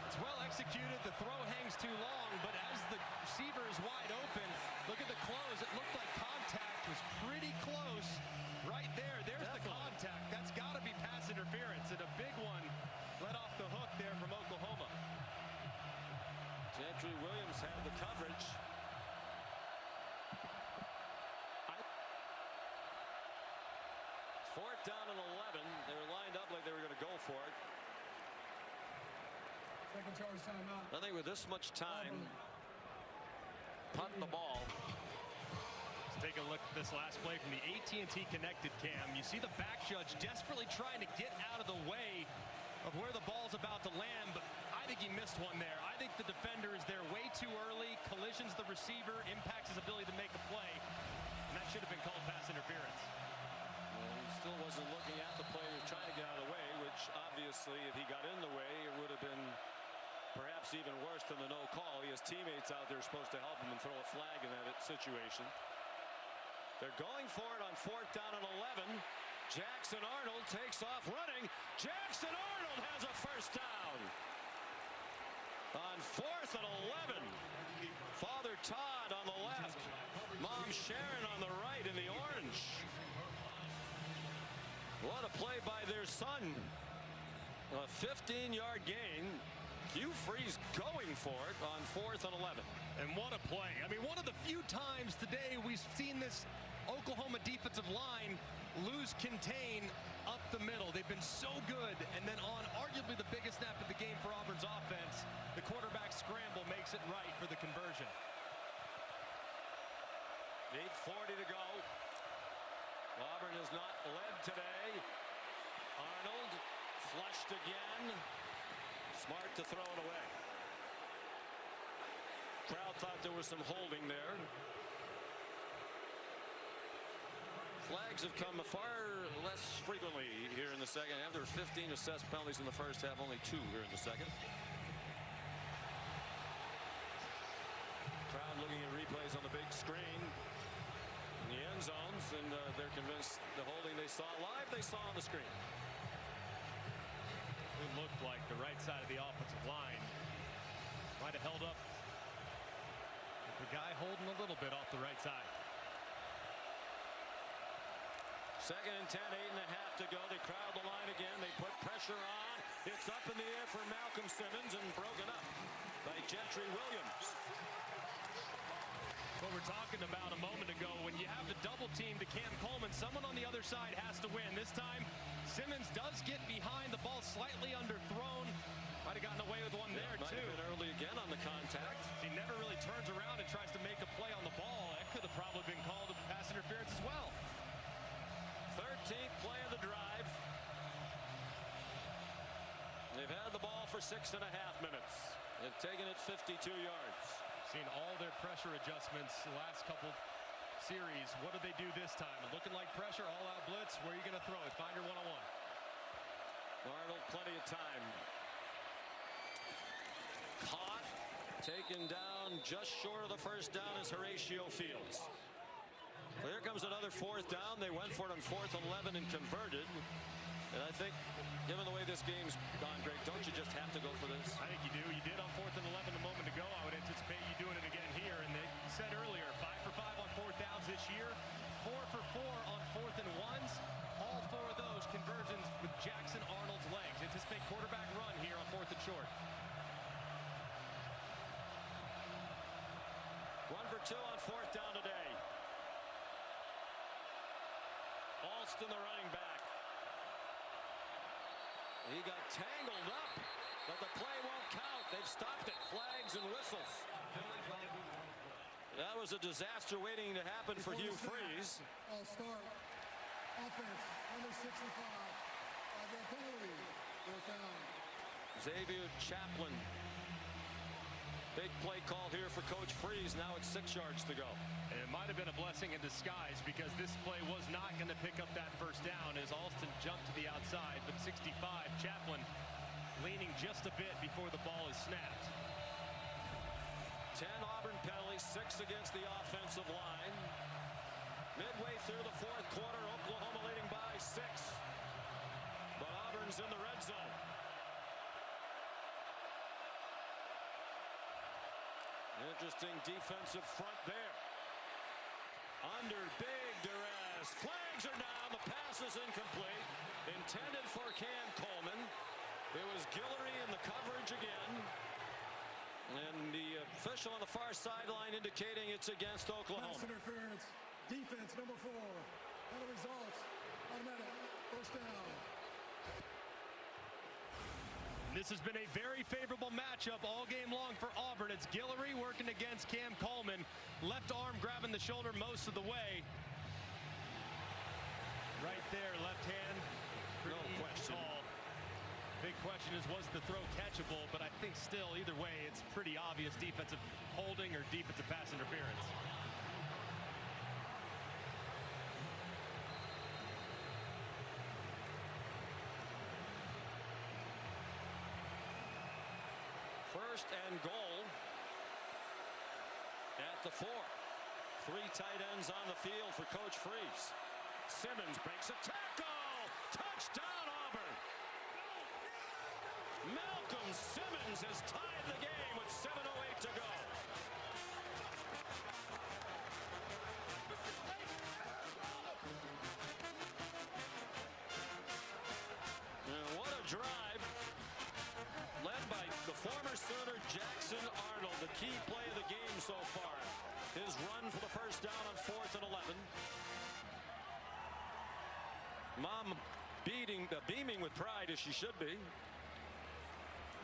It's well executed. The throw hangs too long, but as the receiver is wide open, look at the close. It looked like contact was pretty close right there. There's the contact. That's got to be pass interference, and a big one let off the hook there from Oklahoma. Gentry Williams had the coverage. 4th down and 11. They were lined up like they were going to go for it. Second charge timeout. I think with this much time, punting the ball. Let's take a look at this last play from the AT&T connected cam. You see the back judge desperately trying to get out of the way of where the ball's about to land, but I think he missed one there. I think the defender is there way too early, collisions the receiver, impacts his ability to make a play, and that should have been called pass interference. Well, he still wasn't looking at the play, trying to get out of the way, which obviously if he got in the way, it would have been perhaps even worse than the no call. He has teammates out there supposed to help him and throw a flag in that situation. They're going for it on 4th down and 11. Jackson Arnold takes off running. Jackson Arnold has a first down. On 4th and 11. Father Todd on the left. Mom Sharon on the right in the orange. What a play by their son. A 15-yard gain. Hugh Freeze going for it on 4th and 11. And what a play. I mean, one of the few times today we've seen this Oklahoma defensive line lose contain up the middle. They've been so good. And then on arguably the biggest snap of the game for Auburn's offense, the quarterback scramble makes it right for the conversion. 8:40 to go. Auburn has not led today. Arnold flushed again. Smart to throw it away. Crowd thought there was some holding there. Flags have come far less frequently here in the second half. There were 15 assessed penalties in the first half, only 2 here in the second. Crowd looking at replays on the big screen in the end zones, and they're convinced the holding they saw live, they saw on the screen. It looked like the right side of the offensive line might have held up. The guy holding a little bit off the right side. 2nd and 10, 8.5 to go. They crowd the line again. They put pressure on. It's up in the air for Malcolm Simmons and broken up by Gentry Williams. What we're talking about a moment ago, when you have the double team to Cam Coleman, someone on the other side has to win. This time, Simmons does get behind. The ball slightly underthrown. Might have gotten away with one there, too. Might have been early again on the contact. He never really turns around and tries to make a play on the ball. That could have probably probably been called a pass interference as well. 13th play of the drive. They've had the ball for 6.5 minutes. They've taken it 52 yards. Seen all their pressure adjustments the last couple series. What did they do this time? Looking like pressure, all-out blitz. Where are you going to throw it? Find your one-on-one. Arnold, plenty of time. Caught, taken down just short of the first down is Horatio Fields. Well, here comes another 4th down. They went for it on 4th and 11 and converted. And I think, given the way this game's gone, Greg, don't you just have to go for this? I think you do. You did on 4th and 11 a moment ago. I would anticipate you doing it again here. And they said earlier, 5 for 5 on 4th downs this year, 4 for 4 on 4th and 1s. All 4 of those conversions with Jackson Arnold's legs. Anticipate quarterback run here on 4th and short. 1 for 2 on 4th down today. Alston, the running back. He got tangled up, but the play won't count. They've stopped it. Flags and whistles. That was a disaster waiting to happen for Hugh Freeze. All start. Offense, number 65. Their penalty. 4th down. Xavier Chaplin. Big play call here for Coach Freeze. Now it's 6 yards to go. And it might have been a blessing in disguise because this play was not going to pick up that first down as Alston jumped to the outside. But 65, Chaplin leaning just a bit before the ball is snapped. 10 Auburn penalties, 6 against the offensive line. Midway through the 4th quarter, Oklahoma leading by 6. But Auburn's in the red zone. Interesting defensive front there. Under big duress. Flags are down. The pass is incomplete. Intended for Cam Coleman. It was Guillory in the coverage again. And the official on the far sideline indicating it's against Oklahoma. Pass interference. Defense, number 4. And the results. Automatic. First down. This has been a very favorable matchup all game long for Auburn. It's Guillory working against Cam Coleman. Left arm grabbing the shoulder most of the way. Right there, left hand. No question. Big question is, was the throw catchable? But I think still, either way, it's pretty obvious defensive holding or defensive pass interference. First and goal at the 4. 3 tight ends on the field for Coach Freeze. Simmons breaks a tackle. Touchdown, Auburn. Malcolm Simmons has tied the game with 7:08 to go. And what a drive. Led by the former Sooner Jackson Arnold, the key play of the game so far. His run for the first down on 4th and 11. Mom beaming with pride, as she should be.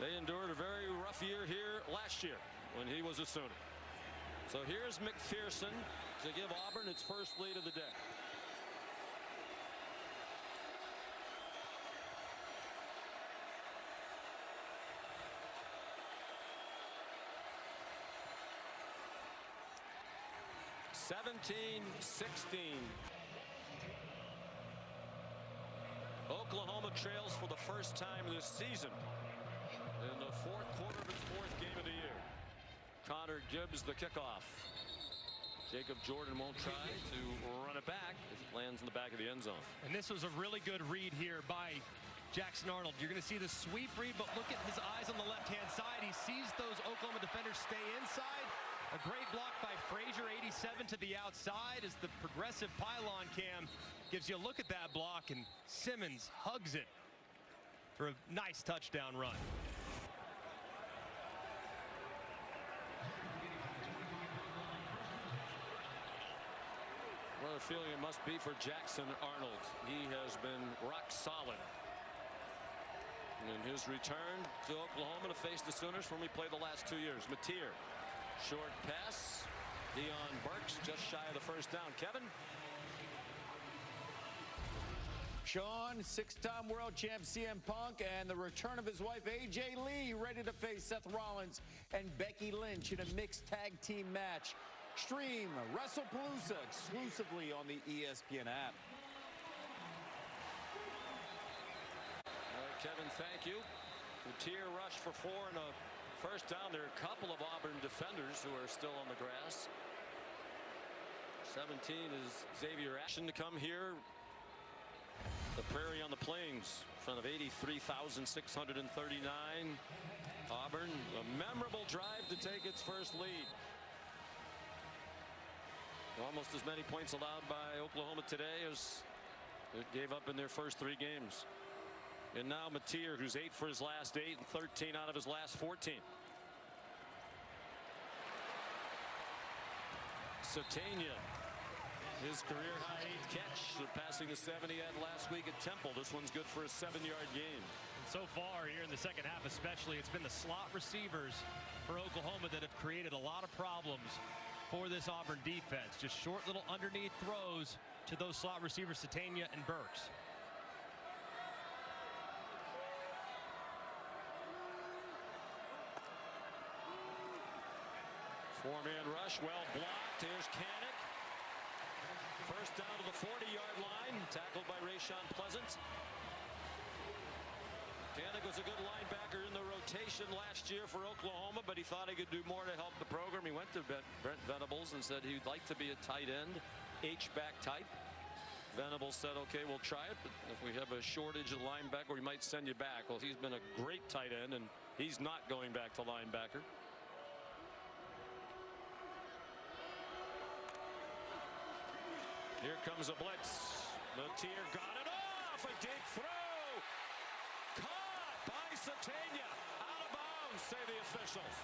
They endured a very rough year here last year when he was a Sooner. So here's McPherson to give Auburn its first lead of the day. (17-16). Oklahoma trails for the first time this season in the 4th quarter of its 4th game of the year. Connor Gibbs the kickoff. Jacob Jordan won't try to run it back as it lands in the back of the end zone. And this was a really good read here by Jackson Arnold. You're going to see the sweep read, but look at his eyes on the left-hand side. He sees those Oklahoma defenders stay inside. A great block by Frazier, 87 to the outside as the progressive pylon cam gives you a look at that block, and Simmons hugs it for a nice touchdown run. What a feeling it must be for Jackson Arnold. He has been rock solid in his return to Oklahoma to face the Sooners when we played the last 2 years. Mateer, short pass, Deion Burks just shy of the first down. Kevin? Sean, 6-time world champ CM Punk and the return of his wife AJ Lee ready to face Seth Rollins and Becky Lynch in a mixed tag team match. Stream WrestlePalooza exclusively on the ESPN app. Kevin, thank you. Matier rushed for 4 and a first down. There are a couple of Auburn defenders who are still on the grass. 17 is Xavier Ashton to come here. The Prairie on the Plains in front of 83,639. Auburn, a memorable drive to take its first lead. Almost as many points allowed by Oklahoma today as it gave up in their first 3 games. And now Matier, who's 8 for his last 8 and 13 out of his last 14. Satania, his career high 8th catch, surpassing the 70 he had last week at Temple. This one's good for a 7-yard gain. So far here in the second half especially, it's been the slot receivers for Oklahoma that have created a lot of problems for this Auburn defense. Just short little underneath throws to those slot receivers, Satania and Burks. Four-man rush, well blocked. Here's Kanik. First down to the 40-yard line, tackled by Rayshon Pleasant. Kanik was a good linebacker in the rotation last year for Oklahoma, but he thought he could do more to help the program. He went to Brent Venables and said he'd like to be a tight end, H-back type. Venables said, okay, we'll try it, but if we have a shortage of linebacker, we might send you back. Well, he's been a great tight end, and he's not going back to linebacker. Here comes a blitz. Matier got it off. A deep throw. Caught by Satania. Out of bounds, say the officials.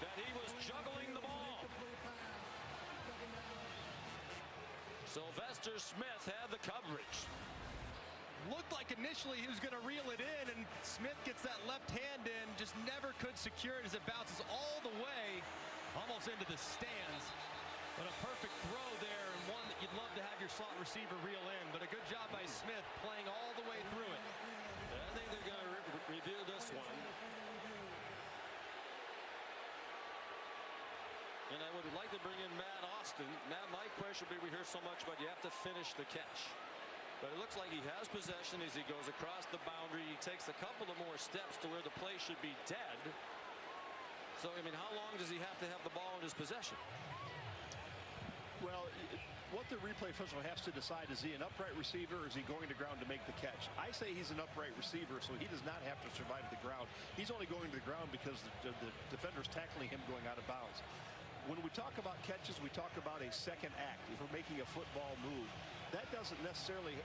That he was juggling the ball. Sylvester Smith had the coverage. Looked like initially he was going to reel it in, and Smith gets that left hand in, just never could secure it as it bounces all the way almost into the stands. But a perfect throw there, and one that you'd love to have your slot receiver reel in. But a good job by Smith playing all the way through it. I think they're going to review this one. And I would like to bring in Matt Austin. Matt, my question would be, we hear so much, but you have to finish the catch. But it looks like he has possession as he goes across the boundary. He takes a couple of more steps to where the play should be dead. So, I mean, how long does he have to have the ball in his possession? Well, what the replay official has to decide, is he an upright receiver or is he going to ground to make the catch? I say he's an upright receiver, so he does not have to survive the ground. He's only going to the ground because the defender's tackling him going out of bounds. When we talk about catches, we talk about a second act. If we're making a football move, that doesn't necessarily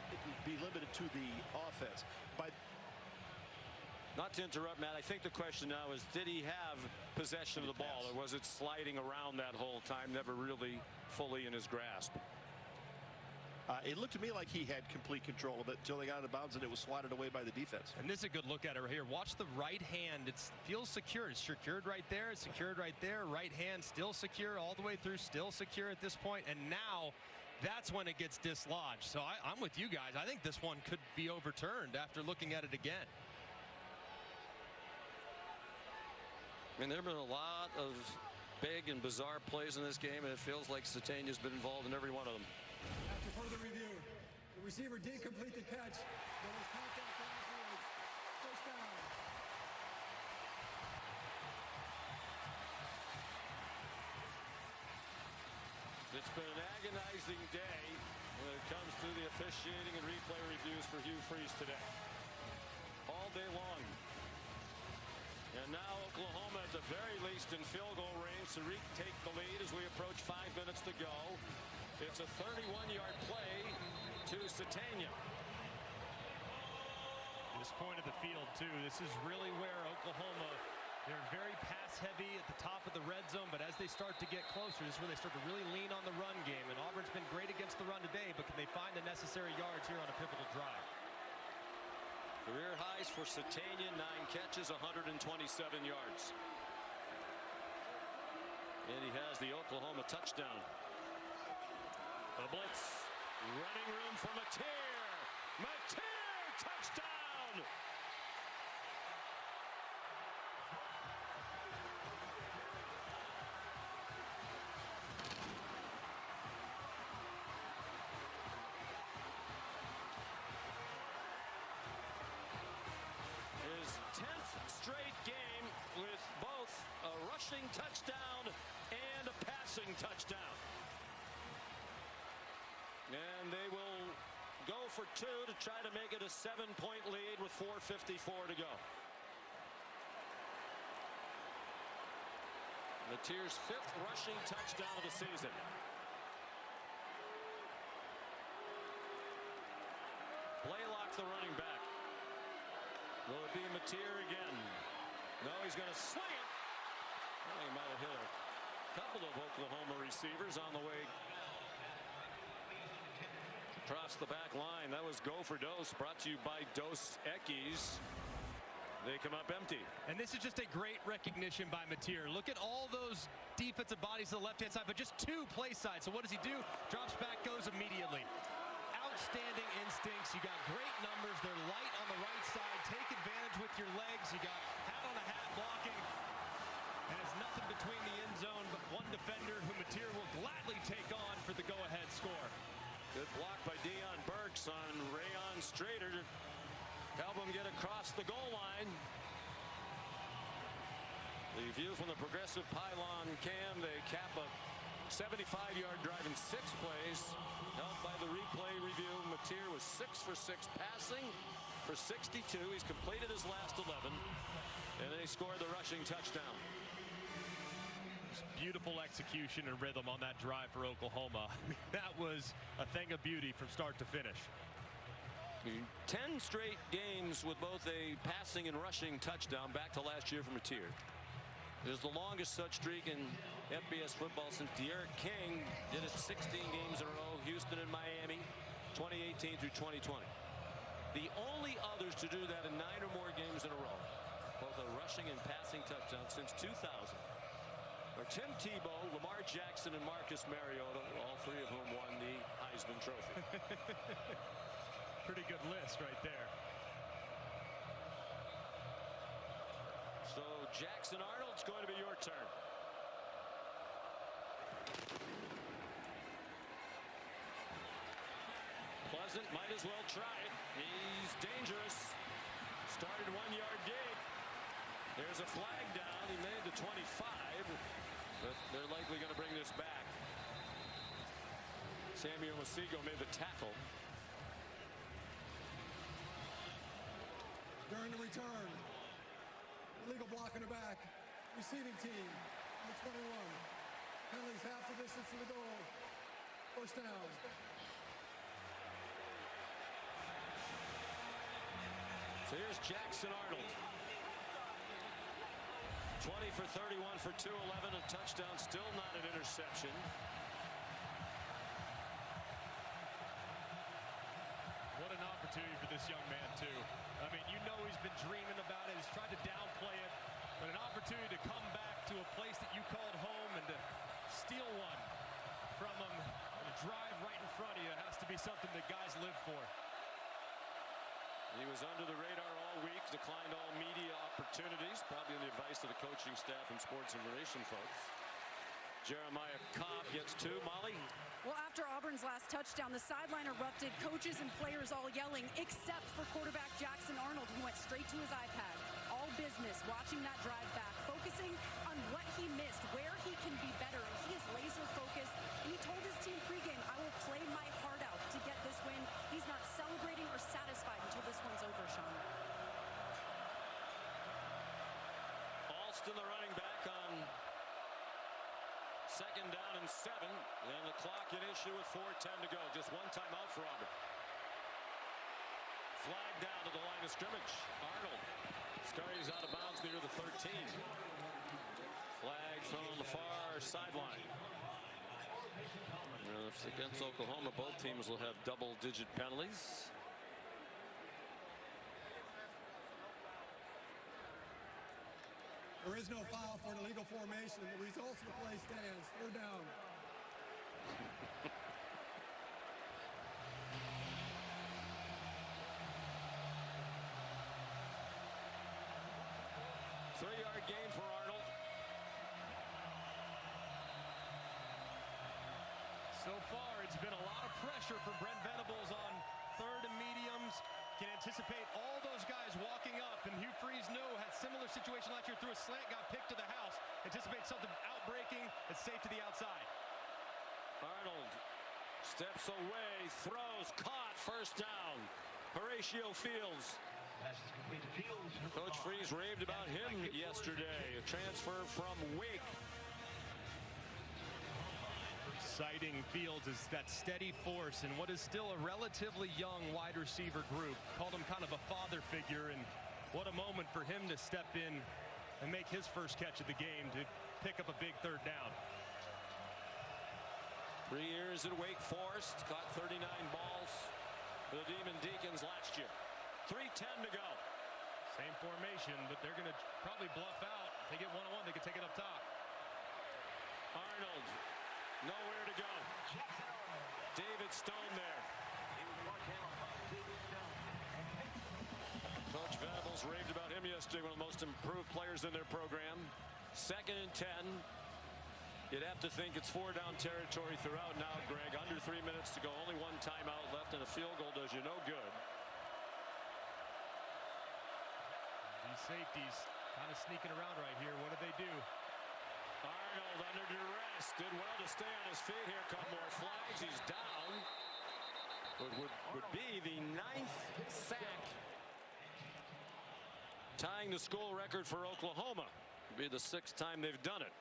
be limited to the offense. Not to interrupt, Matt, I think the question now is, did he have possession of the ball, or was it sliding around that whole time, never really fully in his grasp? It looked to me like he had complete control of it until they got out of bounds and it was swatted away by the defense. And this is a good look at it right here. Watch the right hand. It feels secure. It's secured right there. It's secured right there. Right hand still secure all the way through, still secure at this point. And now that's when it gets dislodged. So I'm with you guys. I think this one could be overturned after looking at it again. I mean, there have been a lot of big and bizarre plays in this game, and it feels like Satania's been involved in every one of them. After further review, the receiver did complete the catch. There was contact afterwards. First down. It's been an agonizing day when it comes to the officiating and replay reviews for Hugh Freeze today. All day long. And now Oklahoma at the very least in field goal range to retake the lead as we approach 5 minutes to go. It's a 31-yard play to Satania. This point of the field, too, this is really where Oklahoma, they're very pass-heavy at the top of the red zone, but as they start to get closer, this is where they start to really lean on the run game. And Auburn's been great against the run today, but can they find the necessary yards here on a pivotal drive? Career highs for Satania, 9 catches, 127 yards. And he has the Oklahoma touchdown. A blitz. Running room for Mateer. Touchdown! His 10th straight game with both a rushing touchdown and a passing touchdown. And they will go for 2 to try to make it a 7-point lead with 4:54 to go. Mateer's 5th rushing touchdown of the season. Blaylock, the running back. Will it be Mateer again? No, he's going to sling it. Well, he might have hit a couple of Oklahoma receivers on the way across the back line. That was Go for Dose, brought to you by Dos Equis. They come up empty. And this is just a great recognition by Mateer. Look at all those defensive bodies to the left-hand side, but just 2 play sides. So what does he do? Drops back, goes immediately. Outstanding instincts. You got great numbers. They're light on the right side. Take advantage with your legs. You got hat on a hat blocking. And it's nothing between the end zone but one defender who Mateer will gladly take on for the go-ahead score. Good block by Deion Burks on Rayon Strader to help him get across the goal line. The view from the progressive pylon cam, they cap a 75-yard drive in 6 plays. Helped by the replay review. Mateer was 6 for 6 passing for 62. He's completed his last 11. And they scored the rushing touchdown. Beautiful execution and rhythm on that drive for Oklahoma. I mean, that was a thing of beauty from start to finish. 10 straight games with both a passing and rushing touchdown back to last year for Mateer. It is the longest such streak in FBS football since De'Aaron King did it 16 games in a row. Houston and Miami, 2018 through 2020. The only others to do that in 9 or more games in a row, both a rushing and passing touchdown since 2000. Are Tim Tebow, Lamar Jackson, and Marcus Mariota, all 3 of whom won the Heisman Trophy. Pretty good list right there. So Jackson Arnold, it's going to be your turn. Pleasant might as well try it. He's dangerous. Started 1-yard gain. There's a flag down. He made the 25. But they're likely going to bring this back. Samuel Masigo made the tackle. During the return, illegal block in the back. Receiving team, number 21. Penalties half the distance to the goal. First down. So here's Jackson Arnold. 20 for 31 for 211, a touchdown, still not an interception. What an opportunity for this young man, too. I mean, you know he's been dreaming about it. He's tried to downplay it, but an opportunity to come back to a place that you called home and to steal one from him and to drive right in front of you has to be something that guys live for. He was under the radar all week, declined all media opportunities, probably on the advice of the coaching staff and sports information folks. Jeremiah Cobb gets 2. Molly? Well, after Auburn's last touchdown, the sideline erupted, coaches and players all yelling, except for quarterback Jackson Arnold, who went straight to his iPad. All business, watching that drive back, focusing on what he missed, where he can be better, and he is laser focused. And he told his team pregame, I will play my heart out to get this win. He's not celebrating or satisfied until this one's over, Sean. Alston, the running back, on 2nd down and 7. And the clock at issue with 4:10 to go. Just one timeout for Auburn. Flag down to the line of scrimmage. Arnold scurries out of bounds near the 13. Flag thrown on the far sideline. If it's against Oklahoma, both teams will have double-digit penalties. There is no foul for an illegal formation. The results of the play stands. Third down. Three-yard gain for Arnold. So far, it's been a lot of pressure for Brent Venables on third and mediums. Can anticipate all those guys walking up, and Hugh Freeze had similar situation last year, threw a slant, got picked to the house. Anticipate something outbreaking, it's safe to the outside. Arnold steps away, throws, caught, first down. Horatio Fields. Coach Freeze raved about him yesterday, a transfer from Wake. Citing Fields as that steady force in what is still a relatively young wide receiver group. Called him kind of a father figure, and what a moment for him to step in and make his first catch of the game to pick up a big third down. 3 years at Wake Forest, caught 39 balls for the Demon Deacons last year. 3:10 to go. Same formation, but they're going to probably bluff out. If they get one-on-one, they can take it up top. Arnold, nowhere to go. David Stone there. Coach Venables raved about him yesterday, one of the most improved players in their program. 2nd and 10. You'd have to think it's 4-down territory throughout now, Greg. Under 3 minutes to go. Only one timeout left, and a field goal does you no good. These safeties kind of sneaking around right here. What do they do? Arnold under duress. Did well to stay on his feet here. Come more flags. He's down. Would be the 9th sack. Tying the school record for Oklahoma. Would be the 6th time they've done it.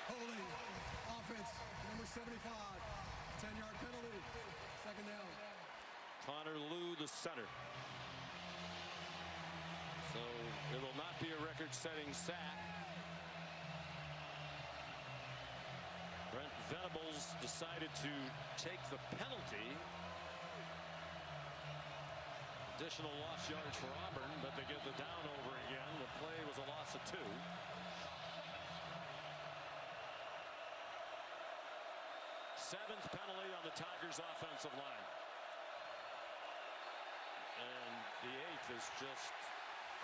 Holding. Offense. Number 75. 10-yard penalty. 2nd down. Connor Lew, the center. So it will not be a record-setting sack. Brent Venables decided to take the penalty. Additional lost yards for Auburn, but they get the down over again. The play was a loss of 2. Seventh penalty on the Tigers' offensive line. And the 8th is just...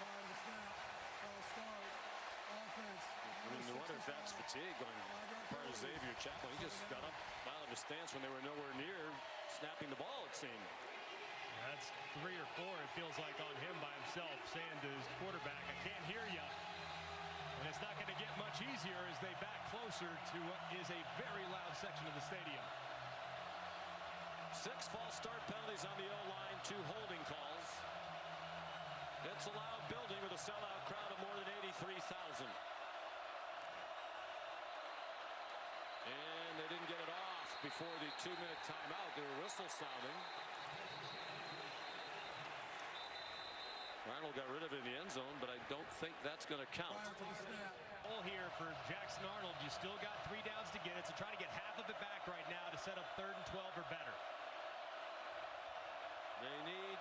I mean, no wonder if that's fatigue on part of Xavier Chapman. He just got up out of his stance when they were nowhere near snapping the ball, it seemed. That's 3 or 4, it feels like, on him by himself, saying to his quarterback, I can't hear you. And it's not going to get much easier as they back closer to what is a very loud section of the stadium. 6 false start penalties on the O-line, 2 holding calls. It's a loud building with a sellout crowd of more than 83,000. And they didn't get it off before the 2-minute timeout. Their whistle sounding. Arnold got rid of it in the end zone, but I don't think that's going to count. All here for Jackson Arnold. You still got 3 downs to get it, so try to get half of it back right now to set up 3rd and 12 or better. They need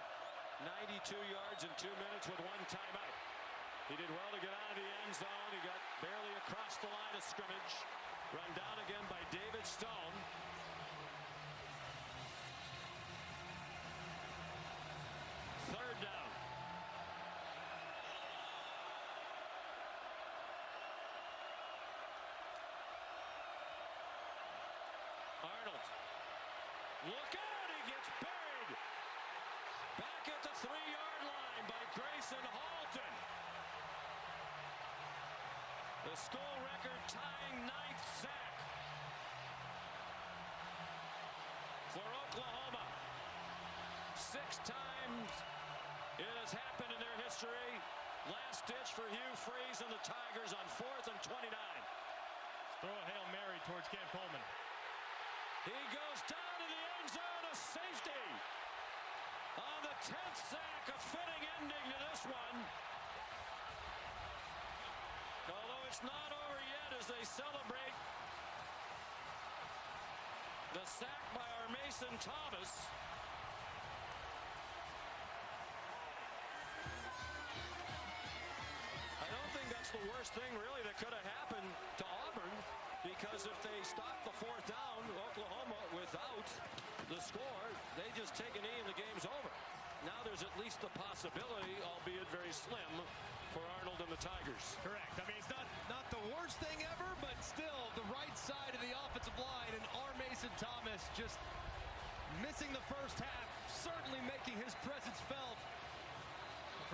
92 yards in 2 minutes with 1 timeout. He did well to get out of the end zone. He got barely across the line of scrimmage. Run down again by David Stone. Third down. Arnold. Look out, he gets buried. Back at the 3-yard line by Grayson Halton. The school record tying 9th sack for Oklahoma. 6 times it has happened in their history. Last ditch for Hugh Freeze and the Tigers on 4th and 29. Throw a Hail Mary towards Cam Coleman. He goes down to the end zone, a safety. On the 10th sack, a fitting ending to this one. Although it's not over yet as they celebrate the sack by our Mason Thomas. I don't think that's the worst thing really that could have happened to Auburn, because if they stop the fourth down, Oklahoma without the score, they just take a knee and the game's over. Now there's at least the possibility, albeit very slim, for Arnold and the Tigers. Correct. I mean, it's not the worst thing ever, but still the right side of the offensive line, and R. Mason Thomas just missing the first half, certainly making his presence felt.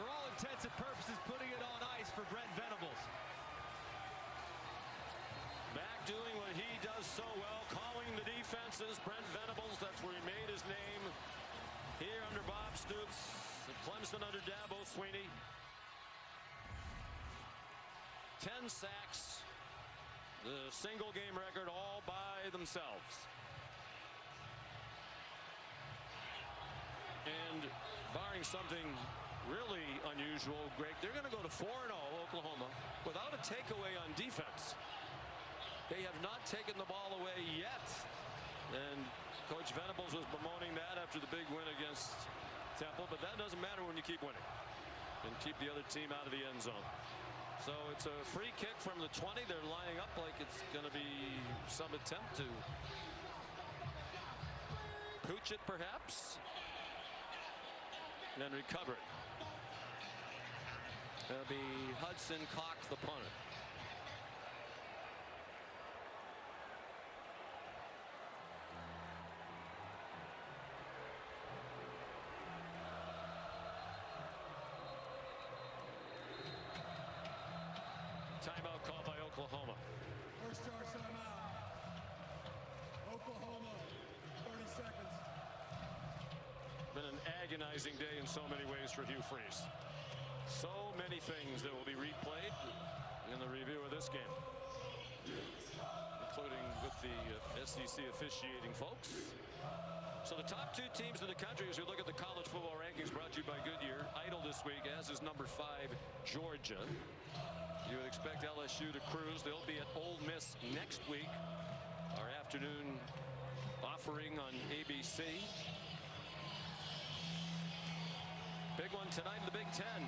For all intents and purposes, putting it on ice for Brent Venables. Back doing what he does so well, calling the defenses. Brent Venables, that's where he made his name. Here under Bob Stoops, Clemson under Dabo Swinney. 10 sacks, the single game record all by themselves. And barring something really unusual, Greg, they're going to go to 4-0 Oklahoma without a takeaway on defense. They have not taken the ball away yet. And Coach Venables was bemoaning that after the big win against Temple, but that doesn't matter when you keep winning and keep the other team out of the end zone. So it's a free kick from the 20. They're lining up like it's going to be some attempt to pooch it perhaps and then recover it. That'll be Hudson Cock, the punter. Timeout called by Oklahoma. First charge timeout. Oklahoma, 30 seconds. Been an agonizing day in so many ways for Hugh Freeze. So many things that will be replayed in the review of this game, including with the SEC officiating folks. So the top 2 teams in the country, as we look at the college football rankings, brought to you by Goodyear, idle this week, as is number 5, Georgia. You would expect LSU to cruise. They'll be at Ole Miss next week. Our afternoon offering on ABC. Big one tonight in the Big Ten.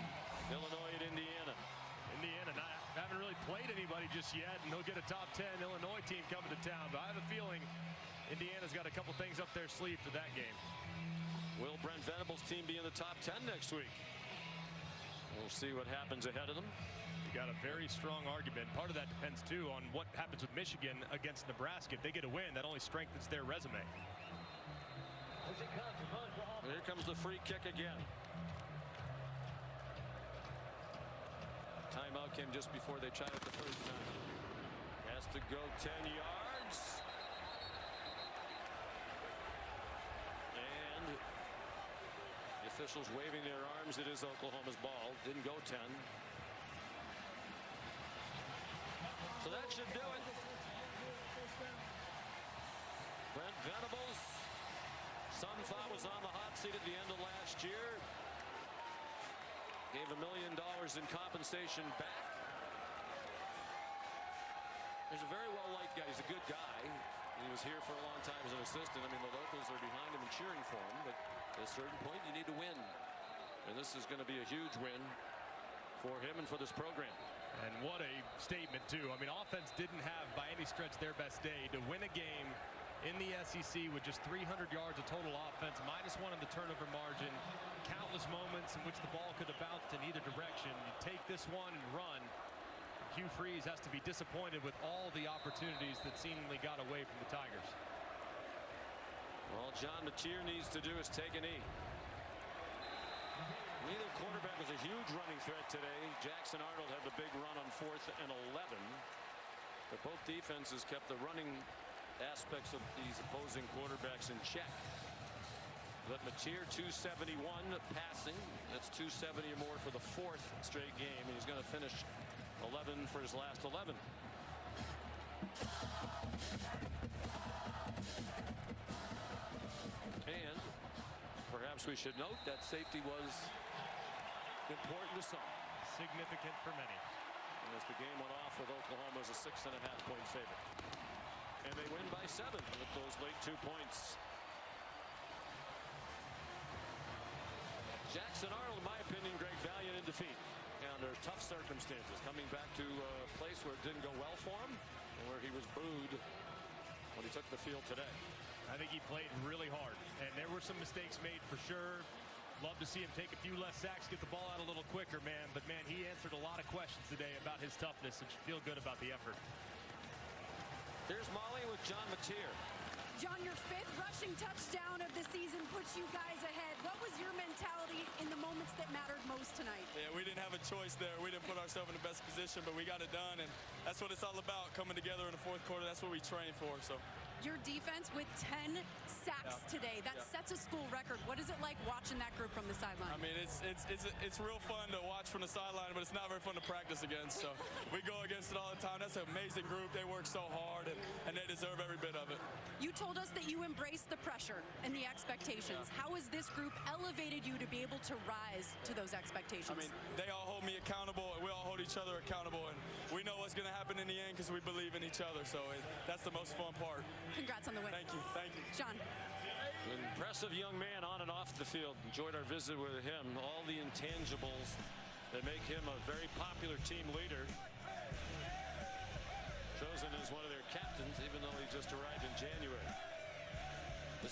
Illinois and Indiana. Indiana haven't really played anybody just yet, and they'll get a top 10 Illinois team coming to town. But I have a feeling Indiana's got a couple things up their sleeve for that game. Will Brent Venables' team be in the top 10 next week? We'll see what happens ahead of them. You got a very strong argument. Part of that depends too on what happens with Michigan against Nebraska. If they get a win, that only strengthens their resume. Here comes the free kick again. Timeout came just before they tried it the first time. Has to go 10 yards. And the officials waving their arms. It is Oklahoma's ball. Didn't go 10. So that should do it. Brent Venables, some thought was on the hot seat at the end of last year. Gave $1 million in compensation back. He's a very well-liked guy. He's a good guy. He was here for a long time as an assistant. I mean, the locals are behind him and cheering for him, but at a certain point, you need to win. And this is going to be a huge win for him and for this program. And what a statement, too. I mean, offense didn't have, by any stretch, their best day. To win a game in the SEC with just 300 yards of total offense, -1 in the turnover margin, countless moments in which the ball could have bounced in either direction. You take this one and run. Hugh Freeze has to be disappointed with all the opportunities that seemingly got away from the Tigers. All John Matier needs to do is take a knee. Neither quarterback was a huge running threat today. Jackson Arnold had the big run on 4th and 11. But both defenses kept the running aspects of these opposing quarterbacks in check. But Matier 271 passing. That's 270 or more for the 4th straight game. And he's going to finish 11 for his last 11. And perhaps we should note that safety was important to some. Significant for many. as the game went off with Oklahoma as a 6.5-point favorite. And they win by 7 with those late 2 points. Jackson Arnold, in my opinion, great valiant in defeat. And under tough circumstances, coming back to a place where it didn't go well for him and where he was booed when he took the field today. I think he played really hard, and there were some mistakes made for sure. Love to see him take a few less sacks, get the ball out a little quicker, man. But, man, he answered a lot of questions today about his toughness, and should feel good about the effort. Here's Molly with John Mateer. John, your 5th rushing touchdown of the season puts you guys ahead. What was your mentality in the moments that mattered most tonight? Yeah, we didn't have a choice there. We didn't put ourselves in the best position, but we got it done, and that's what it's all about, coming together in the 4th quarter. That's what we train for. So. Your defense with 10 sacks today. That sets a school record. What is it like watching that group from the sideline? I mean, it's real fun to watch from the sideline, but it's not very fun to practice against. So we go against it all the time. That's an amazing group. They work so hard, and they deserve every bit of it. You told us that you embraced the pressure and the expectations. How has this group elevated you to be able to rise to those expectations? I mean, they all hold me accountable, and we all hold each other accountable, and we know what's going to happen in the end because we believe in each other. So that's the most fun part. Congrats on the win. Thank you. Thank you. John. An impressive young man on and off the field. Enjoyed our visit with him. All the intangibles that make him a very popular team leader. Chosen as one of their captains, even though he just arrived in January.